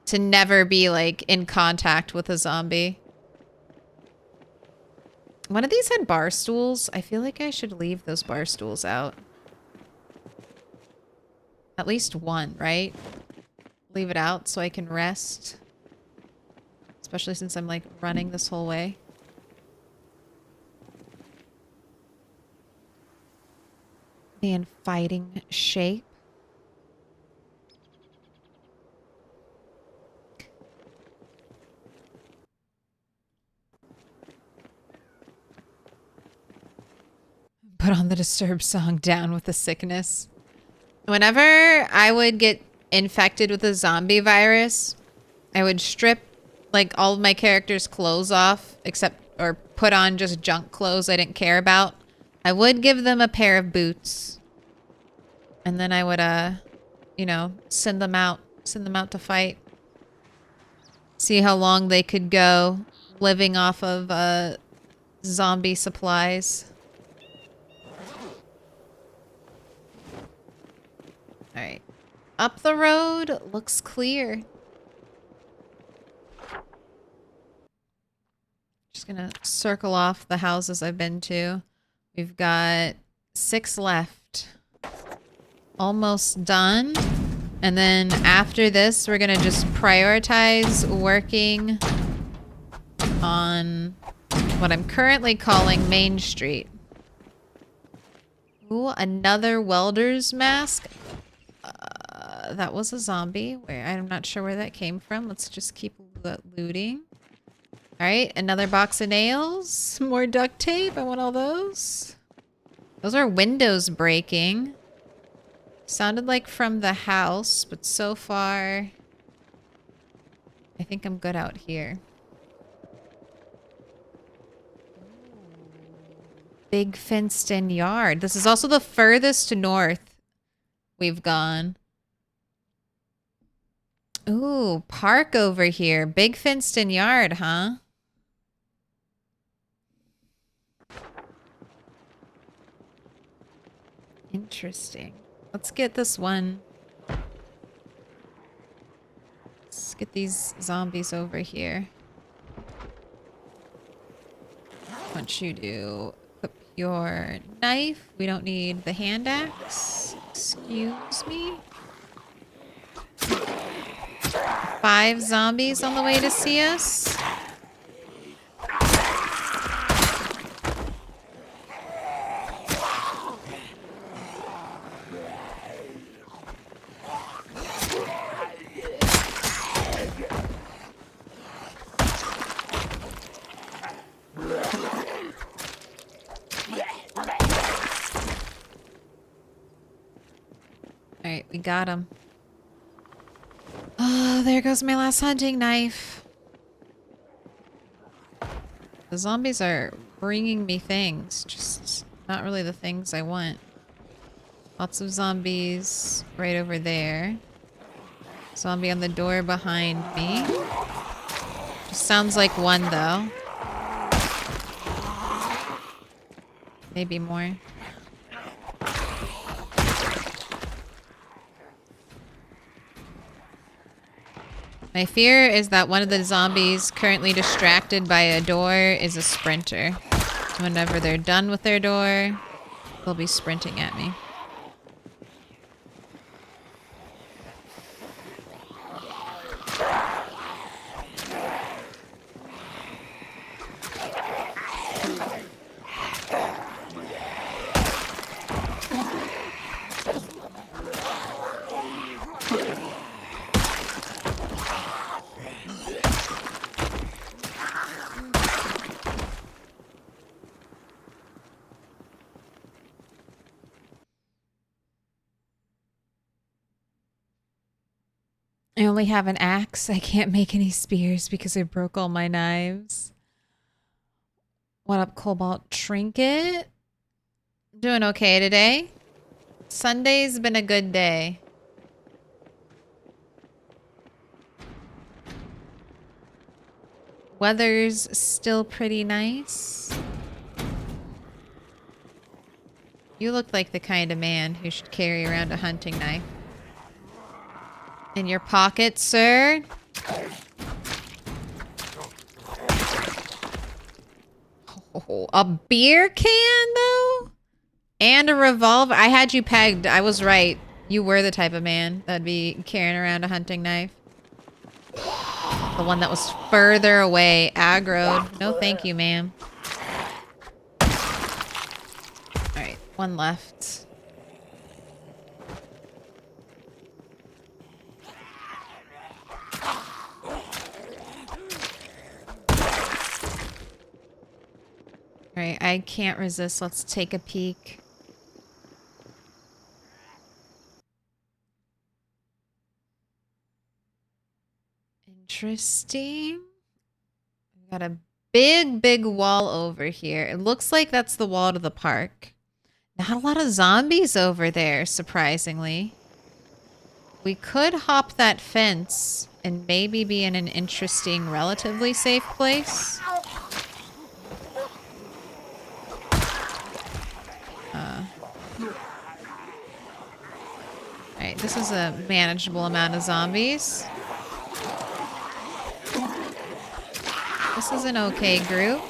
to never be like in contact with a zombie. One of these had bar stools. I feel like I should leave those bar stools out. At least one, right? Leave it out so I can rest. Especially since I'm like running this whole way. Be in fighting shape. Put on the Disturbed song, Down with the Sickness. Whenever I would get infected with a zombie virus, I would strip like all of my characters' clothes off, or put on just junk clothes I didn't care about. I would give them a pair of boots. And then I would, you know, send them out to fight. See how long they could go living off of, zombie supplies. All right. Up the road looks clear. Just gonna circle off the houses I've been to. We've got 6 left. Almost done. And then after this, we're gonna just prioritize working on what I'm currently calling Main Street. Ooh, another welder's mask. That was a zombie. Where I'm not sure where that came from. Let's just keep looting. All right, another box of nails. More duct tape. I want all those. Those are windows breaking. Sounded like from the house, but so far, I think I'm good out here. Big fenced-in yard. This is also the furthest north we've gone. Ooh, park over here. Big fenced-in yard, huh? Interesting. Let's get this one Get these zombies over here. I want you to equip your knife. We don't need the hand axe. Excuse me. 5 zombies on the way to see us. Alright, we got him. Oh, there goes my last hunting knife. The zombies are bringing me things, just not really the things I want. Lots of zombies right over there. Zombie on the door behind me. Just sounds like one though. Maybe more. My fear is that one of the zombies currently distracted by a door is a sprinter. Whenever they're done with their door, they'll be sprinting at me. I only have an axe. I can't make any spears because I broke all my knives. What up, Cobalt Trinket? Doing okay today. Sunday's been a good day. Weather's still pretty nice. You look like the kind of man who should carry around a hunting knife. In your pocket, sir? Oh, a beer can, though? And a revolver? I had you pegged. I was right. You were the type of man that'd be carrying around a hunting knife. The one that was further away. Aggroed. No thank you, ma'am. Alright, one left. Alright, I can't resist. Let's take a peek. Interesting. We've got a big wall over here. It looks like that's the wall to the park. Not a lot of zombies over there, surprisingly. We could hop that fence and maybe be in an interesting, relatively safe place. Alright, this is a manageable amount of zombies. This is an okay group.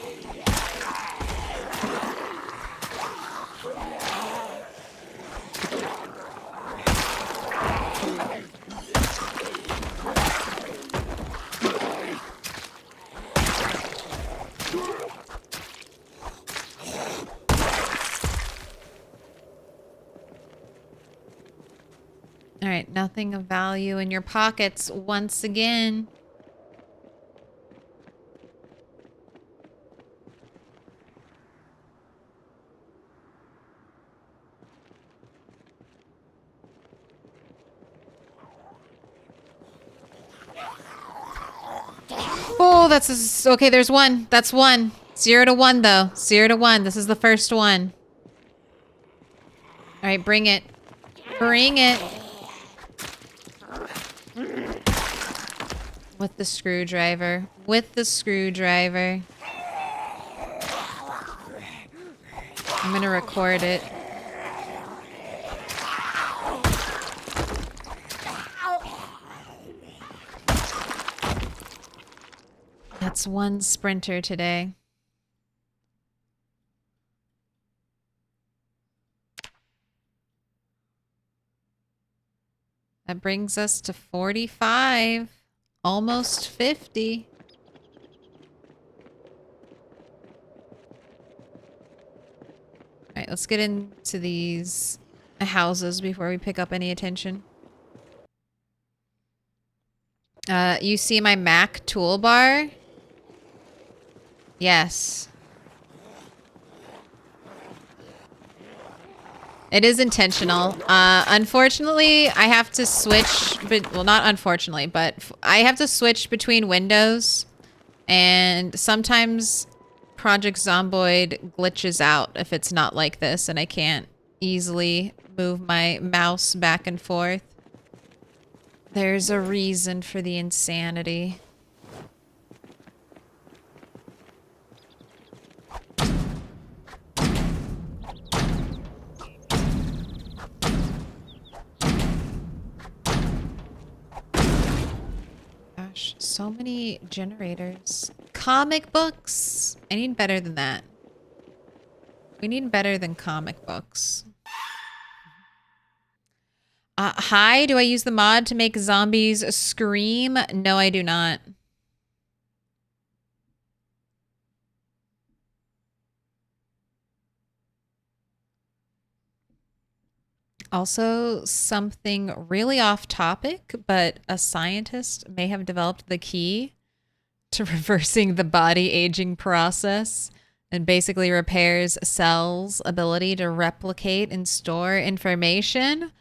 Alright, nothing of value in your pockets once again. Oh, that's okay. There's one. That's one. 0 to 1, though. 0 to 1. This is the first one. All right, bring it. Bring it. With the screwdriver. With the screwdriver. I'm gonna record it. That's one sprinter today. That brings us to 45. Almost 50. Alright, let's get into these houses before we pick up any attention. You see my Mac toolbar? Yes. It is intentional. Unfortunately, I have to switch, well, not unfortunately, but I have to switch between windows, and sometimes Project Zomboid glitches out if it's not like this, and I can't easily move my mouse back and forth. There's a reason for the insanity. Gosh, so many generators. Comic books! I need better than that. We need better than comic books. Hi, do I use the mod to make zombies scream? No, I do not. Also, something really off topic, but a scientist may have developed the key to reversing the body aging process and basically repairs cells' ability to replicate and store information.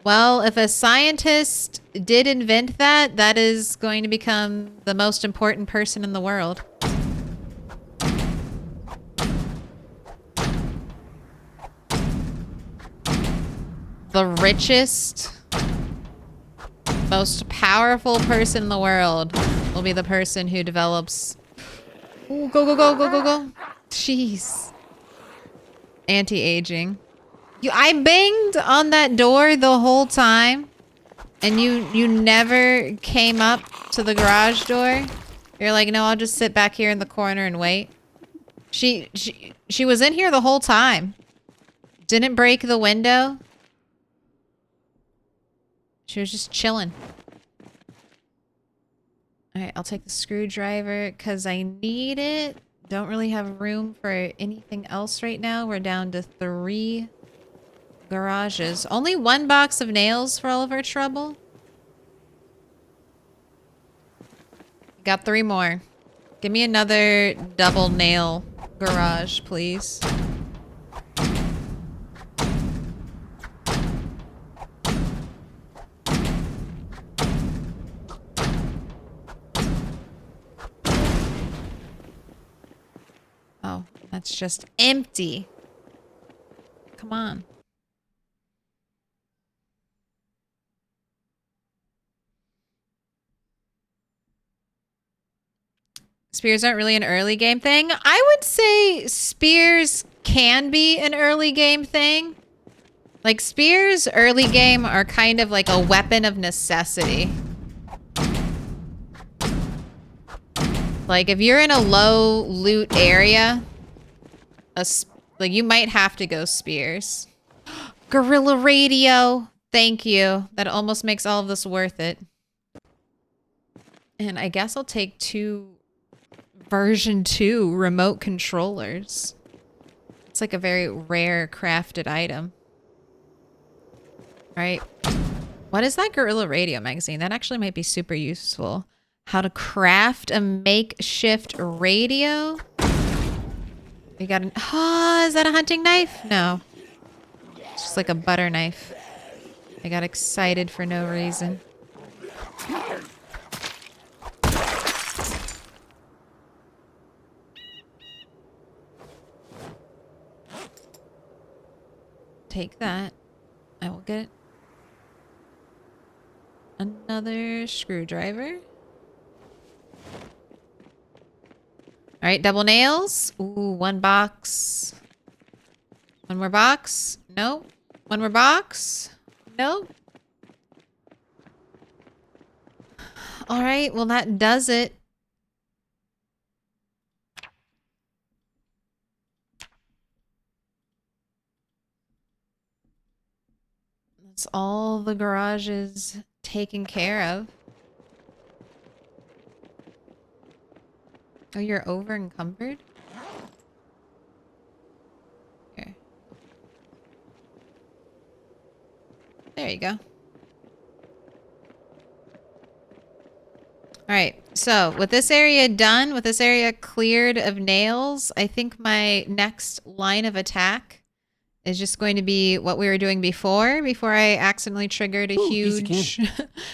Well, if a scientist did invent that, that is going to become the most important person in the world. The richest, most powerful person in the world will be the person who develops... Ooh, go, go, go, go, go, go. Jeez. Anti-aging. I banged on that door the whole time, and you never came up to the garage door. You're like, no, I'll just sit back here in the corner and wait. She was in here the whole time. Didn't break the window. She was just chilling. Alright, I'll take the screwdriver because I need it. Don't really have room for anything else right now. We're down to 3 garages. Only 1 box of nails for all of our trouble. Got 3 more. Give me another double nail garage, please. Oh, that's just empty. Come on. Spears aren't really an early game thing. I would say spears can be an early game thing. Like, spears early game are kind of like a weapon of necessity. Like, if you're in a low loot area, like, you might have to go spears. Gorilla radio. Thank you. That almost makes all of this worth it. And I guess I'll take 2 version 2 remote controllers. It's like a very rare crafted item. All right. What is that Gorilla Radio magazine? That actually might be super useful. How to craft a makeshift radio. We got an... Oh, is that a hunting knife? No. It's just like a butter knife. I got excited for no reason. Take that. I will get another screwdriver. All right, double nails. Ooh, 1 box. 1 more box. Nope. 1 more box. Nope. All right, well, that does it. the garages taken care of. Oh, you're over encumbered? Here. There you go. Alright, so with this area done, with this area cleared of nails, I think my next line of attack is just going to be what we were doing before I accidentally triggered a huge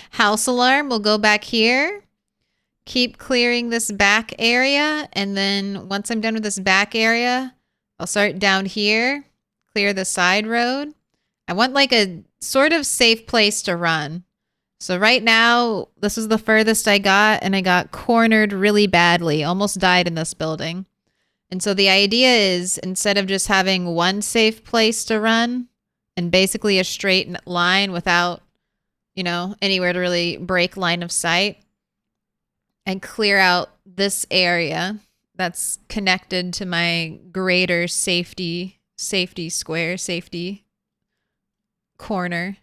house alarm. We'll go back here, keep clearing this back area, and then once I'm done with this back area, I'll start down here, clear the side road. I want like a sort of safe place to run. So right now, this is the furthest I got, and I got cornered really badly. Almost died in this building. And so the idea is, instead of just having one safe place to run, and basically a straight line without, you know, anywhere to really break line of sight, and clear out this area that's connected to my greater safety square, safety corner.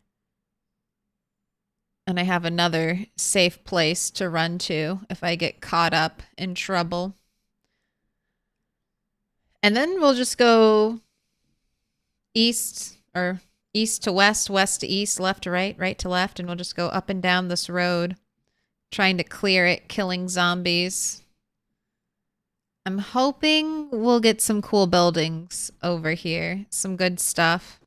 And I have another safe place to run to if I get caught up in trouble. And then we'll just go east to west, west to east, left to right, right to left. And we'll just go up and down this road, trying to clear it, killing zombies. I'm hoping we'll get some cool buildings over here. Some good stuff.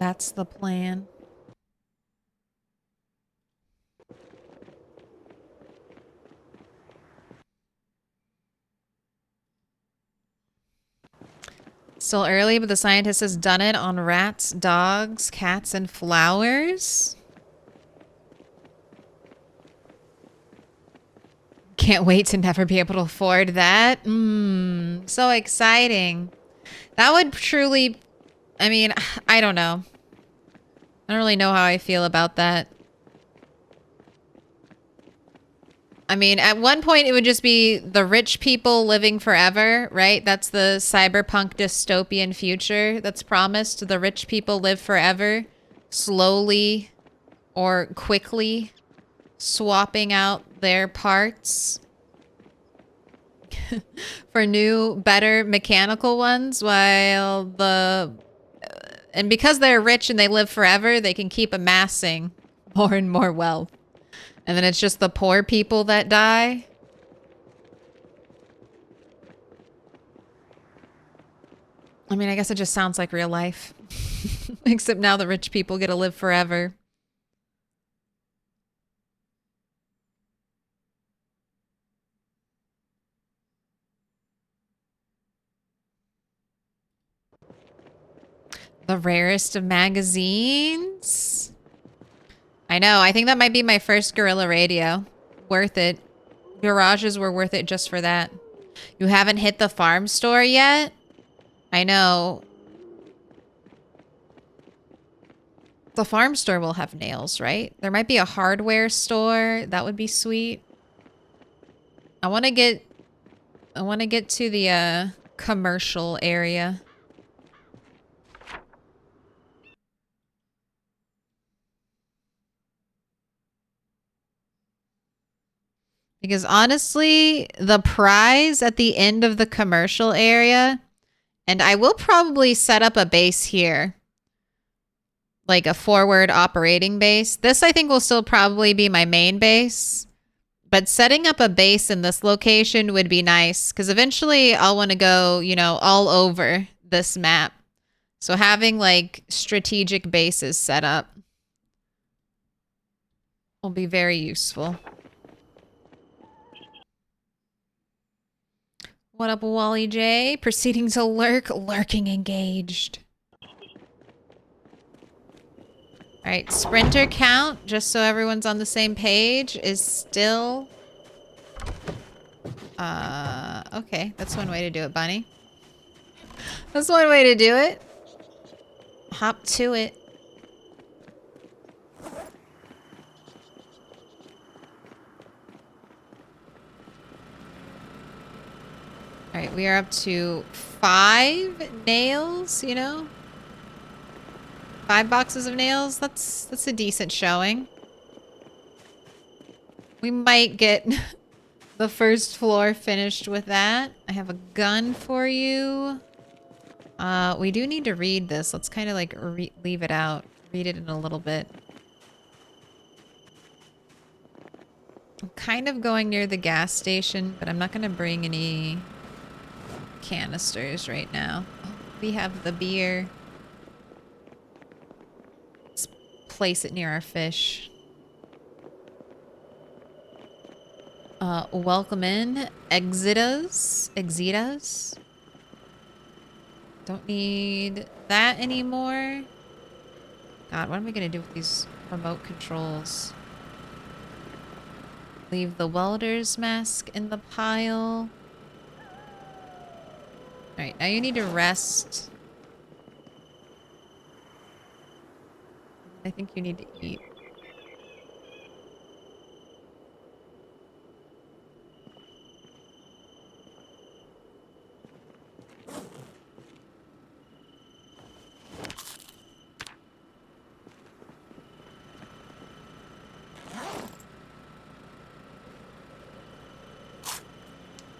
That's the plan. Still early, but the scientist has done it on rats, dogs, cats, and flowers. Can't wait to never be able to afford that. So exciting. That would truly... I mean, I don't know. I don't really know how I feel about that. I mean, at one point it would just be the rich people living forever, right? That's the cyberpunk dystopian future that's promised. The rich people live forever, slowly or quickly swapping out their parts for new, better mechanical ones, while the... And because they're rich and they live forever, they can keep amassing more and more wealth. And then it's just the poor people that die. I mean, I guess it just sounds like real life. Except now the rich people get to live forever. The rarest of magazines. I know. I think that might be my first Gorilla Radio. Worth it. Garages were worth it just for that. You haven't hit the farm store yet? I know. The farm store will have nails, right? There might be a hardware store. That would be sweet. I want to get to the commercial area. Because honestly, the prize at the end of the commercial area, and I will probably set up a base here, like a forward operating base. This I think will still probably be my main base, but setting up a base in this location would be nice because eventually I'll want to go, you know, all over this map. So having like strategic bases set up will be very useful. What up, Wally J? Proceeding to lurk, lurking engaged. Alright, sprinter count, just so everyone's on the same page, is still... okay, that's one way to do it, Bunny. That's one way to do it. Hop to it. Alright, we are up to 5 nails, you know? 5 boxes of nails. That's a decent showing. We might get the first floor finished with that. I have a gun for you. We do need to read this. Let's kind of like leave it out. Read it in a little bit. I'm kind of going near the gas station, but I'm not going to bring any canisters right now. Oh, we have the beer. Let's place it near our fish. Welcome in. Exitas. Don't need that anymore. God, what am I going to do with these remote controls? Leave the welder's mask in the pile. Alright, now you need to rest. I think you need to eat.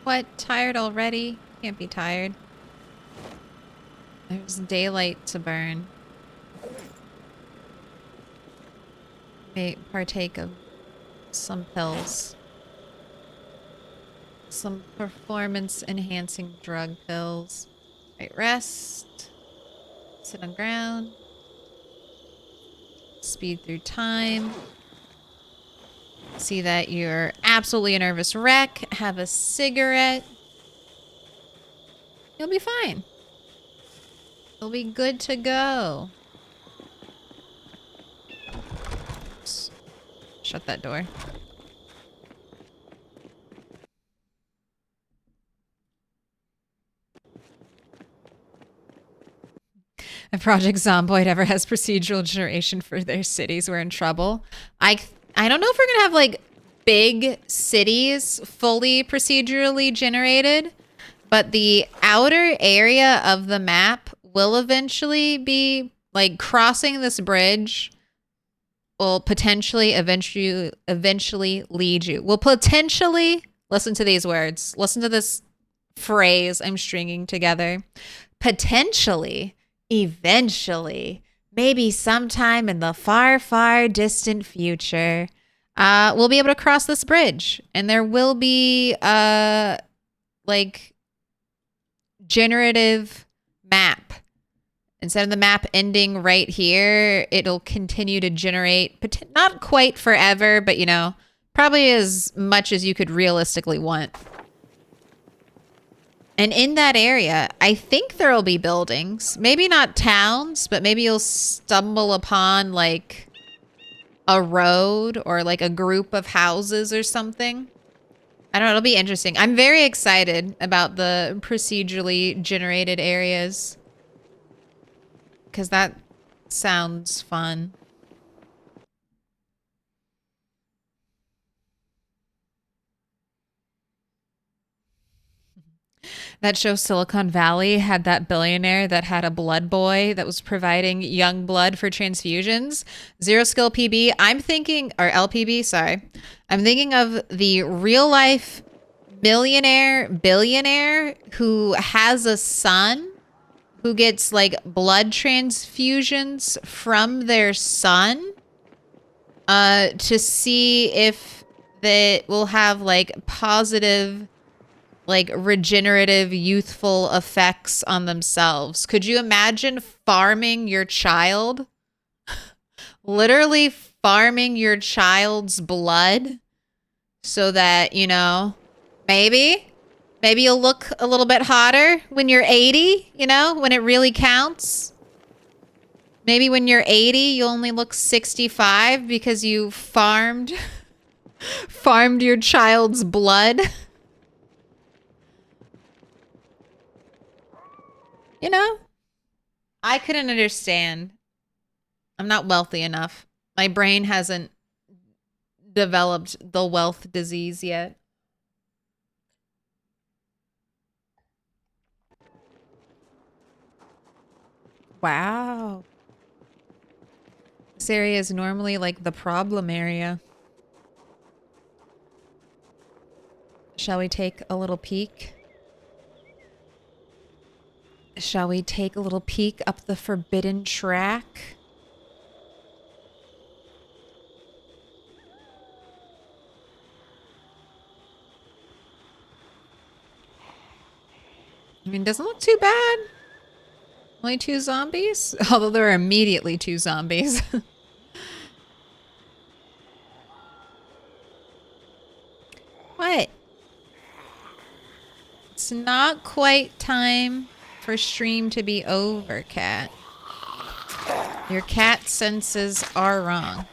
What? Tired already? Can't be tired. There's daylight to burn. May partake of some pills. Some performance enhancing drug pills. Right, rest. Sit on ground. Speed through time. See that you're absolutely a nervous wreck. Have a cigarette. You'll be fine. You'll be good to go. Oops. Shut that door. If Project Zomboid ever has procedural generation for their cities, we're in trouble. I don't know if we're gonna have like big cities fully procedurally generated, but the outer area of the map will eventually be like crossing this bridge will potentially eventually lead you. Will potentially, listen to these words. Listen to this phrase I'm stringing together. Potentially, eventually, maybe sometime in the far, far distant future, we'll be able to cross this bridge, and there will be like generative map. Instead of the map ending right here, it'll continue to generate, not quite forever, but you know, probably as much as you could realistically want. And in that area, I think there'll be buildings. Maybe not towns, but maybe you'll stumble upon like a road or like a group of houses or something. I don't know, it'll be interesting. I'm very excited about the procedurally generated areas. Because that sounds fun. That show Silicon Valley had that billionaire that had a blood boy that was providing young blood for transfusions. Zero skill PB. I'm thinking, or LPB, sorry. I'm thinking of the real life billionaire who has a son who gets like blood transfusions from their son to see if they will have like positive, like regenerative, youthful effects on themselves. Could you imagine farming your child? Literally farming your child's blood so that, you know, maybe you'll look a little bit hotter when you're 80, you know, when it really counts. Maybe when you're 80, you only look 65 because you farmed your child's blood. You know, I couldn't understand. I'm not wealthy enough. My brain hasn't developed the wealth disease yet. Wow. This area is normally like the problem area. Shall we take a little peek? Shall we take a little peek up the forbidden track? I mean, doesn't look too bad. Only 2 zombies? Although there are immediately 2 zombies. What? It's not quite time for stream to be over, cat. Your cat senses are wrong.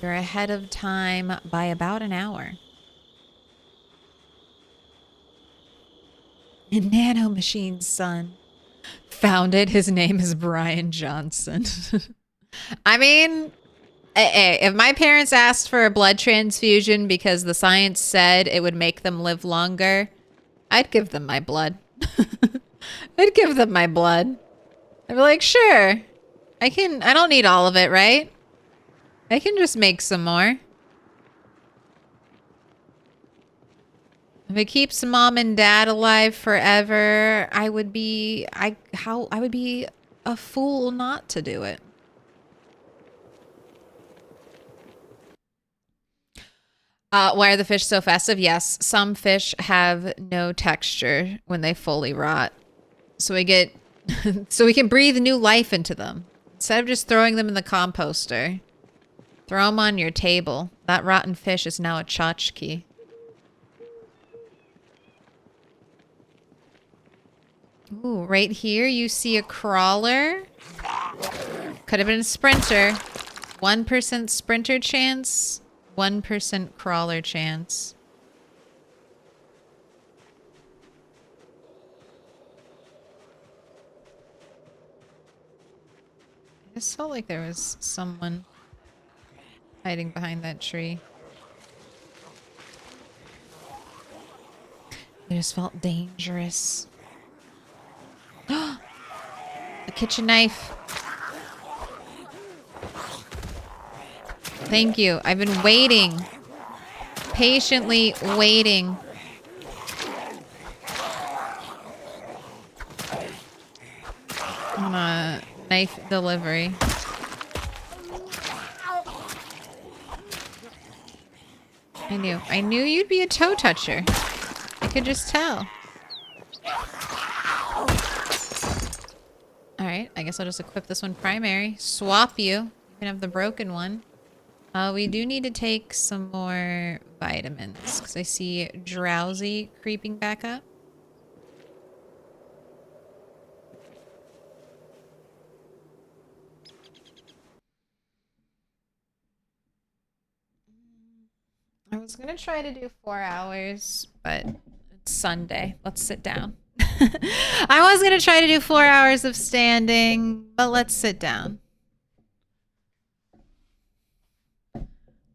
You're ahead of time by about an hour. Nano Machine's son. Found it. His name is Brian Johnson. I mean, if my parents asked for a blood transfusion because the science said it would make them live longer, I'd give them my blood. I'd give them my blood. I'd be like, sure. I don't need all of it, right? I can just make some more. If it keeps mom and dad alive forever, I would be a fool not to do it. Why are the fish so festive? Yes, some fish have no texture when they fully rot. So we get so we can breathe new life into them. Instead of just throwing them in the composter, throw them on your table. That rotten fish is now a tchotchke. Ooh, right here you see a crawler. Could have been a sprinter. 1% sprinter chance, 1% crawler chance. I just felt like there was someone hiding behind that tree. I just felt dangerous. A kitchen knife. Thank you. I've been waiting. Patiently waiting. On a knife delivery. I knew you'd be a toe toucher. I could just tell. Alright, I guess I'll just equip this one primary. Swap you. You can have the broken one. We do need to take some more vitamins because I see drowsy creeping back up. I was gonna try to do 4 hours, but it's Sunday. Let's sit down. I was gonna try to do 4 hours of standing, but let's sit down.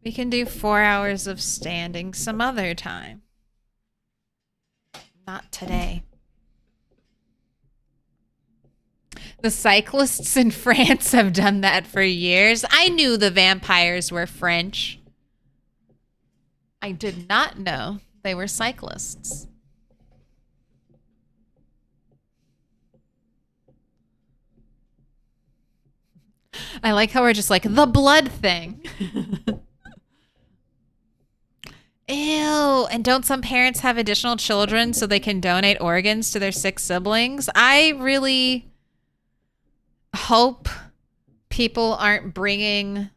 We can do 4 hours of standing some other time. Not today. The cyclists in France have done that for years. I knew the vampires were French. I did not know they were cyclists. I like how we're just like, the blood thing. Ew. And don't some parents have additional children so they can donate organs to their sick siblings? I really hope people aren't bringing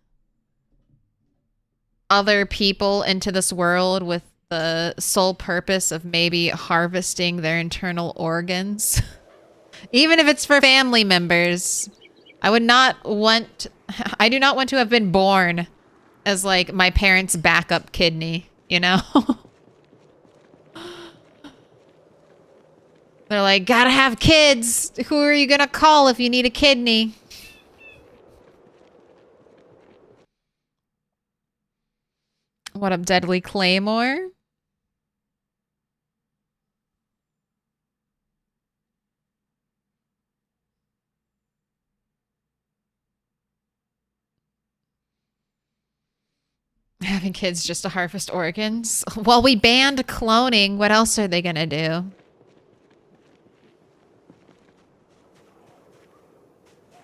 other people into this world with the sole purpose of maybe harvesting their internal organs. Even if it's for family members. I do not want to have been born as like my parents' backup kidney, you know? They're like, gotta have kids. Who are you gonna call if you need a kidney? What up, Deadly Claymore? having kids just to harvest organs. Well, we banned cloning. What else are they gonna do?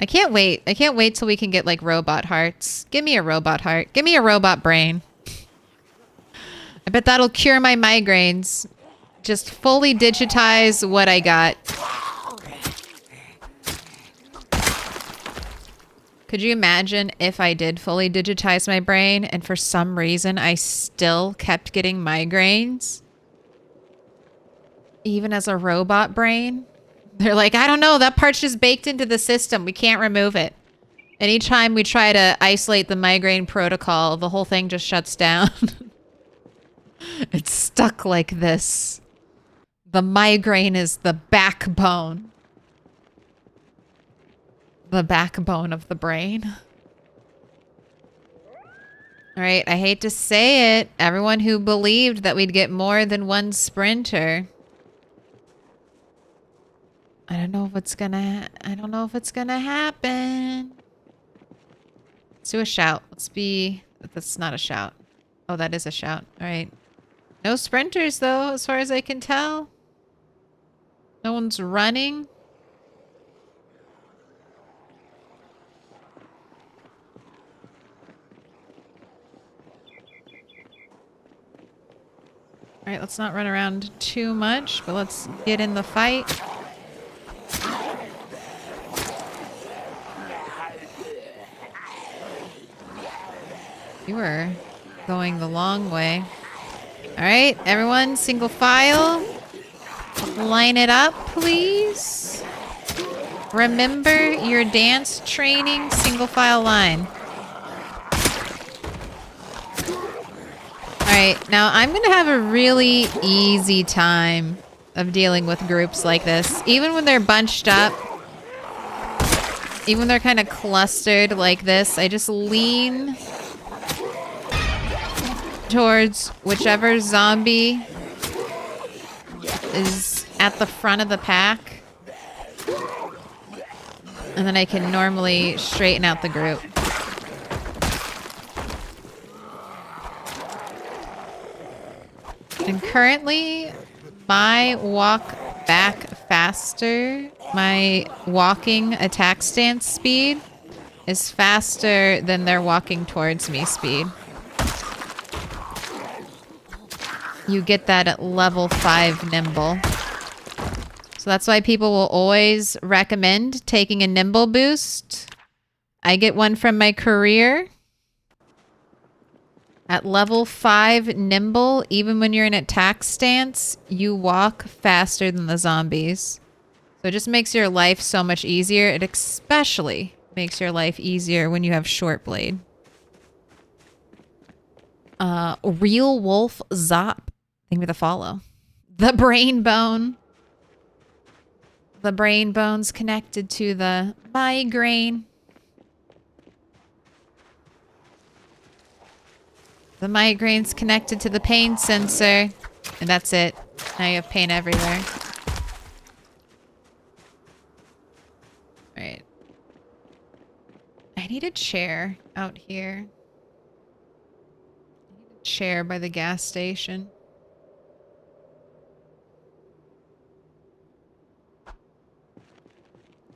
I can't wait. I can't wait till we can get like robot hearts. Give me a robot heart. Give me a robot brain. I bet that'll cure my migraines. Just fully digitize what I got. Could you imagine if I did fully digitize my brain and for some reason I still kept getting migraines? Even as a robot brain? They're like, I don't know, that part's just baked into the system. We can't remove it. Anytime we try to isolate the migraine protocol, the whole thing just shuts down. It's stuck like this. The migraine is the backbone. The backbone of the brain. All right, I hate to say it. Everyone who believed that we'd get more than one sprinter. I don't know if it's gonna happen. Let's do a shout. That's not a shout. Oh, that is a shout. All right. No sprinters though, as far as I can tell. No one's running. All right, let's not run around too much, but let's get in the fight. You were going the long way. All right, everyone, single file. Line it up, please. Remember your dance training, single file line. All right, now I'm going to have a really easy time of dealing with groups like this. Even when they're bunched up, even when they're kind of clustered like this, I just lean towards whichever zombie is at the front of the pack. And then I can normally straighten out the group. And currently, my walk back faster, my walking attack stance speed is faster than their walking towards me speed. You get that at level 5 nimble. So that's why people will always recommend taking a nimble boost. I get one from my career. At level 5 nimble, even when you're in attack stance, you walk faster than the zombies. So it just makes your life so much easier. It especially makes your life easier when you have short blade. Real Wolf Zop. Thank you for the follow. The brain bone. The brain bone's connected to the migraine. The migraine's connected to the pain sensor. And that's it. Now you have pain everywhere. Alright. I need a chair out here. I need a chair by the gas station.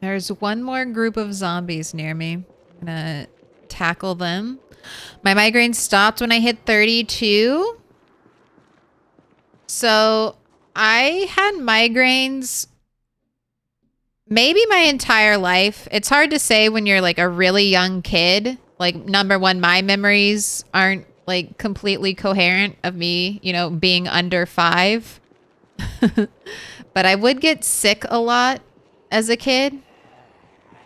There's one more group of zombies near me. I'm gonna tackle them. My migraine stopped when I hit 32. So I had migraines maybe my entire life. It's hard to say when you're like a really young kid. Like, number one, my memories aren't like completely coherent of me, you know, being under 5. But I would get sick a lot as a kid.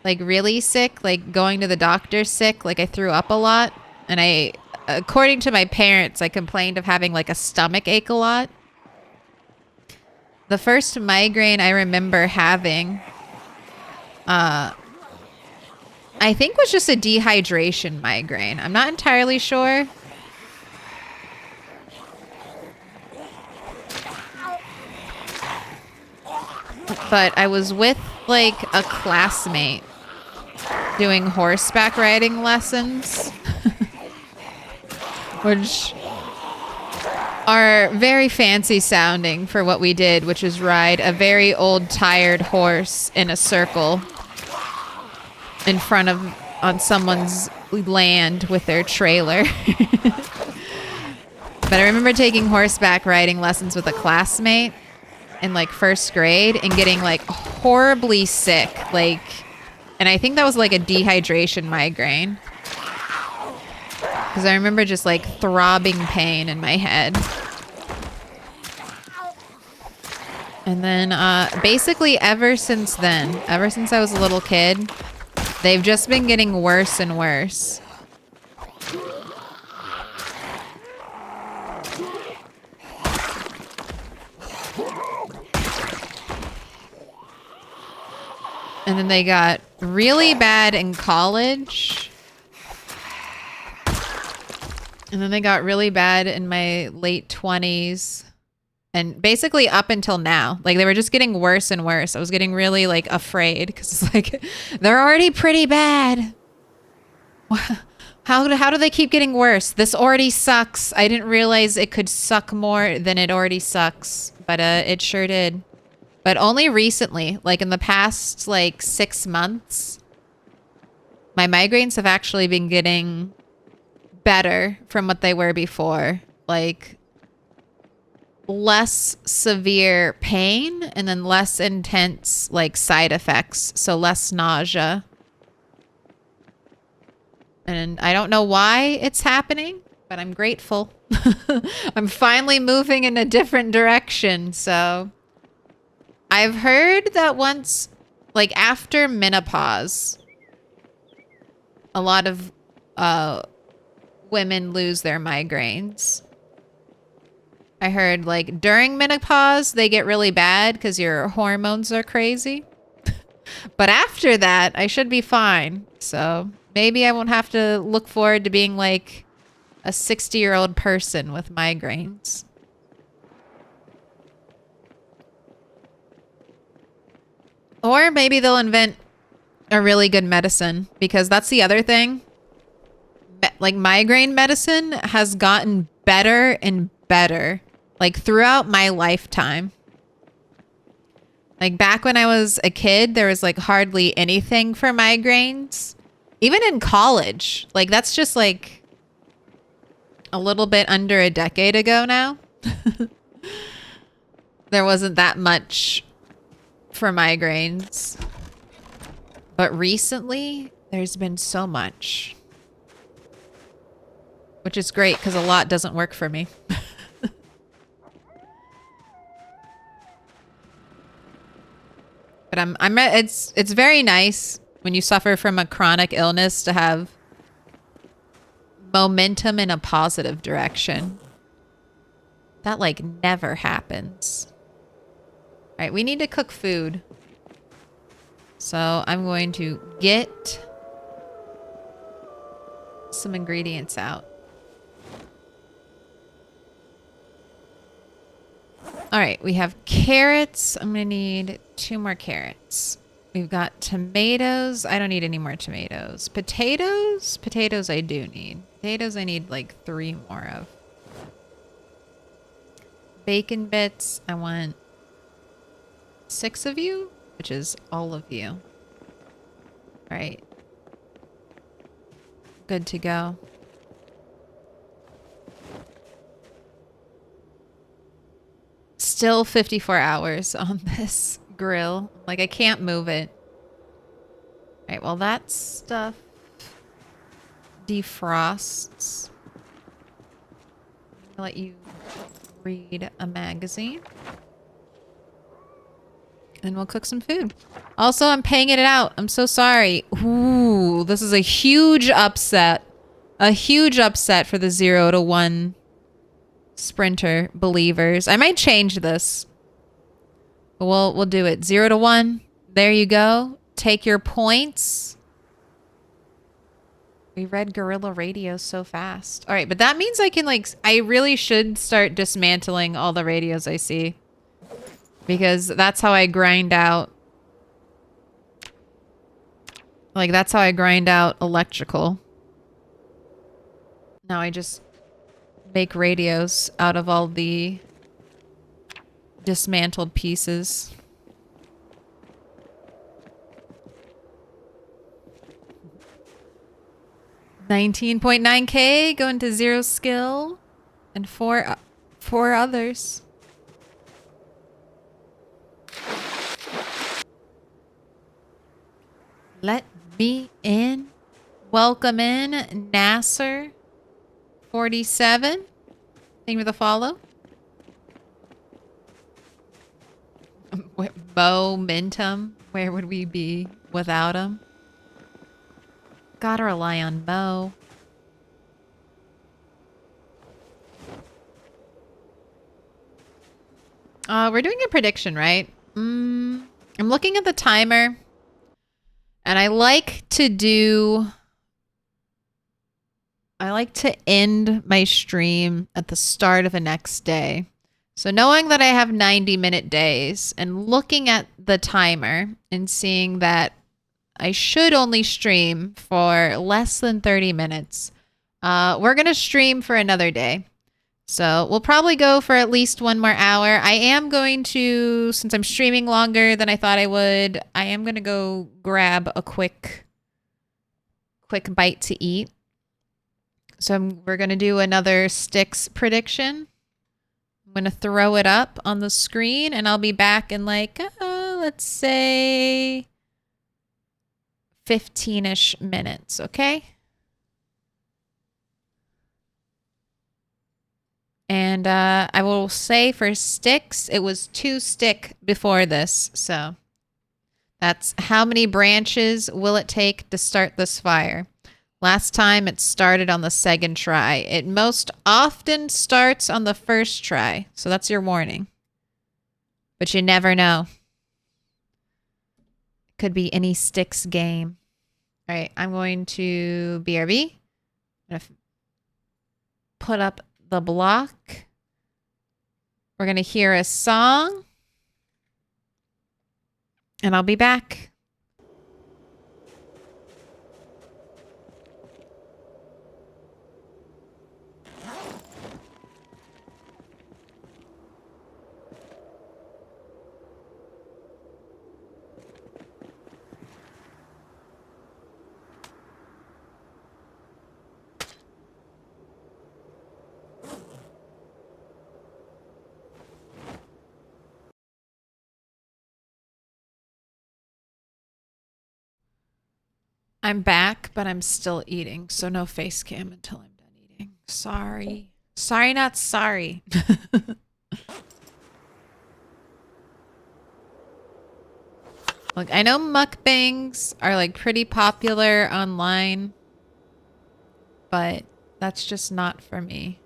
Like really sick, like going to the doctor sick, like I threw up a lot. And I, according to my parents, I complained of having like a stomach ache a lot. The first migraine I remember having, I think was just a dehydration migraine. I'm not entirely sure. But I was with like a classmate doing horseback riding lessons. which are very fancy sounding for what we did, which is ride a very old, tired horse in a circle in front of, on someone's land with their trailer. But I remember taking horseback riding lessons with a classmate in like first grade and getting like horribly sick. Like, and I think that was like a dehydration migraine. Because I remember just like throbbing pain in my head. And then basically ever since then, ever since I was a little kid, they've just been getting worse and worse. And then they got really bad in college. And then they got really bad in my late 20s. And basically up until now. Like, they were just getting worse and worse. I was getting really, like, afraid. Because it's like, they're already pretty bad. How do they keep getting worse? This already sucks. I didn't realize it could suck more than it already sucks. But it sure did. But only recently, like in the past, like 6 months, my migraines have actually been getting better from what they were before. Like less severe pain and then less intense like side effects. So less nausea. And I don't know why it's happening, but I'm grateful. I'm finally moving in a different direction, so... I've heard that once, like after menopause, a lot of women lose their migraines. I heard like during menopause, they get really bad because your hormones are crazy. But after that, I should be fine. So maybe I won't have to look forward to being like a 60-year-old person with migraines. Or maybe they'll invent a really good medicine, because that's the other thing. Like migraine medicine has gotten better and better, like throughout my lifetime. Like back when I was a kid, there was like hardly anything for migraines. Even in college, like that's just like a little bit under a decade ago now. There wasn't that much for migraines, but recently there's been so much, which is great because a lot doesn't work for me. But it's very nice when you suffer from a chronic illness to have momentum in a positive direction. That like never happens. All right, we need to cook food. So I'm going to get some ingredients out. All right, we have carrots. I'm going to need 2 more carrots. We've got tomatoes. I don't need any more tomatoes. Potatoes? Potatoes I do need. Potatoes I need like 3 more of. Bacon bits. I want 6 of you, which is all of you. All right. Good to go. Still 54 hours on this grill. Like, I can't move it. All right, well, that stuff defrosts. I'll let you read a magazine. And we'll cook some food. Also, I'm paying it out. I'm so sorry. Ooh, this is a huge upset. A huge upset for the 0 to 1 sprinter believers. I might change this. But we'll do it. 0 to 1. There you go. Take your points. We read Guerrilla Radio so fast. All right, but that means I can like... I really should start dismantling all the radios I see. Because that's how I grind out... Like, that's how I grind out electrical. Now I just make radios out of all the dismantled pieces. $19.9K going to 0 skill and four others. Let me in. Welcome in, Nasser 47. Thank you for the follow. Momentum. Where would we be without him? Gotta rely on Mo. We're doing a prediction, right? I'm looking at the timer. And I like to end my stream at the start of the next day. So knowing that I have 90-minute days and looking at the timer and seeing that I should only stream for less than 30 minutes, we're going to stream for another day. So we'll probably go for at least 1 more hour. I am going to, since I'm streaming longer than I thought I would, I am going to go grab a quick bite to eat. So we're going to do another sticks prediction. I'm going to throw it up on the screen and I'll be back in like, let's say 15-ish minutes, okay? And I will say for sticks, it was 2 stick before this. So that's how many branches will it take to start this fire? Last time it started on the 2nd try. It most often starts on the 1st try. So that's your warning. But you never know. Could be any sticks game. All right, I'm going to BRB. I'm going to put up the block. We're going to hear a song. And I'll be back. I'm back, but I'm still eating, so no face cam until I'm done eating. Sorry. Sorry, not sorry. Look, I know mukbangs are like pretty popular online, but that's just not for me.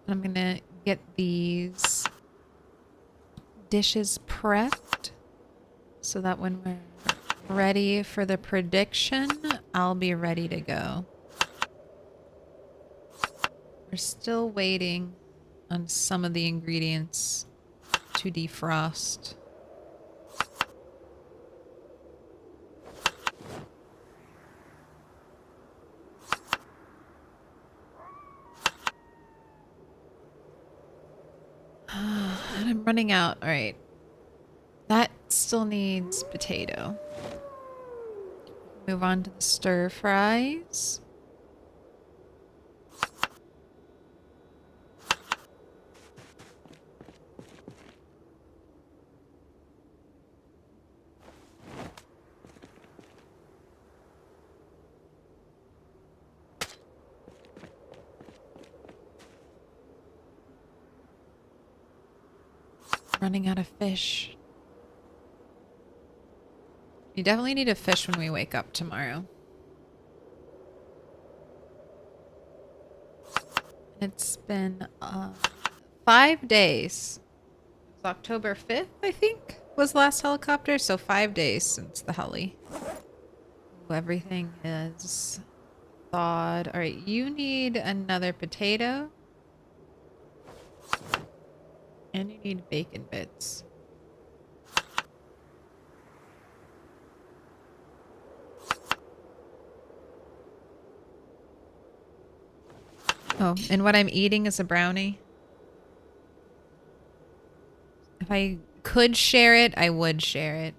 I'm gonna get these dishes prepped so that when we're ready for the prediction, I'll be ready to go. We're still waiting on some of the ingredients to defrost. And I'm running out. All right. That still needs potato. Move on to the stir fries. Running out of fish. You definitely need a fish when we wake up tomorrow. It's been 5 days. It was October 5th, I think, was last helicopter. So 5 days since the heli. Ooh, everything is thawed. All right, you need another potato. And you need bacon bits. Oh, and what I'm eating is a brownie. If I could share it, I would share it.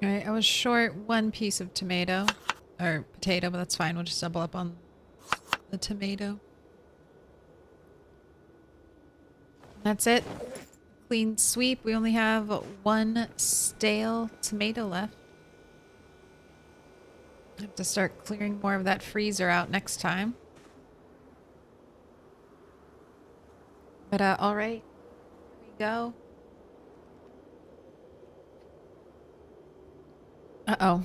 Alright, I was short one piece of tomato. Or potato, but that's fine. We'll just double up on the tomato. That's it. Clean sweep. We only have one stale tomato left. I have to start clearing more of that freezer out next time. But alright. Here we go. Uh-oh.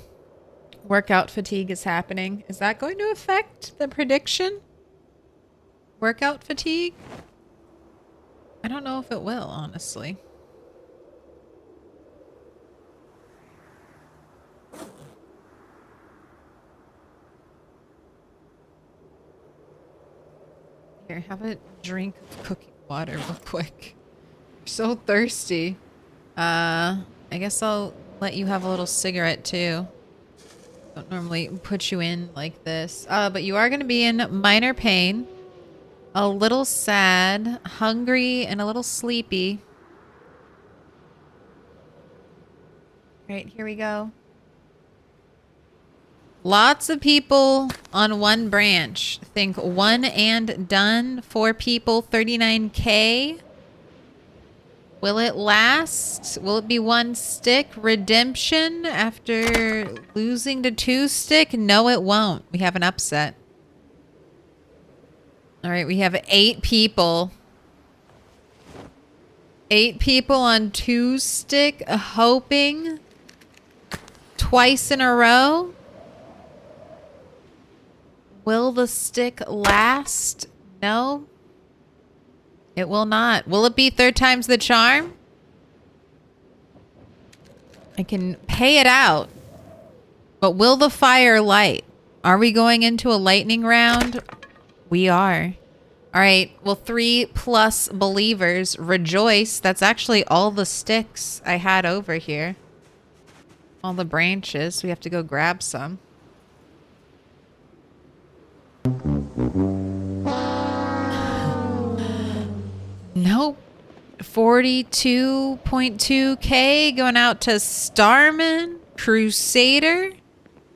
Workout fatigue is happening. Is that going to affect the prediction? Workout fatigue? I don't know if it will, honestly. Here, have a drink of cooking water real quick. You're so thirsty. I guess I'll let you have a little cigarette too. Don't normally put you in like this. But you are going to be in minor pain. A little sad, hungry, and a little sleepy. All right, here we go. Lots of people on one branch. Think one and done. 4 people, 39K. Will it last? Will it be 1 stick? Redemption after losing to 2 stick? No, it won't. We have an upset. All right, we have 8 people. 8 people on 2 stick, hoping twice in a row. Will the stick last? No. It will not. Will it be 3rd time's the charm? I can pay it out. But will the fire light? Are we going into a lightning round? We are. All right. Well, 3+ believers rejoice. That's actually all the sticks I had over here. All the branches. We have to go grab some. Nope. 42.2K going out to Starman, Crusader,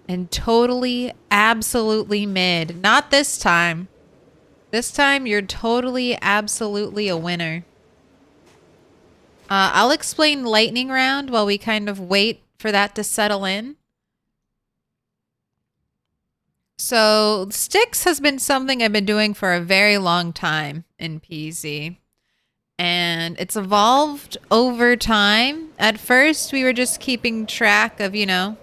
and totally, absolutely mid. Not this time. This time, you're totally, absolutely a winner. I'll explain lightning round while we kind of wait for that to settle in. So, sticks has been something I've been doing for a very long time in PZ. And it's evolved over time. At first, we were just keeping track of, you know,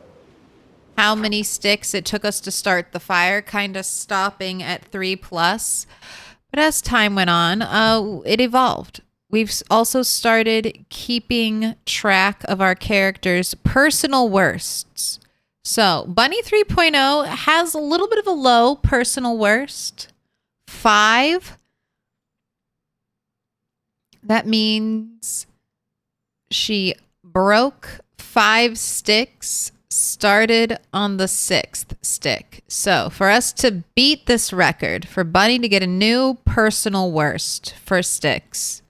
how many sticks it took us to start the fire, kind of stopping at 3+. But as time went on, it evolved. We've also started keeping track of our characters' personal worsts. So, Bunny 3.0 has a little bit of a low personal worst. 5. That means she broke 5 sticks, started on the 6th stick. So for us to beat this record, for Bunny to get a new personal worst for sticks,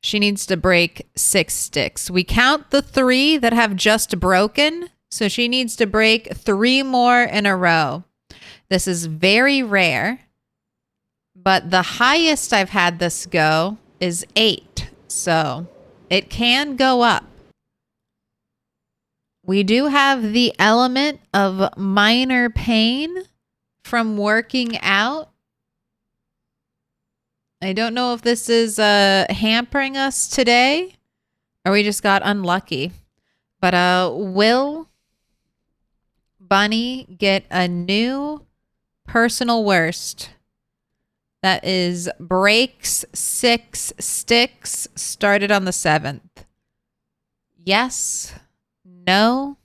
she needs to break 6 sticks. We count the 3 that have just broken, so she needs to break 3 more in a row. This is very rare, But the highest I've had this go is 8. So it can go up. We do have the element of minor pain from working out. I don't know if this is hampering us today or we just got unlucky. But will Bunny get a new personal worst? That is breaks 6 sticks, started on the 7th. Yes. No.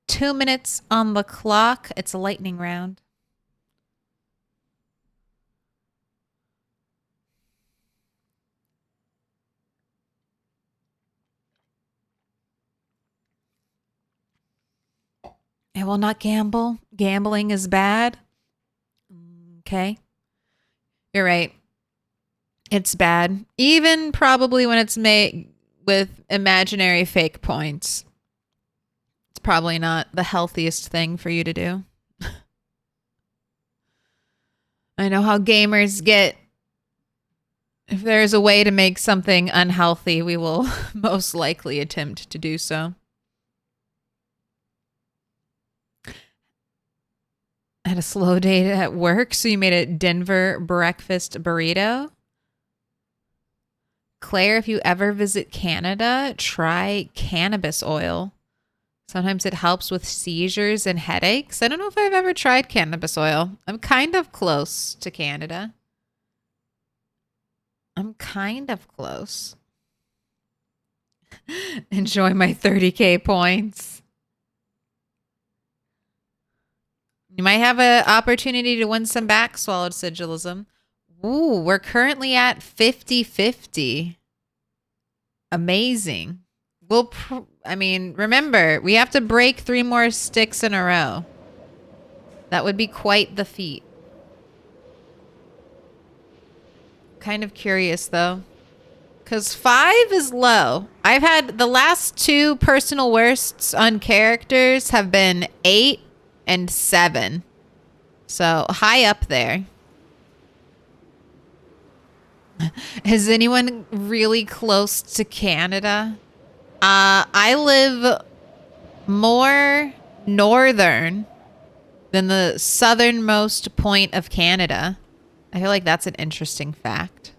2 minutes on the clock. It's a lightning round. I will not gamble. Gambling is bad. Okay. You're right. It's bad. Even probably when it's made with imaginary fake points. It's probably not the healthiest thing for you to do. I know how gamers get. If there's a way to make something unhealthy, we will most likely attempt to do so. I had a slow day at work, so you made a Denver breakfast burrito. Claire, if you ever visit Canada, try cannabis oil. Sometimes it helps with seizures and headaches. I don't know if I've ever tried cannabis oil. I'm kind of close to Canada. I'm kind of close. Enjoy my 30K points. You might have an opportunity to win some back swallowed sigilism. Ooh, we're currently at 50-50. Amazing. Remember, we have to break 3 more sticks in a row. That would be quite the feat. Kind of curious, though. Because 5 is low. I've had the last 2 personal worsts on characters have been 8 and 7. So high up there. Is anyone really close to Canada? I live more northern than the southernmost point of Canada. I feel like that's an interesting fact.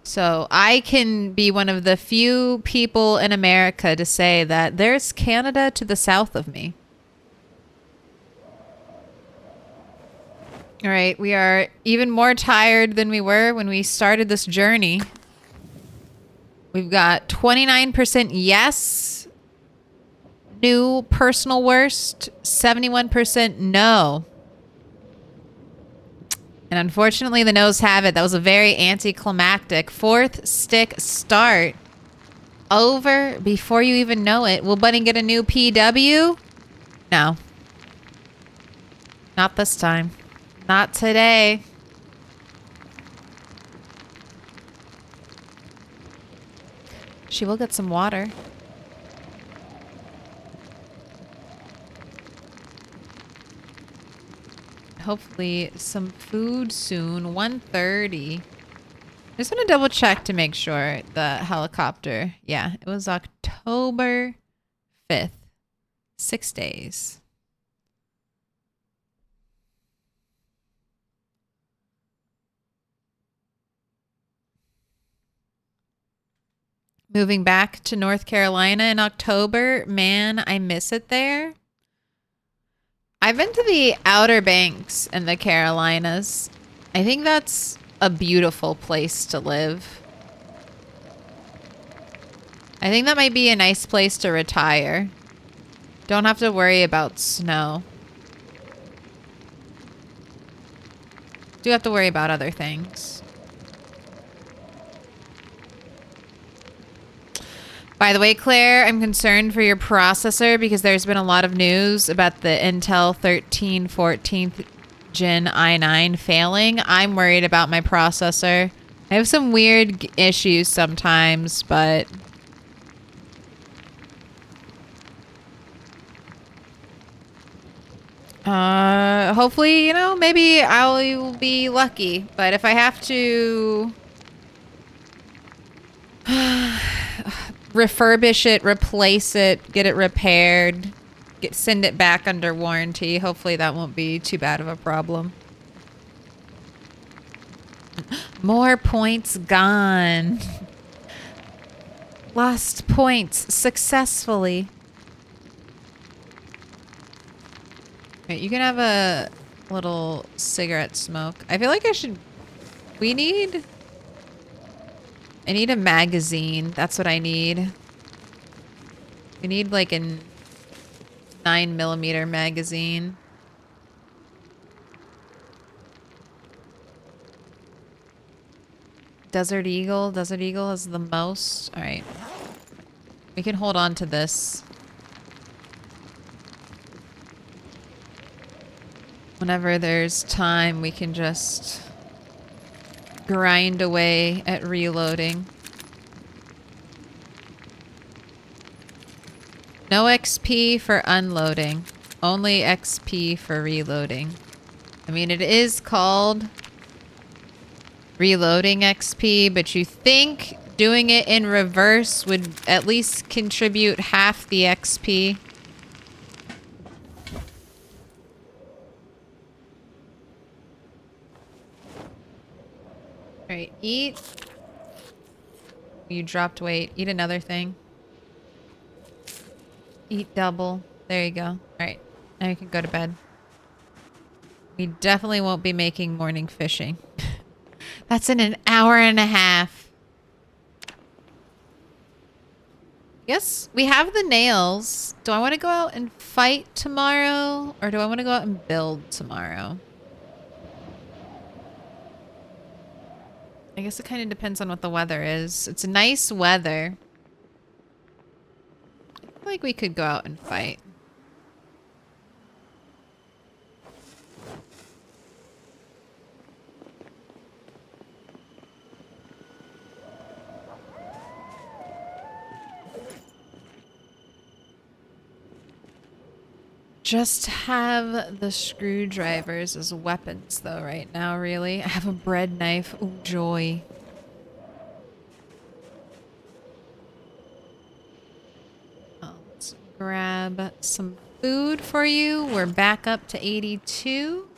So I can be one of the few people in America to say that there's Canada to the south of me. All right, we are even more tired than we were when we started this journey. We've got 29% yes, new personal worst, 71% no. And unfortunately, the no's have it. That was a very anticlimactic 4th stick start. Over before you even know it. Will Bunny get a new PW? No. Not this time. Not today. She will get some water. Hopefully some food soon. 1:30. I just want to double check to make sure the helicopter. Yeah, it was October 5th. 6 days. Moving back to North Carolina in October. Man, I miss it there. I've been to the Outer Banks in the Carolinas. I think that's a beautiful place to live. I think that might be a nice place to retire. Don't have to worry about snow. Do have to worry about other things. By the way, Claire, I'm concerned for your processor because there's been a lot of news about the Intel 13 14th Gen i9 failing. I'm worried about my processor. I have some weird issues sometimes, but Hopefully, you know, maybe I will be lucky. But if I have to refurbish it, replace it, get it repaired, send it back under warranty, hopefully that won't be too bad of a problem. More points gone. Lost points successfully. Right, you can have a little cigarette smoke. I feel like I should... I need a magazine. That's what I need. We need like a 9mm magazine. Desert Eagle. Desert Eagle is the most. All right. We can hold on to this. Whenever there's time, we can just grind away at reloading. No XP for unloading. Only XP for reloading. I mean, it is called reloading XP, but you think doing it in reverse would at least contribute half the XP. Alright, eat. You dropped weight. Eat another thing. Eat double. There you go. Alright, now you can go to bed. We definitely won't be making morning fishing. That's in an hour and a half. Yes, we have the nails. Do I want to go out and fight tomorrow? Or do I want to go out and build tomorrow? I guess it kind of depends on what the weather is. It's nice weather. I feel like we could go out and fight. Just have the screwdrivers as weapons though right now, really. I have a bread knife. Oh, joy. Let's grab some food for you. We're back up to 82.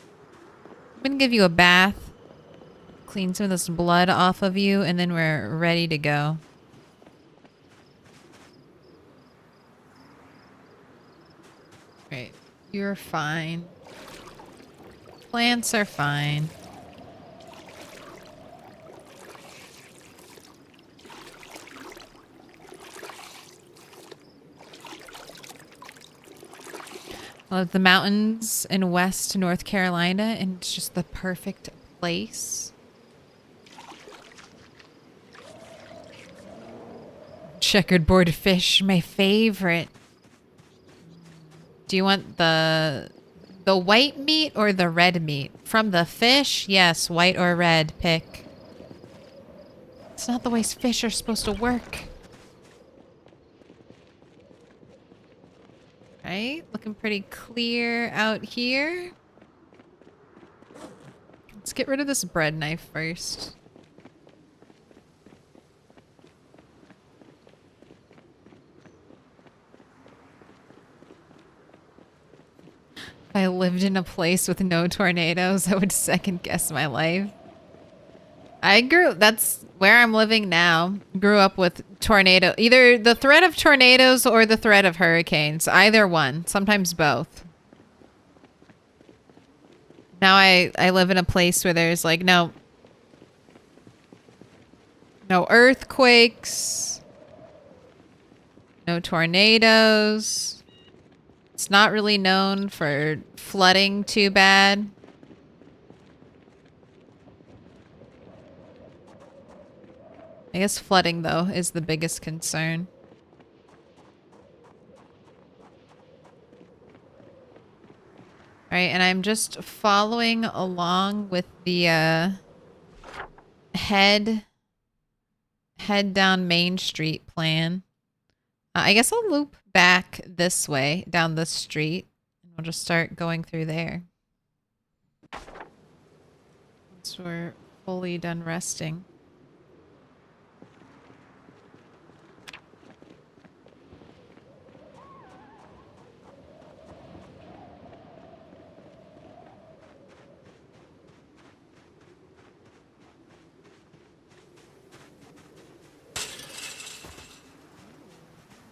I'm gonna give you a bath. Clean some of this blood off of you, and then we're ready to go. Right. You're fine. Plants are fine. I love the mountains in West North Carolina, and it's just the perfect place. Checkerboard fish, my favorite. Do you want the white meat or the red meat? From the fish? Yes, white or red. Pick. It's not the way fish are supposed to work. Right? Looking pretty clear out here. Let's get rid of this bread knife first. If I lived in a place with no tornadoes, I would second guess my life. That's where I'm living now. Grew up with either the threat of tornadoes or the threat of hurricanes. Either one, sometimes both. Now I live in a place where there's like no earthquakes, no tornadoes. It's not really known for flooding too bad. I guess flooding, though, is the biggest concern. Alright, and I'm just following along with the head down Main Street plan. I guess I'll loop back this way, down the street. I'll just start going through there. Once we're fully done resting.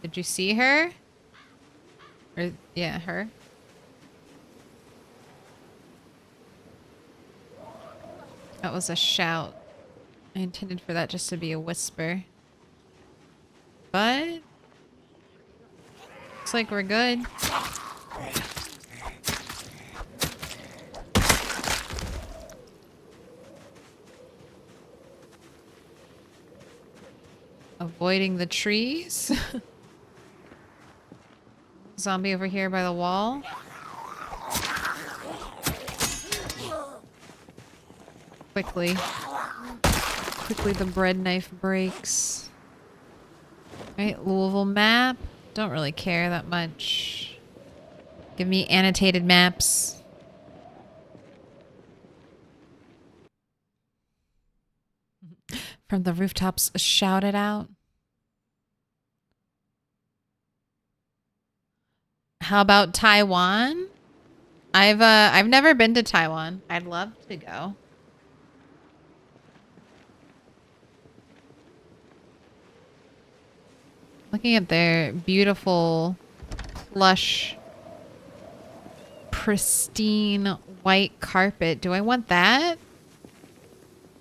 Did you see her? Or, yeah, her. That was a shout. I intended for that just to be a whisper. But looks like we're good. Avoiding the trees. Zombie over here by the wall. Quickly. Quickly the bread knife breaks. Right, Louisville map. Don't really care that much. Give me annotated maps. From the rooftops, shout it out. How about Taiwan? I've never been to Taiwan. I'd love to go. Looking at their beautiful, plush, pristine white carpet. Do I want that?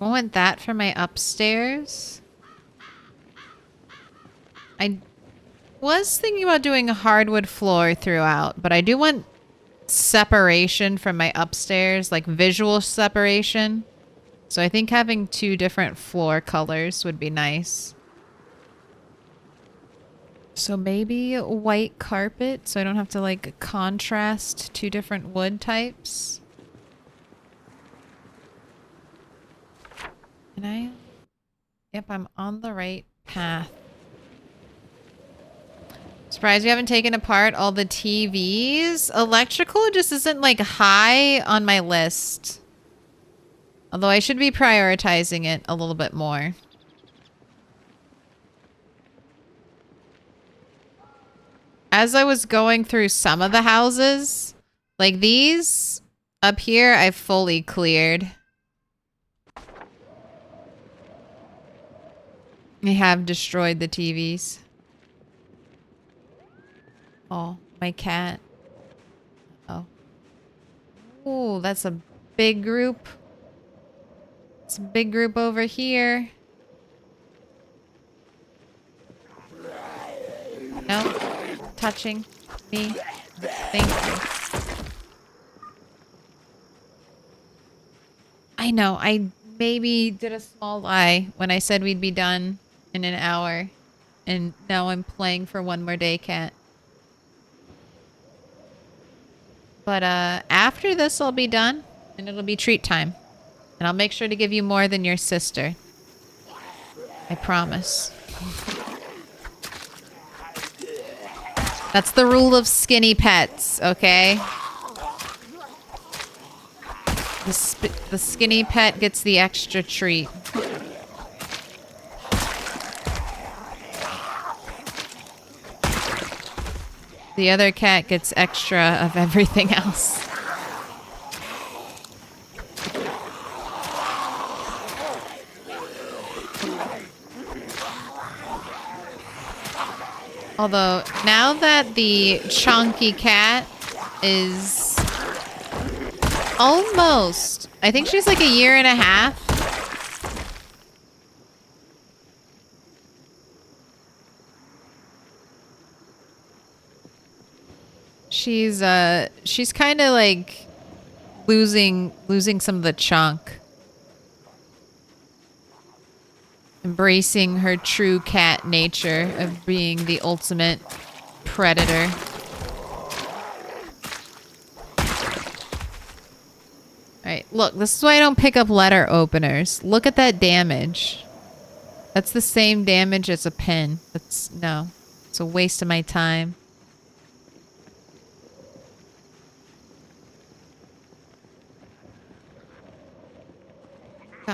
I want that for my upstairs. I was thinking about doing a hardwood floor throughout, but I do want separation from my upstairs, like visual separation. So I think having 2 different floor colors would be nice. So maybe white carpet so I don't have to like contrast 2 different wood types. Can I? Yep, I'm on the right path. Surprised you haven't taken apart all the TVs. Electrical just isn't like high on my list. Although I should be prioritizing it a little bit more. As I was going through some of the houses, like these up here, I've fully cleared. I have destroyed the TVs. Oh, my cat. Oh. Ooh, that's a big group. It's a big group over here. No. Touching me. Thank you. I know. I maybe did a small lie when I said we'd be done in an hour. And now I'm playing for one more day, cat. But after this, I'll be done. And it'll be treat time. And I'll make sure to give you more than your sister. I promise. That's the rule of skinny pets, okay? The skinny pet gets the extra treat. The other cat gets extra of everything else. Although, now that the chunky cat is almost, I think she's like 1.5 years. She's kind of like losing some of the chunk. Embracing her true cat nature of being the ultimate predator. Alright, look, this is why I don't pick up letter openers. Look at that damage. That's the same damage as a pen. No. It's a waste of my time.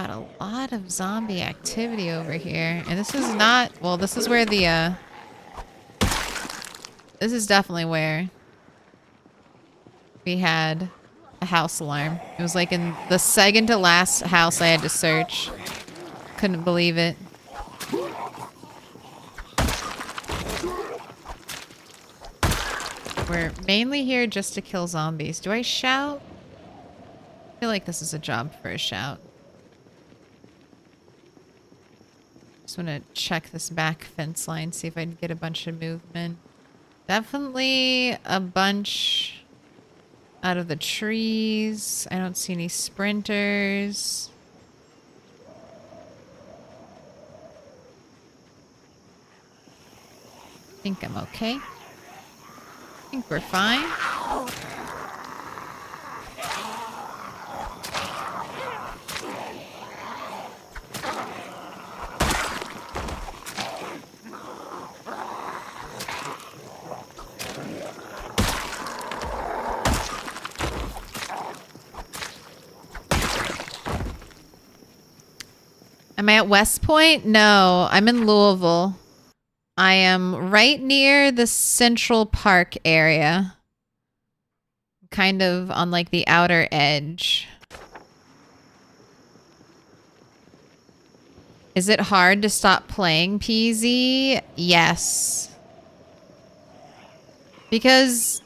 got a lot of zombie activity over here. And this is not... Well, this is where the... This is definitely where we had a house alarm. It was like in the second to last house I had to search. Couldn't believe it. We're mainly here just to kill zombies. Do I shout? I feel like this is a job for a shout. Just want to check this back fence line, see if I can get a bunch of movement. Definitely a bunch out of the trees. I don't see any sprinters. I think I'm okay. I think we're fine. Am I at West Point? No, I'm in Louisville. I am right near the Central Park area. Kind of on like the outer edge. Is it hard to stop playing PZ? Yes. Because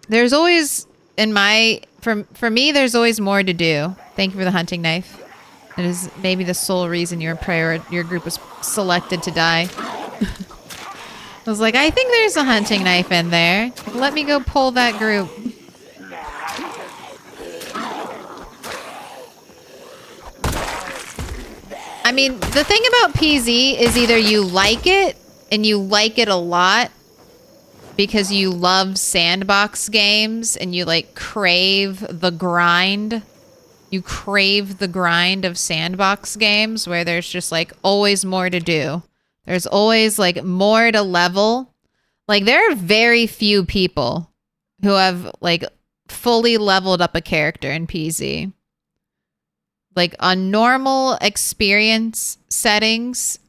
there's always in my for me there's always more to do. Thank you for the hunting knife. It is maybe the sole reason your group was selected to die. I was like, I think there's a hunting knife in there. Let me go pull that group. I mean, the thing about PZ is either you like it and you like it a lot because you love sandbox games and you like crave the grind. You crave the grind of sandbox games where there's just like always more to do. There's always like more to level. Like there are very few people who have like fully leveled up a character in PZ. Like on normal experience settings,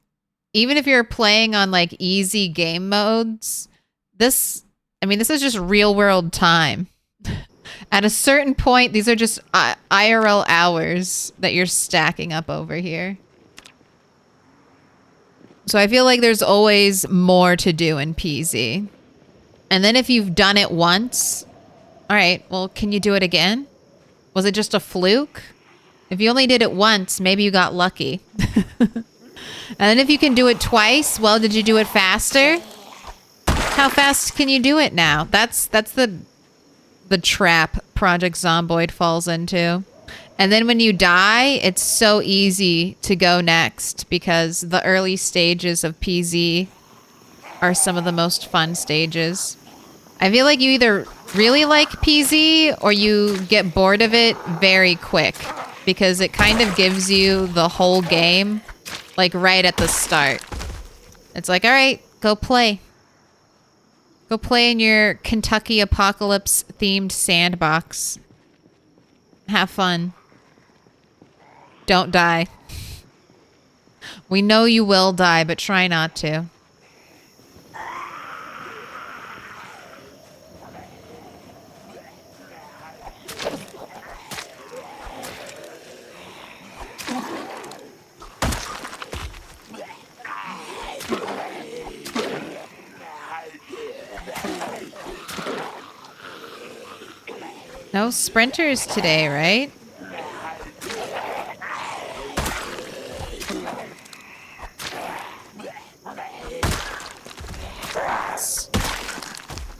even if you're playing on like easy game modes, this is just real world time. At a certain point, these are just IRL hours that you're stacking up over here. So I feel like there's always more to do in PZ. And then if you've done it once, all right, well, can you do it again? Was it just a fluke? If you only did it once, maybe you got lucky. And then if you can do it twice, well, did you do it faster? How fast can you do it now? That's the trap Project Zomboid falls into. And then when you die, it's so easy to go next because the early stages of PZ are some of the most fun stages. I feel like you either really like PZ or you get bored of it very quick because it kind of gives you the whole game like right at the start. It's like, all right, go play. Go play in your Kentucky Apocalypse themed sandbox. Have fun. Don't die. We know you will die, but try not to. No sprinters today, right?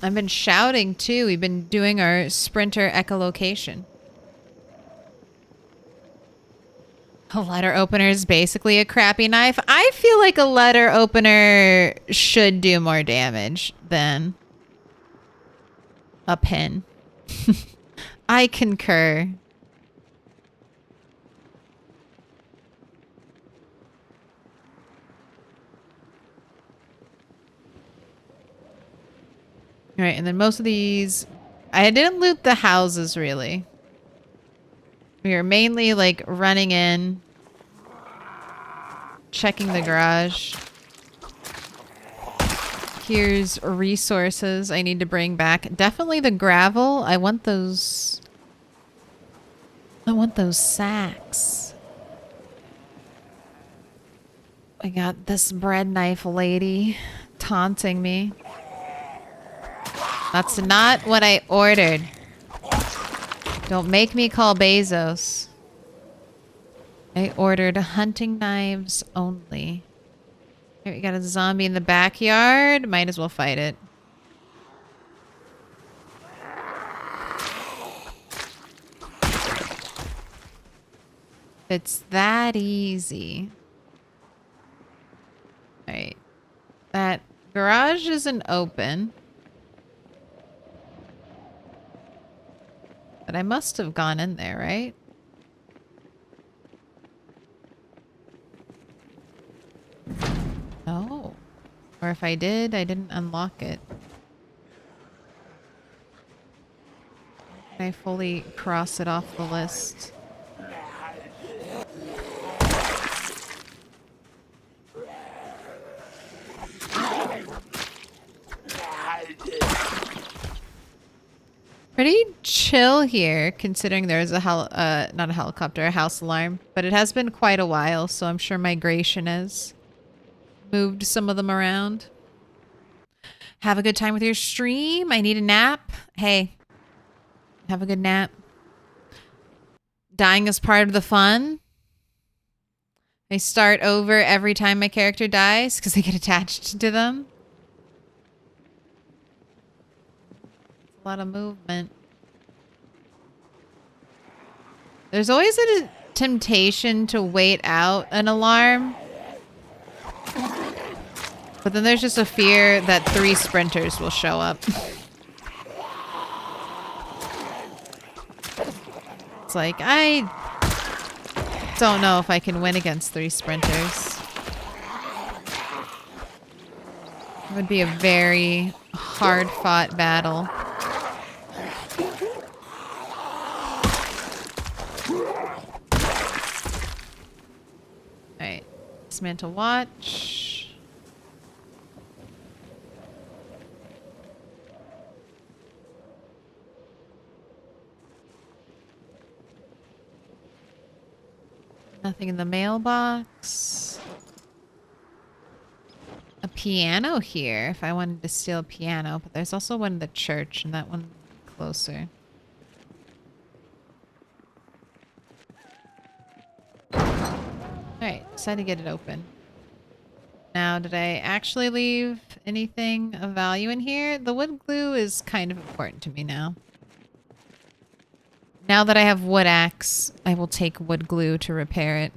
I've been shouting too. We've been doing our sprinter echolocation. A letter opener is basically a crappy knife. I feel like a letter opener should do more damage than a pen. I concur. All right, and then most of these... I didn't loot the houses, really. We are mainly like running in, checking the garage. Here's resources I need to bring back. Definitely the gravel. I want those sacks. I got this bread knife lady taunting me. That's not what I ordered. Don't make me call Bezos. I ordered hunting knives only. Here, we got a zombie in the backyard. Might as well fight it. It's that easy. Alright. That garage isn't open. But I must have gone in there, right? No. Or if I did, I didn't unlock it. Can I fully cross it off the list? Pretty chill here, considering there's a not a helicopter, a house alarm. But it has been quite a while, so I'm sure migration has moved some of them around. Have a good time with your stream. I need a nap. Hey, have a good nap. Dying is part of the fun. I start over every time my character dies because I get attached to them. A lot of movement. There's always a temptation to wait out an alarm. But then there's just a fear that 3 sprinters will show up. It's like, I don't know if I can win against 3 sprinters. It would be a very hard-fought battle. Alright. Dismantle watch. Nothing in the mailbox. A piano here, if I wanted to steal a piano. But there's also one in the church, and that one closer. Alright, decided to get it open. Now, did I actually leave anything of value in here? The wood glue is kind of important to me now. Now that I have wood axe, I will take wood glue to repair it.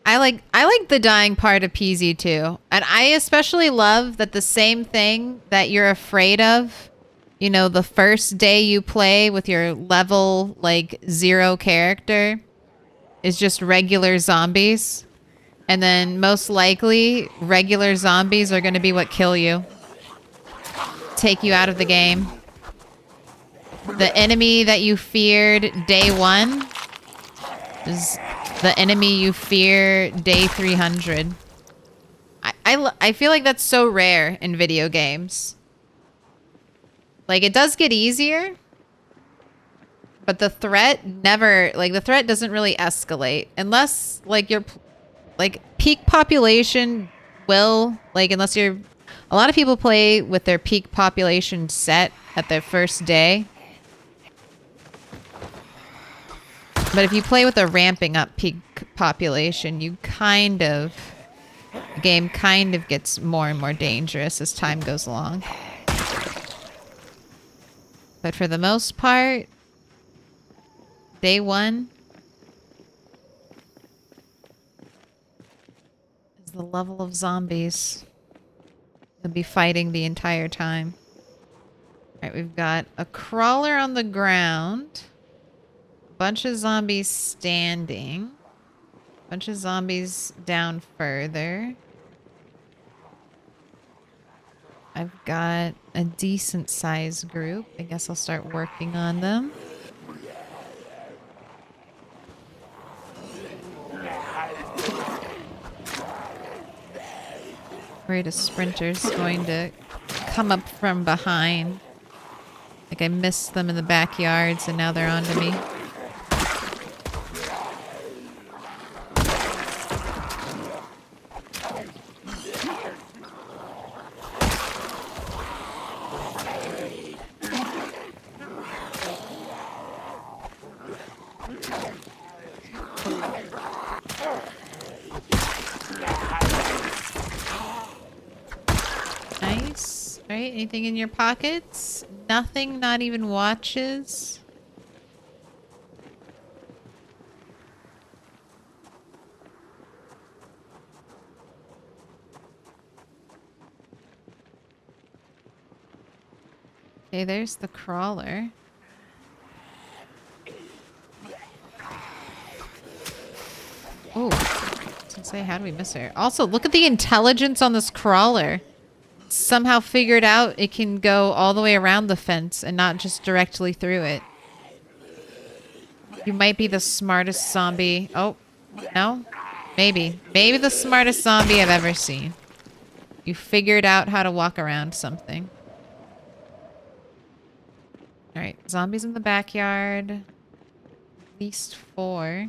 I like the dying part of PZ2. And I especially love that the same thing that you're afraid of, you know, the first day you play with your level, like, 0 character is just regular zombies. And then most likely, regular zombies are going to be what kill you. Take you out of the game. The enemy that you feared day 1 is the enemy you fear day 300. I feel like that's so rare in video games. Like, it does get easier, but the threat never, like, the threat doesn't really escalate unless, like, you're, like, peak population will, like, unless you're, a lot of people play with their peak population set at their first day. But if you play with a ramping up peak population, you kind of, the game kind of gets more and more dangerous as time goes along. But for the most part, day 1 is the level of zombies you'll be fighting the entire time. Alright, we've got a crawler on the ground. Bunch of zombies standing. Bunch of zombies down further. I've got a decent sized group. I guess I'll start working on them. Worried a sprinter's going to come up from behind. Like I missed them in the backyards and now they're onto me. Nice. Alright, anything in your pockets? Nothing, not even watches? Okay, there's the crawler. Oh, I was gonna say, how do we miss her? Also, look at the intelligence on this crawler. Somehow figured out it can go all the way around the fence and not just directly through it. You might be the smartest zombie. Oh, no? Maybe. Maybe the smartest zombie I've ever seen. You figured out how to walk around something. Alright, zombies in the backyard. At least 4.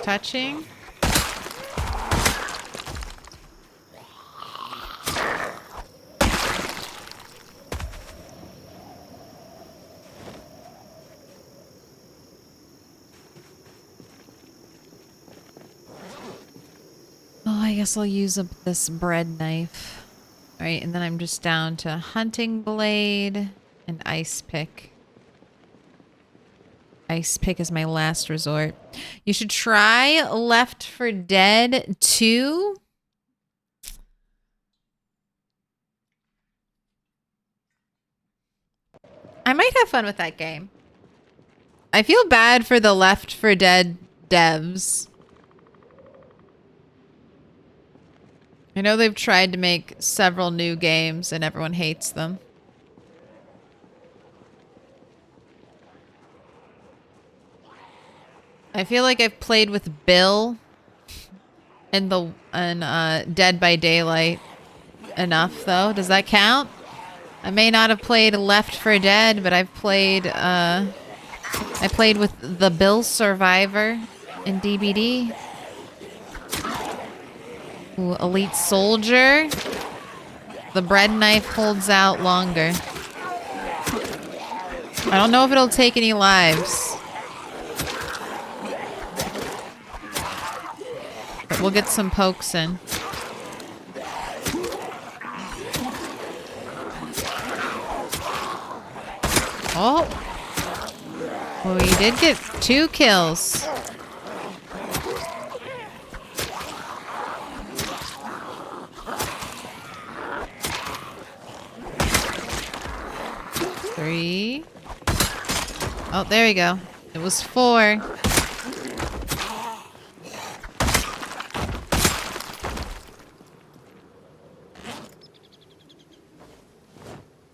Touching. Oh, I guess I'll use this bread knife. Alright, and then I'm just down to hunting blade and ice pick. Ice pick is my last resort. You should try Left 4 Dead 2. I might have fun with that game. I feel bad for the Left 4 Dead devs. I know they've tried to make several new games and everyone hates them. I feel like I've played with Bill and Dead by Daylight enough though. Does that count? I may not have played Left 4 Dead, but I've played I played with the Bill Survivor in DBD. Ooh, Elite Soldier. The bread knife holds out longer. I don't know if it'll take any lives. But we'll get some pokes in. Oh. Well, we did get 2 kills. Three. Oh, there we go. It was 4.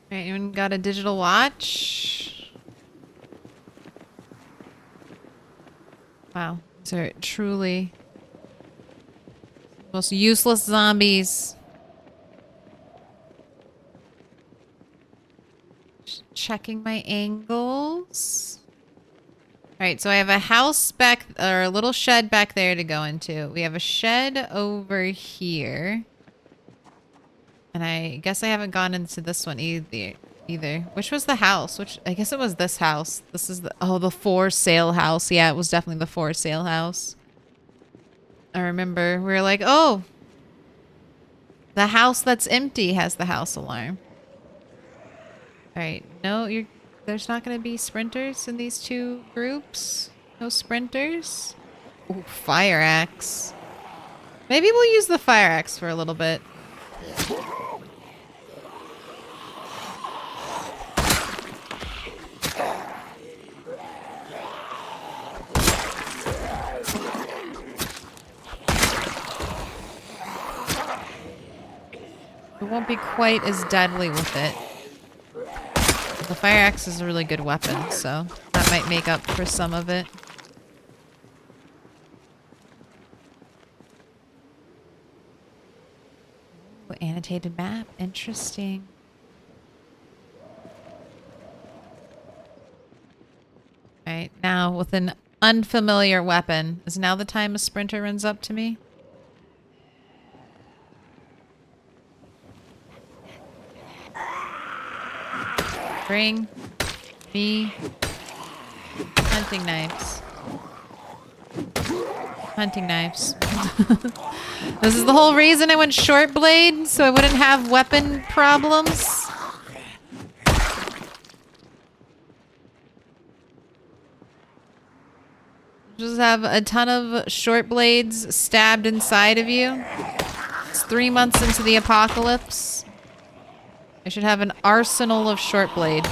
Alright, anyone got a digital watch? Wow, these are truly the most useless zombies. Just checking my angles. Alright, so I have a house back, or a little shed back there to go into. We have a shed over here. And I guess I haven't gone into this one either. Which was the house? I guess it was this house. This is the for sale house. Yeah, it was definitely the for sale house. I remember we were like, oh, the house that's empty has the house alarm. All right, no, there's not going to be sprinters in these 2 groups. No sprinters. Ooh, fire axe. Maybe we'll use the fire axe for a little bit. won't be quite as deadly with it. The fire axe is a really good weapon, so that might make up for some of it. Ooh, annotated map. Interesting. Alright, now with an unfamiliar weapon. Is now the time a sprinter runs up to me? Bring me hunting knives. Hunting knives. This is the whole reason I went short blade, so I wouldn't have weapon problems. Just have a ton of short blades stabbed inside of you. It's 3 months into the apocalypse. I should have an arsenal of short blade.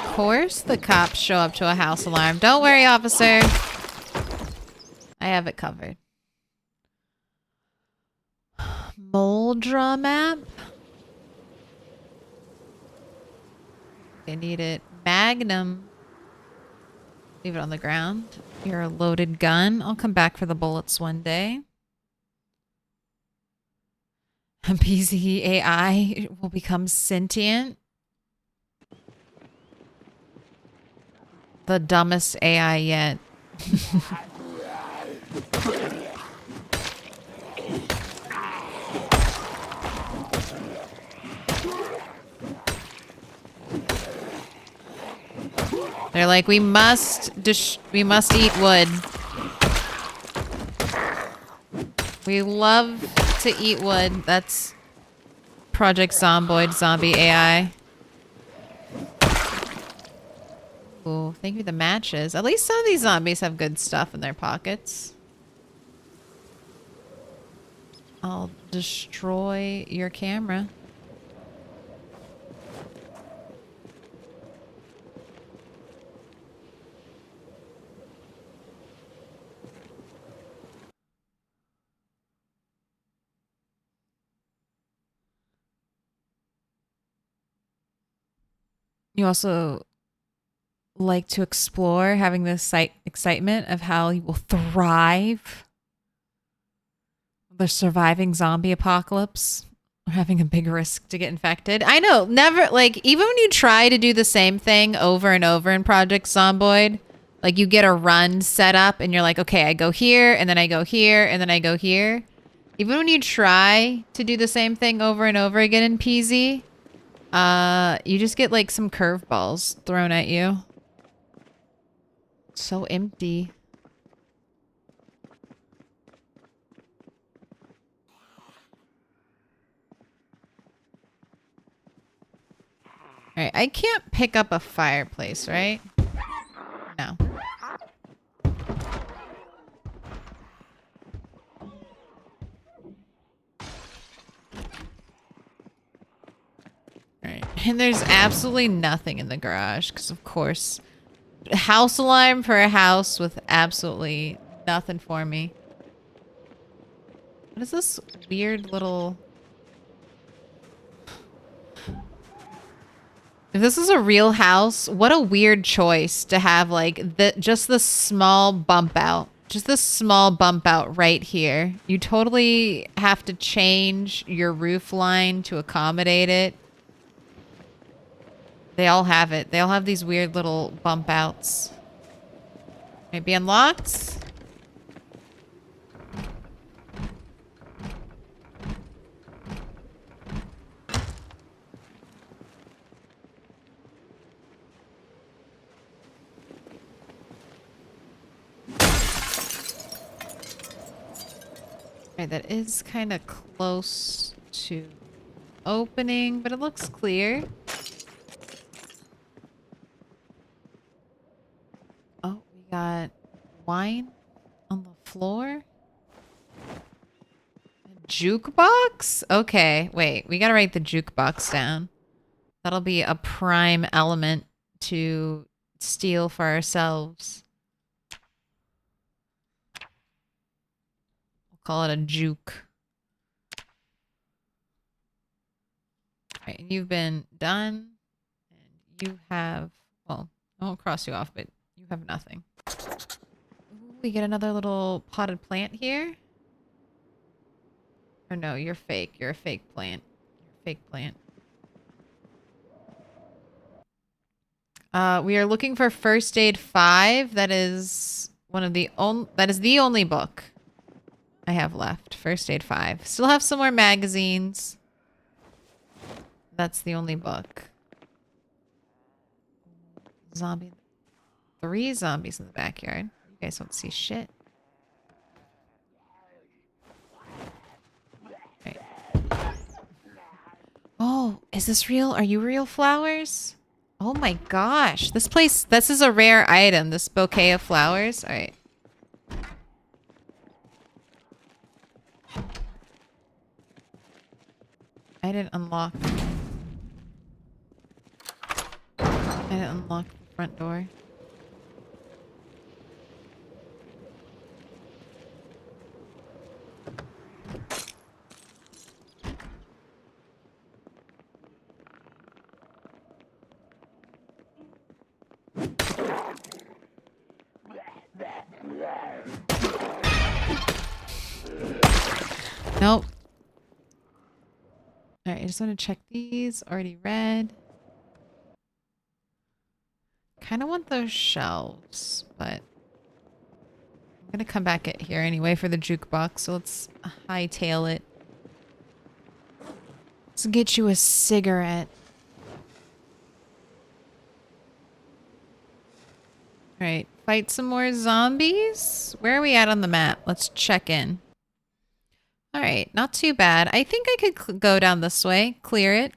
Of course the cops show up to a house alarm. Don't worry, officer. I have it covered. Moldra map? I need it. Magnum. Leave it on the ground. You're a loaded gun. I'll come back for the bullets one day. PZAI will become sentient. The dumbest AI yet. They're like, we must eat wood. We love to eat wood. That's Project Zomboid, zombie AI. Ooh, thank you for the matches. At least some of these zombies have good stuff in their pockets. I'll destroy your camera. You also like to explore, having this excitement of how you will thrive. The surviving zombie apocalypse. Or having a big risk to get infected. I know, never, like, even when you try to do the same thing over and over in Project Zomboid, like, you get a run set up and you're like, okay, I go here, and then I go here, and then I go here. Even when you try to do the same thing over and over again in PZ, you just get, like, some curveballs thrown at you. So empty. Alright, I can't pick up a fireplace, right? No. Alright, and there's absolutely nothing in the garage, because of course... House alarm for a house with absolutely nothing for me. What is this weird little... If this is a real house, what a weird choice to have, like, just this small bump out. Just this small bump out right here. You totally have to change your roof line to accommodate it. They all have it. They all have these weird little bump outs. Maybe unlocked? Okay, that is kind of close to opening, but it looks clear. Got wine on the floor. A jukebox? Okay, wait. We gotta write the jukebox down. That'll be a prime element to steal for ourselves. We'll call it a juke. Alright, you've been done. And you have... Well, I won't cross you off, but you have nothing. Ooh, we get another little potted plant here. Or no, you're fake. You're a fake plant. You're a fake plant. We are looking for First Aid 5. That is one of the only book I have left. First Aid 5. Still have some more magazines. That's the only book. Zombie. 3 zombies in the backyard. You guys don't see shit. Right. Oh, is this real? Are you real flowers? Oh my gosh. This is a rare item, this bouquet of flowers. Alright. I didn't unlock the front door. Nope. Alright, I just want to check these. Already read. Kind of want those shelves, but I'm going to come back at here anyway for the jukebox, so let's hightail it. Let's get you a cigarette. Alright, fight some more zombies? Where are we at on the map? Let's check in. Alright, not too bad. I think I could go down this way, clear it.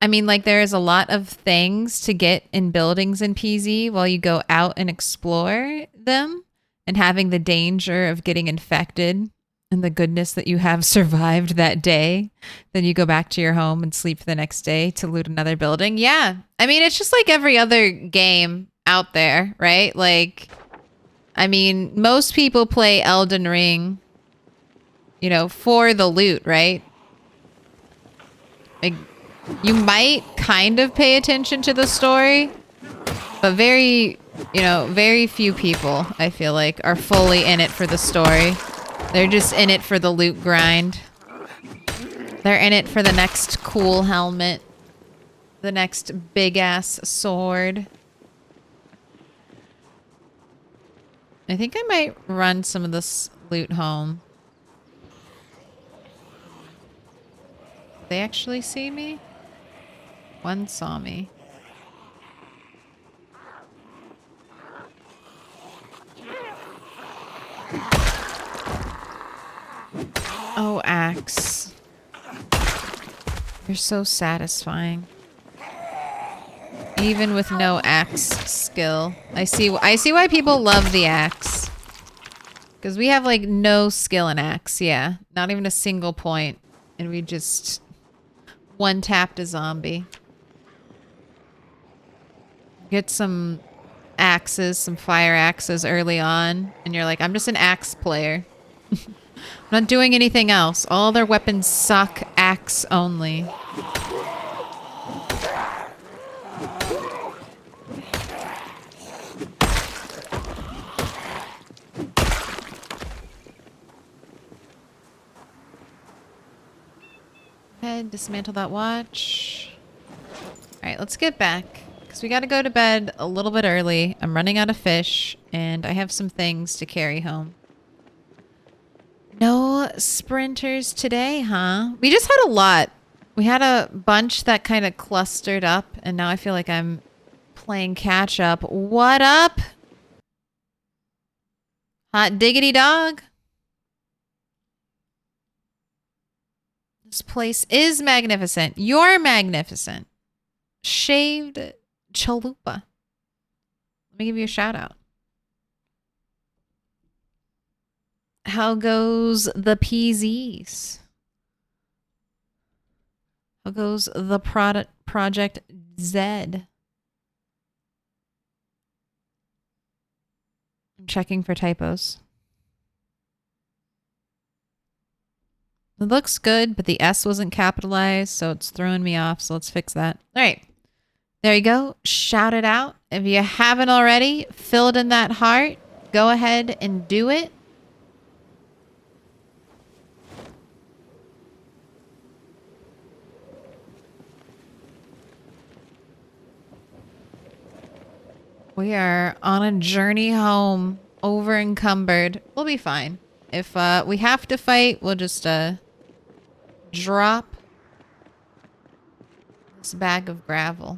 I mean, like, there is a lot of things to get in buildings in PZ while you go out and explore them, and having the danger of getting infected and the goodness that you have survived that day. Then you go back to your home and sleep the next day to loot another building. Yeah. I mean, it's just like every other game out there, right? Like, I mean, most people play Elden Ring, you know, for the loot, right? Like, you might kind of pay attention to the story, but very few people, I feel like, are fully in it for the story. They're just in it for the loot grind. They're in it for the next cool helmet, the next big-ass sword. I think I might run some of this loot home. Did they actually see me? One saw me. Oh, axe. You're so satisfying. Even with no axe skill. I see why people love the axe. Because we have, like, no skill in axe, yeah. Not even a single point. And we just one-tapped a zombie. Get some axes, some fire axes early on. And you're like, I'm just an axe player. I'm not doing anything else. All their weapons suck, axe only. Head, dismantle that watch. Alright, let's get back. Because we gotta go to bed a little bit early. I'm running out of fish, and I have some things to carry home. No sprinters today, huh? We just had a lot. We had a bunch that kind of clustered up, and now I feel like I'm playing catch up. What up? Hot diggity dog. This place is magnificent. You're magnificent. Shaved Chalupa. Let me give you a shout out. How goes the PZs? How goes the Project Z? I'm checking for typos. It looks good, but the S wasn't capitalized, so it's throwing me off, so let's fix that. All right. There you go. Shout it out. If you haven't already, filled in that heart, go ahead and do it. We are on a journey home, over encumbered. We'll be fine. If we have to fight, we'll just drop this bag of gravel.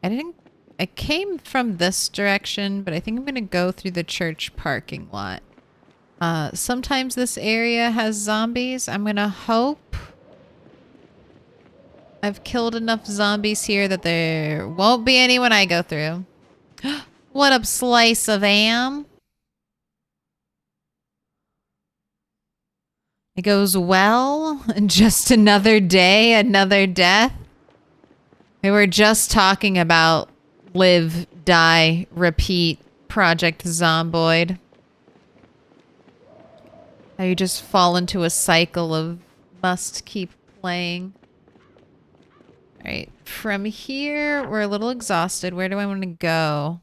I came from this direction, but I think I'm gonna go through the church parking lot. Sometimes this area has zombies. I'm gonna hope I've killed enough zombies here that there won't be any when I go through. What up, slice of ham? It goes well. Just another day, another death. We were just talking about live, die, repeat, Project Zomboid. How you just fall into a cycle of must keep playing. Alright, from here, we're a little exhausted. Where do I want to go?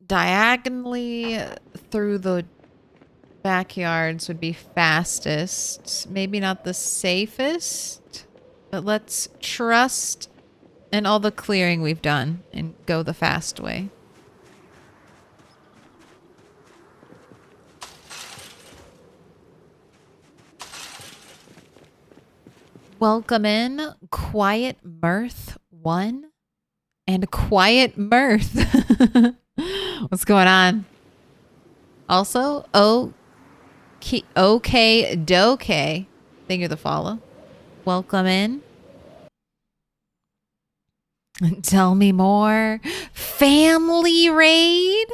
Diagonally through the backyards would be fastest. Maybe not the safest, but let's trust in all the clearing we've done and go the fast way. Welcome in, Quiet Mirth 1 and Quiet Mirth. What's going on? Also, okay doke. Thank you for the follow. Welcome in. Tell me more. Family raid?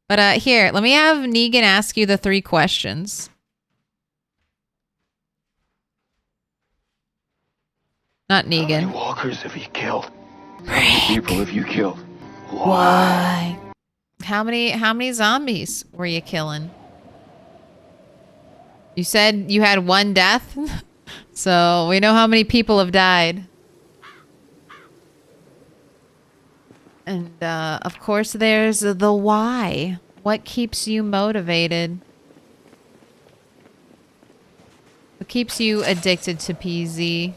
But here, let me have Negan ask you the 3 questions. Not Negan. How many walkers have you killed? How many people have you killed? Why? How many zombies were you killing? You said you had 1 death? So we know how many people have died. And of course there's the why. What keeps you motivated? What keeps you addicted to PZ?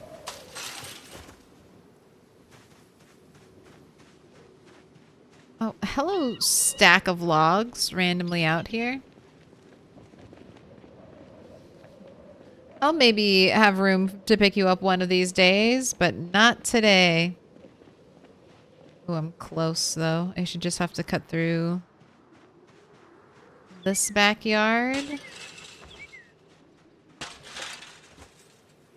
Oh, hello, stack of logs randomly out here. I'll maybe have room to pick you up one of these days, but not today. Oh, I'm close though. I should just have to cut through this backyard.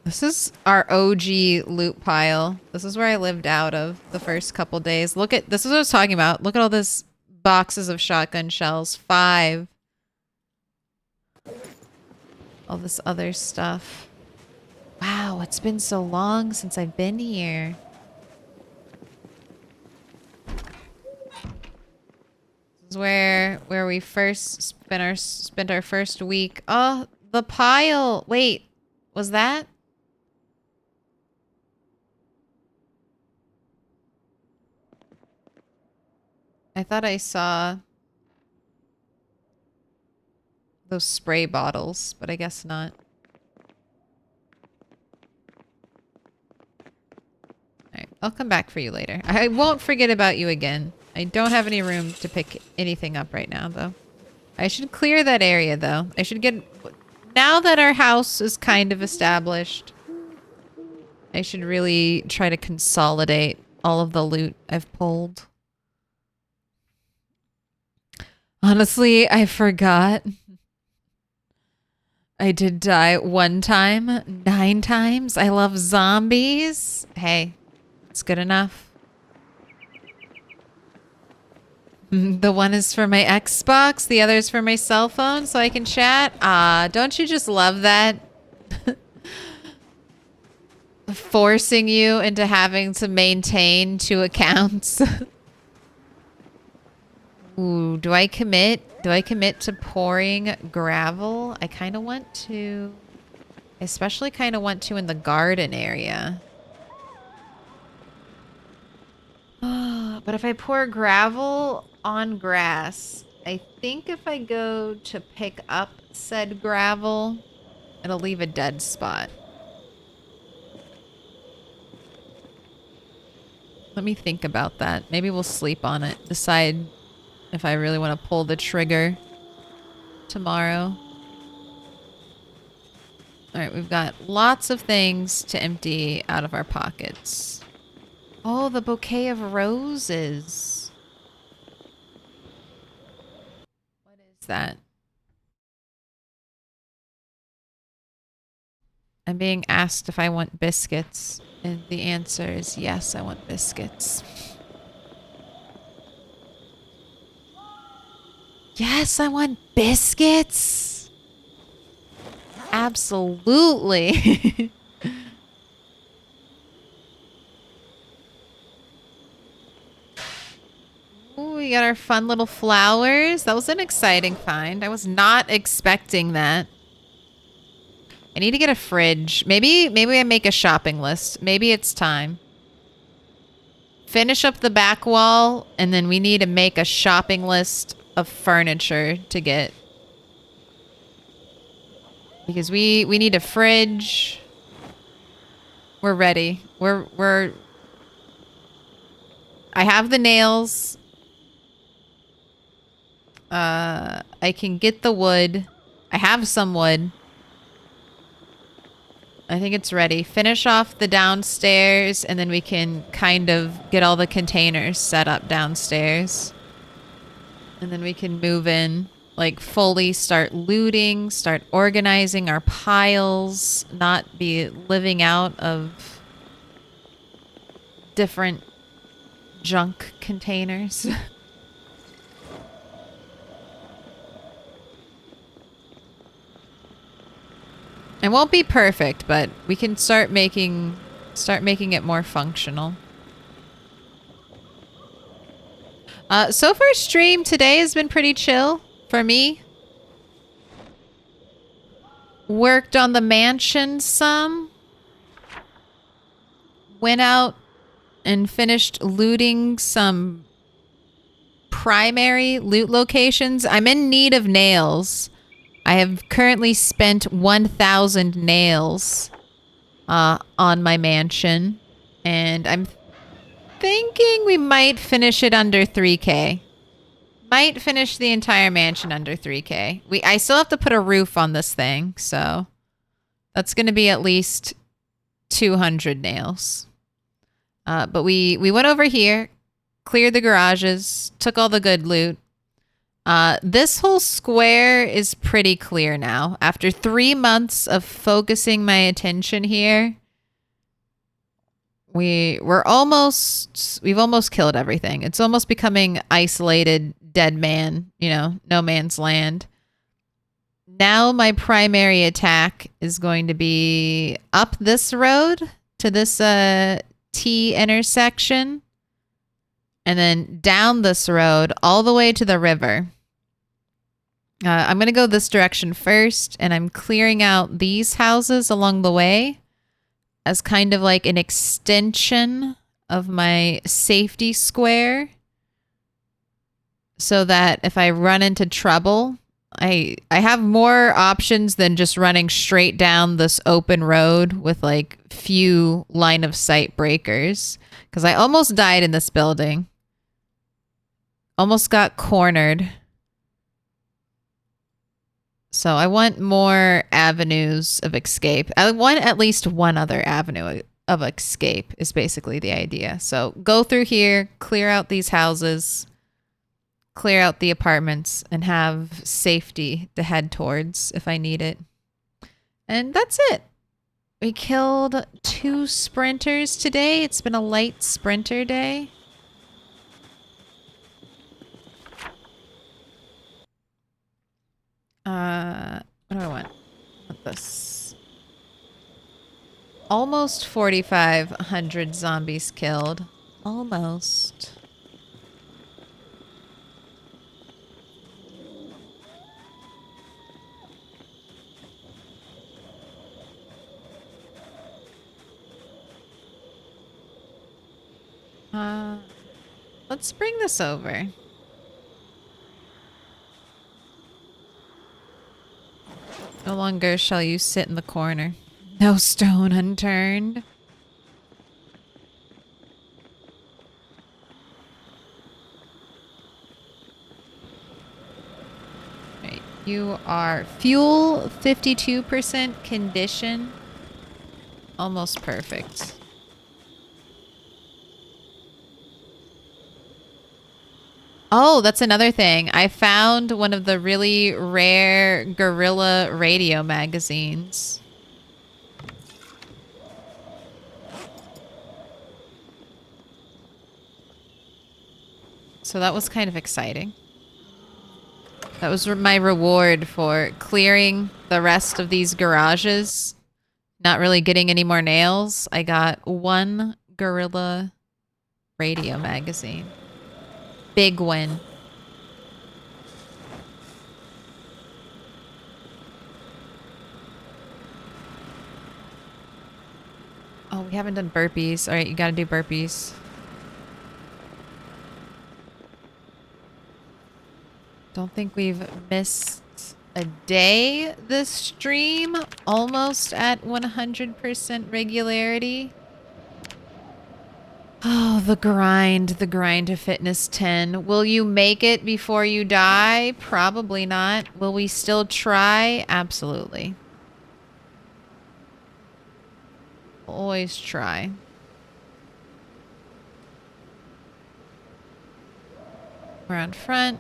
This is our OG loot pile. This is where I lived out of the first couple days. This is what I was talking about. Look at all this boxes of shotgun shells. 5. All this other stuff. Wow, it's been so long since I've been here. This is where we first spent our first week. Oh, the pile. Wait, was that? I thought I saw those spray bottles, but I guess not. Alright, I'll come back for you later. I won't forget about you again. I don't have any room to pick anything up right now, though. I should clear that area, though. I should get... Now that our house is kind of established, I should really try to consolidate all of the loot I've pulled. Honestly, I forgot. I did die 1 time, 9 times. I love zombies. Hey, it's good enough. The one is for my Xbox, the other is for my cell phone so I can chat. Don't you just love that? Forcing you into having to maintain 2 accounts. Ooh, do I commit? Do I commit to pouring gravel? I kind of want to. I especially kind of want to in the garden area. But if I pour gravel on grass, I think if I go to pick up said gravel, it'll leave a dead spot. Let me think about that. Maybe we'll sleep on it. Decide if I really want to pull the trigger tomorrow. Alright, we've got lots of things to empty out of our pockets. Oh, the bouquet of roses. What is that? I'm being asked if I want biscuits, and the answer is yes, I want biscuits. Yes, I want biscuits. Absolutely. Ooh, we got our fun little flowers. That was an exciting find. I was not expecting that. I need to get a fridge. Maybe I make a shopping list. Maybe it's time. Finish up the back wall, and then we need to make a shopping list of furniture to get. Because we need a fridge. We're ready. I have the nails. I can get the wood. I have some wood. I think it's ready. Finish off the downstairs, and then we can kind of get all the containers set up downstairs. And then we can move in, like fully start looting, start organizing our piles, not be living out of different junk containers. It won't be perfect, but we can start making it more functional. So far stream today has been pretty chill for me. Worked on the mansion some. Went out and finished looting some primary loot locations. I'm in need of nails. I have currently spent 1,000 nails on my mansion, and I'm thinking we might finish it under 3K. Might finish the entire mansion under 3K. I still have to put a roof on this thing, so that's going to be at least 200 nails. But we went over here, cleared the garages, took all the good loot. This whole square is pretty clear now. After 3 months of focusing my attention here, we've almost killed everything. It's almost becoming isolated dead man, no man's land. Now my primary attack is going to be up this road to this T intersection, and then down this road all the way to the river. I'm going to go this direction first, and I'm clearing out these houses along the way as kind of like an extension of my safety square, so that if I run into trouble, I have more options than just running straight down this open road with like few line of sight breakers, because I almost died in this building. Almost got cornered. So I want more avenues of escape. I want at least one other avenue of escape is basically the idea. So go through here, clear out these houses, clear out the apartments, and have safety to head towards if I need it. And that's it. We killed 2 sprinters today. It's been a light sprinter day. What do I want? I want this. Almost 4,500 zombies killed. Almost. Let's bring this over. No longer shall you sit in the corner. No stone unturned. Right, you are fuel 52% condition. Almost perfect. Oh, that's another thing. I found one of the really rare guerrilla radio magazines. So that was kind of exciting. That was my reward for clearing the rest of these garages. Not really getting any more nails. I got 1 guerrilla radio magazine. Big win. Oh, we haven't done burpees. All right, you gotta do burpees. Don't think we've missed a day this stream. Almost at 100% regularity. Oh, the grind to fitness 10. Will you make it before you die? Probably not. Will we still try? Absolutely. Always try. We're on front.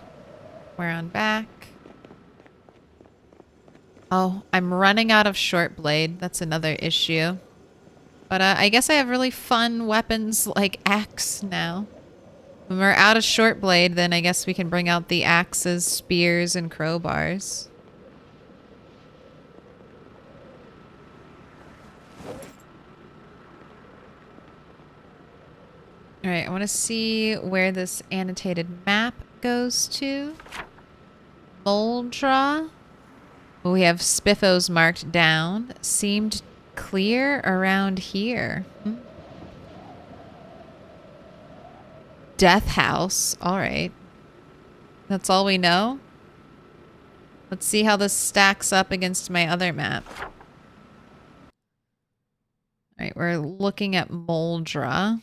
We're on back. Oh, I'm running out of short blade. That's another issue. But I guess I have really fun weapons like axe now. When we're out of short blade, then I guess we can bring out the axes, spears, and crowbars. Alright, I want to see where this annotated map goes to. Moldra. We have Spiffos marked down. Seemed clear around here. Death House. Alright. That's all we know? Let's see how this stacks up against my other map. Alright, we're looking at Moldra.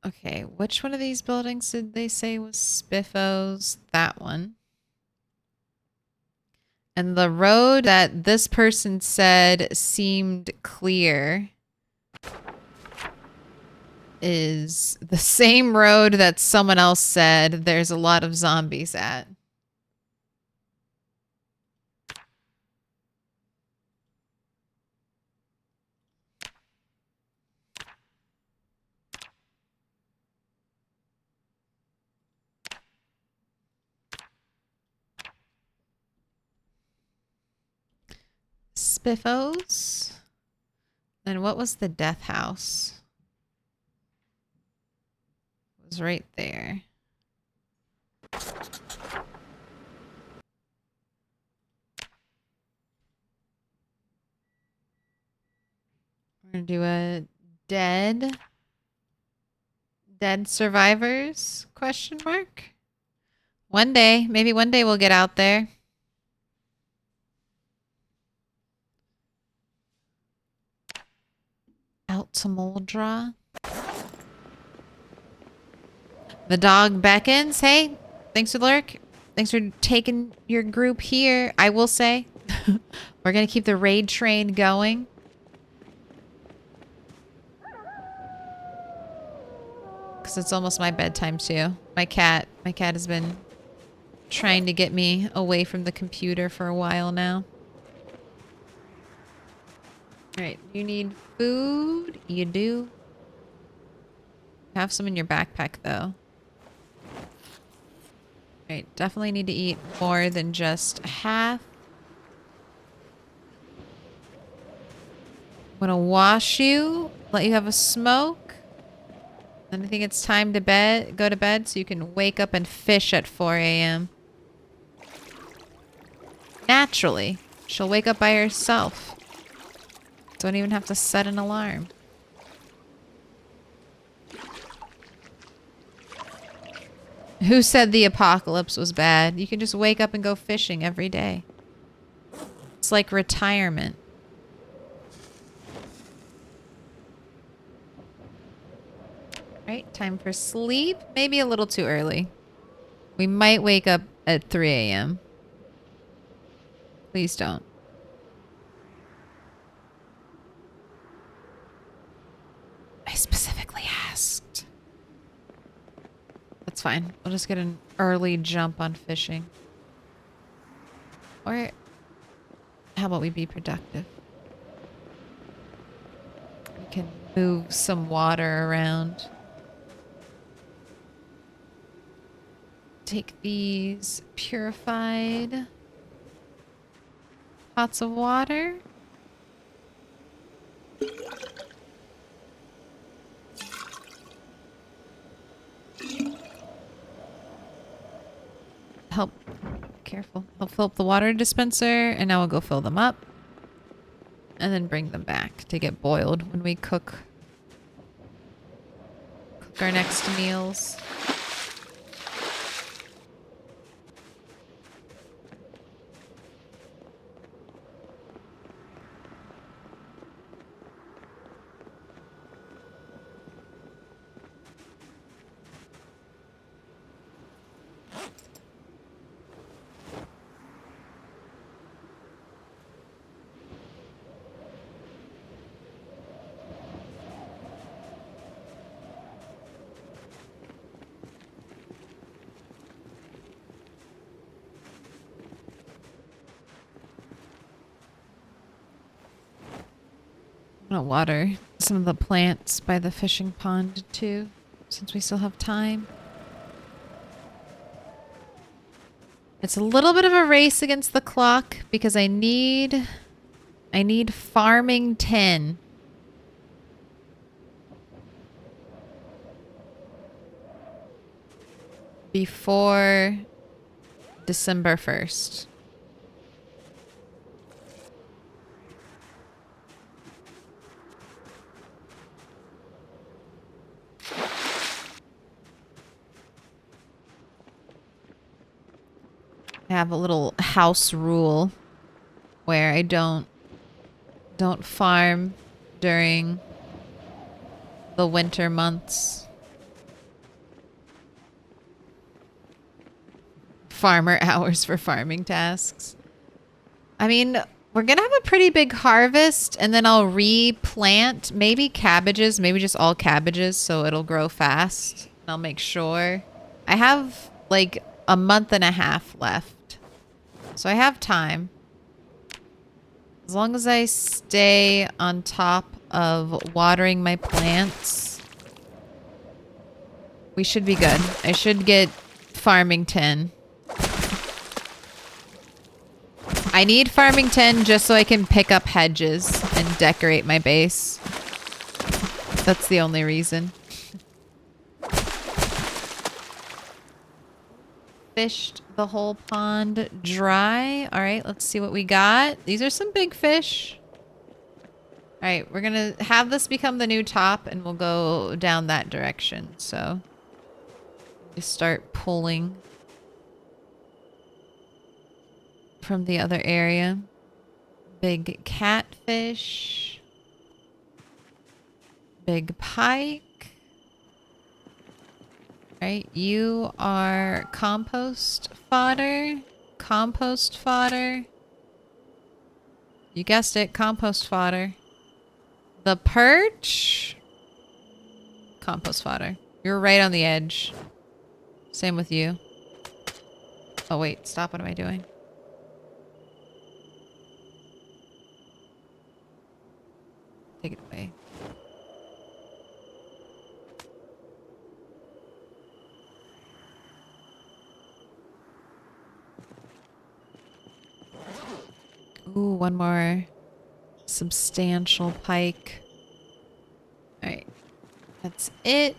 Okay, which one of these buildings did they say was Spiffos? That one. And the road that this person said seemed clear is the same road that someone else said there's a lot of zombies at. Spiffos. And what was the death house? It was right there. We're gonna do a dead survivors question mark. One day, maybe one day we'll get out there. Out to Moldra. The dog beckons. Hey, thanks for the lurk. Thanks for taking your group here. I will say, we're going to keep the raid train going. Because it's almost my bedtime too. My cat has been trying to get me away from the computer for a while now. Alright, you need food? You do. Have some in your backpack, though. Alright, definitely need to eat more than just half. I'm gonna wash you, let you have a smoke. And I think it's time to go to bed so you can wake up and fish at 4 a.m. Naturally. She'll wake up by herself. Don't even have to set an alarm. Who said the apocalypse was bad? You can just wake up and go fishing every day. It's like retirement. Right, time for sleep. Maybe a little too early. We might wake up at 3 a.m. Please don't. I specifically asked. That's fine. We'll just get an early jump on fishing. Or how about we be productive? We can move some water around. Take these purified pots of water. Help. Careful. Help fill up the water dispenser, and now we'll go fill them up. And then bring them back to get boiled when we cook our next meals. I'm gonna water some of the plants by the fishing pond too, since we still have time. It's a little bit of a race against the clock because I need farming 10. Before December 1st. I have a little house rule where I don't farm during the winter months. Farmer hours for farming tasks. I mean, we're gonna have a pretty big harvest, and then I'll replant maybe cabbages, maybe just all cabbages, so it'll grow fast. And I'll make sure. I have like a month and a half left. So I have time. As long as I stay on top of watering my plants, we should be good. I should get farming 10. I need farming 10 just so I can pick up hedges and decorate my base. That's the only reason. Fished the whole pond dry. All right, let's see what we got. These are some big fish. All right, we're gonna have this become the new top and we'll go down that direction. So just start pulling from the other area. Big catfish. Big pike. Right, you are compost fodder. Compost fodder. You guessed it, compost fodder. The perch. Compost fodder. You're right on the edge. Same with you. Oh, wait. Stop. What am I doing? Take it away. Ooh, one more substantial pike. Alright. That's it.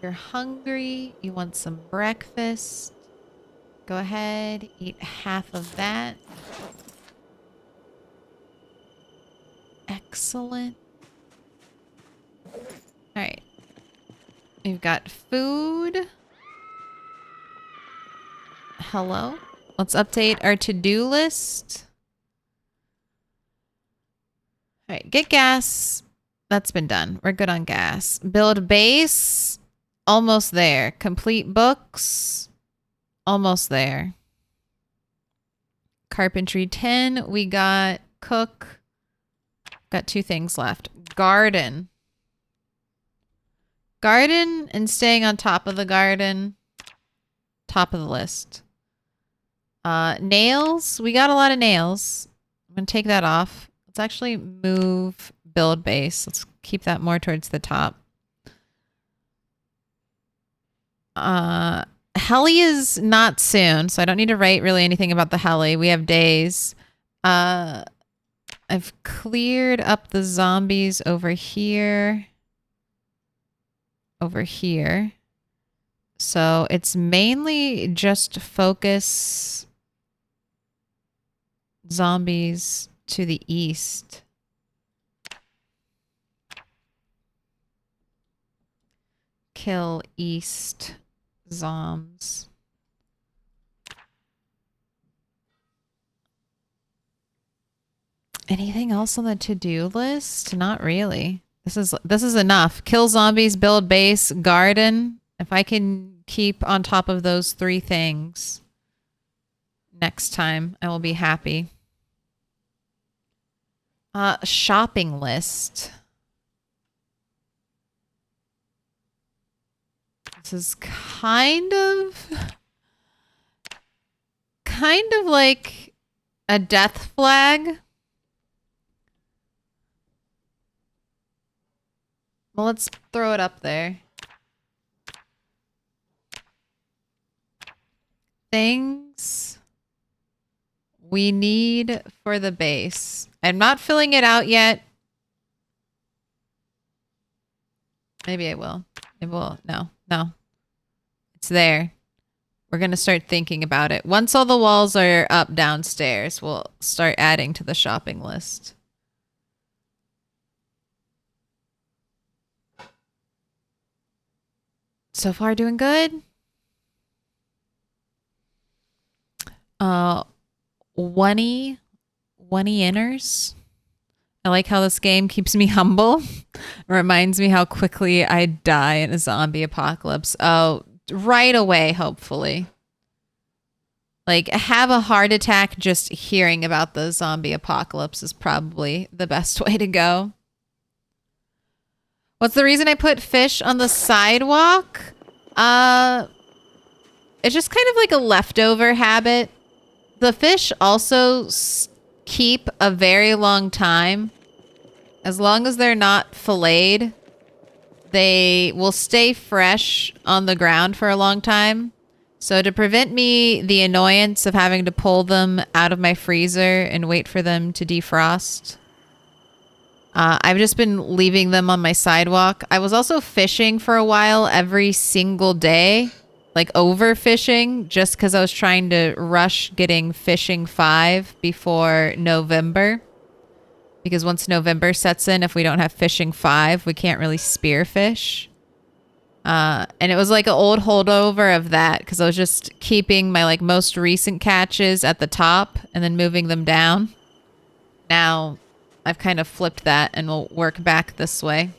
You're hungry. You want some breakfast. Go ahead. Eat half of that. Excellent. Alright. We've got food. Hello? Let's update our to-do list. Alright, get gas. That's been done. We're good on gas. Build base. Almost there. Complete books. Almost there. Carpentry 10. We got cook. Got 2 things left. Garden. Garden and staying on top of the garden. Top of the list. Nails. We got a lot of nails. I'm going to take that off. Let's actually move build base. Let's keep that more towards the top. Heli is not soon, so I don't need to write really anything about the heli. We have days. I've cleared up the zombies over here. Over here. So it's mainly just focus zombies to the east. Kill east zombs. Anything else on the to-do list? Not really. This is enough. Kill zombies, build base, garden. If I can keep on top of those 3 things next time, I will be happy. Shopping list. This is kind of like a death flag. Well, let's throw it up there. Things we need for the base. I'm not filling it out yet. Maybe I will. It will. No. It's there. We're going to start thinking about it. Once all the walls are up downstairs, we'll start adding to the shopping list. So far, doing good. 1 inners. I like how this game keeps me humble. It reminds me how quickly I die in a zombie apocalypse. Oh, right away, hopefully. Like, have a heart attack just hearing about the zombie apocalypse is probably the best way to go. What's the reason I put fish on the sidewalk? It's just kind of like a leftover habit. The fish also keep a very long time. As long as they're not filleted, they will stay fresh on the ground for a long time. So to prevent me the annoyance of having to pull them out of my freezer and wait for them to defrost, I've just been leaving them on my sidewalk. I was also fishing for a while every single day, like overfishing, just because I was trying to rush getting fishing 5 before November. Because once November sets in, if we don't have fishing 5, we can't really spearfish. And it was like an old holdover of that because I was just keeping my like most recent catches at the top and then moving them down. Now I've kind of flipped that and we'll work back this way.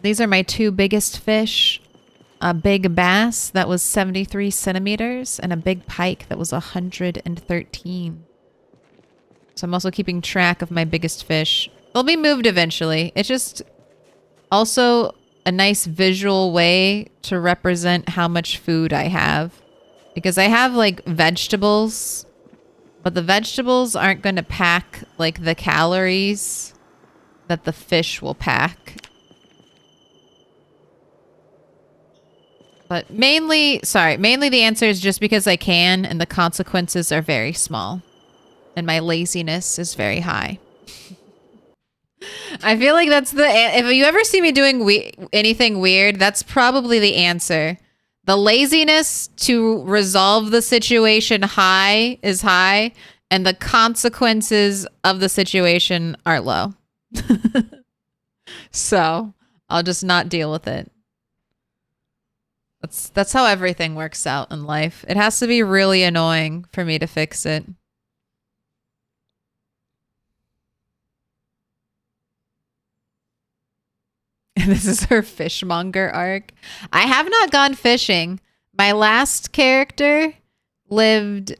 These are my 2 biggest fish. A big bass that was 73 centimeters and a big pike that was 113. So I'm also keeping track of my biggest fish. They'll be moved eventually. It's just also a nice visual way to represent how much food I have. Because I have like vegetables, but the vegetables aren't going to pack like the calories that the fish will pack. But mainly the answer is just because I can, and the consequences are very small. And my laziness is very high. I feel like that's if you ever see me doing anything weird, that's probably the answer. The laziness to resolve the situation is high, and the consequences of the situation are low. So I'll just not deal with it. That's how everything works out in life. It has to be really annoying for me to fix it. This is her fishmonger arc. I have not gone fishing. My last character lived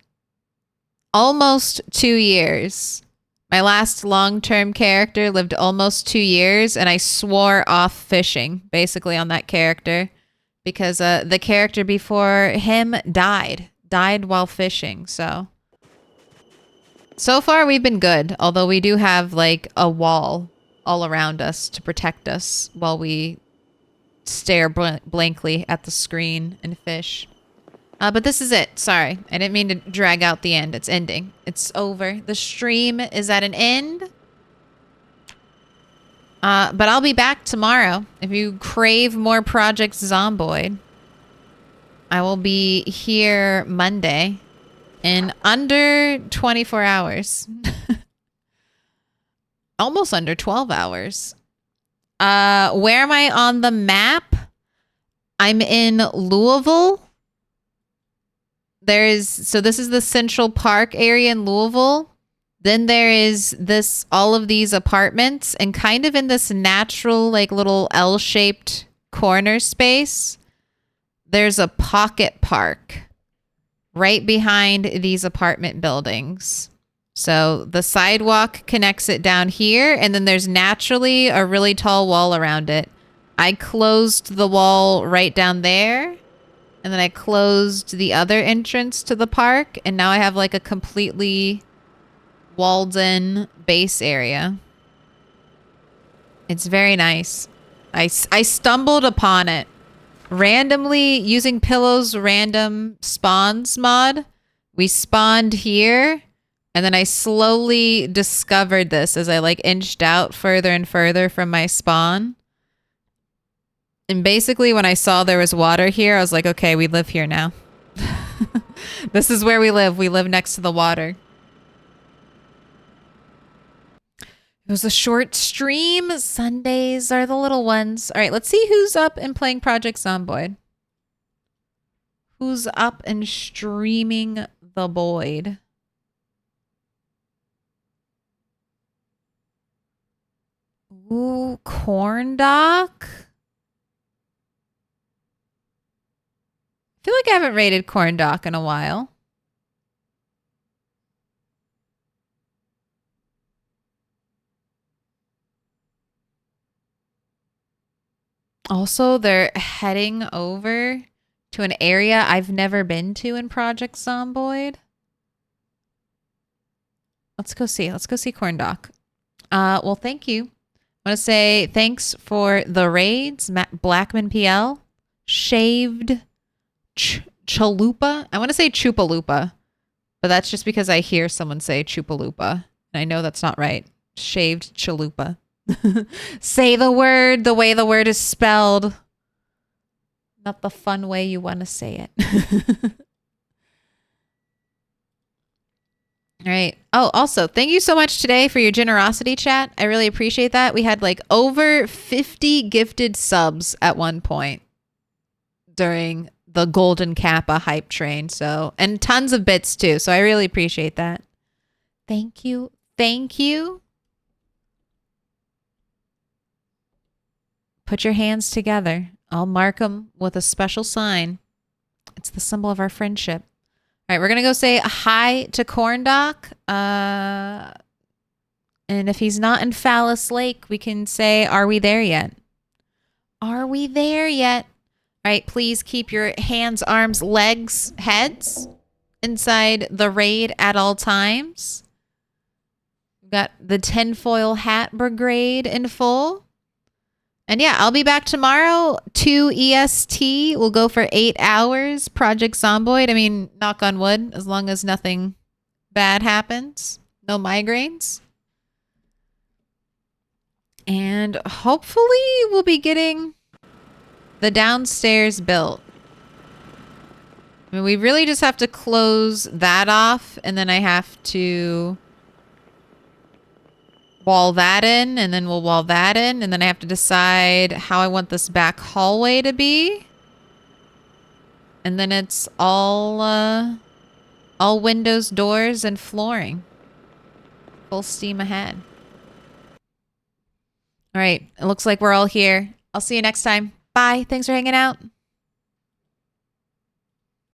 almost 2 years. My last long-term character lived almost 2 years, and I swore off fishing, basically, on that character. Because the character before him died while fishing. So far we've been good. Although we do have like a wall all around us to protect us while we stare blankly at the screen and fish. But this is it. Sorry, I didn't mean to drag out the end. It's ending. It's over. The stream is at an end. But I'll be back tomorrow. If you crave more Project Zomboid, I will be here Monday in under 24 hours. Almost under 12 hours. Where am I on the map? I'm in Louisville. So this is the Central Park area in Louisville. Then there is all of these apartments, and kind of in this natural, like little L-shaped corner space, there's a pocket park right behind these apartment buildings. So the sidewalk connects it down here, and then there's naturally a really tall wall around it. I closed the wall right down there, and then I closed the other entrance to the park, and now I have like a completely walled-in base area. It's very nice. I stumbled upon it randomly using Pillow's random spawns mod. We spawned here, and then I slowly discovered this as I like inched out further and further from my spawn. And basically when I saw there was water here, I was like, okay, we live here now. This is where we live. We live next to the water. It was a short stream. Sundays are the little ones. All right, let's see who's up and playing Project Zomboid. Who's up and streaming the Boyd? Ooh, Corn Doc. I feel like I haven't rated Corn Doc in a while. Also, they're heading over to an area I've never been to in Project Zomboid. Let's go see. Let's go see Corn Doc. Well, thank you. I want to say thanks for the raids. Matt Blackman PL. Shaved Chalupa. I want to say Chupalupa, but that's just because I hear someone say Chupalupa, and I know that's not right. Shaved Chalupa. Say the word the way the word is spelled. Not the fun way you want to say it. All right. Oh, also, thank you so much today for your generosity, chat. I really appreciate that. We had like over 50 gifted subs at one point during the Golden Kappa hype train. So, and tons of bits too. So I really appreciate that. Thank you. Thank you. Put your hands together. I'll mark them with a special sign. It's the symbol of our friendship. All right, we're going to go say hi to Corn Doc. And if he's not in Phallus Lake, we can say, are we there yet? Are we there yet? All right, please keep your hands, arms, legs, heads inside the raid at all times. We've got the tinfoil hat brigade in full. And yeah, I'll be back tomorrow, 2 EST. We'll go for 8 hours. Project Zomboid. I mean, knock on wood, as long as nothing bad happens. No migraines. And hopefully we'll be getting the downstairs built. I mean, we really just have to close that off, and then I have to wall that in, and then we'll wall that in, and then I have to decide how I want this back hallway to be. And then it's all windows, doors, and flooring. Full steam ahead. All right, it looks like we're all here. I'll see you next time. Bye. Thanks for hanging out.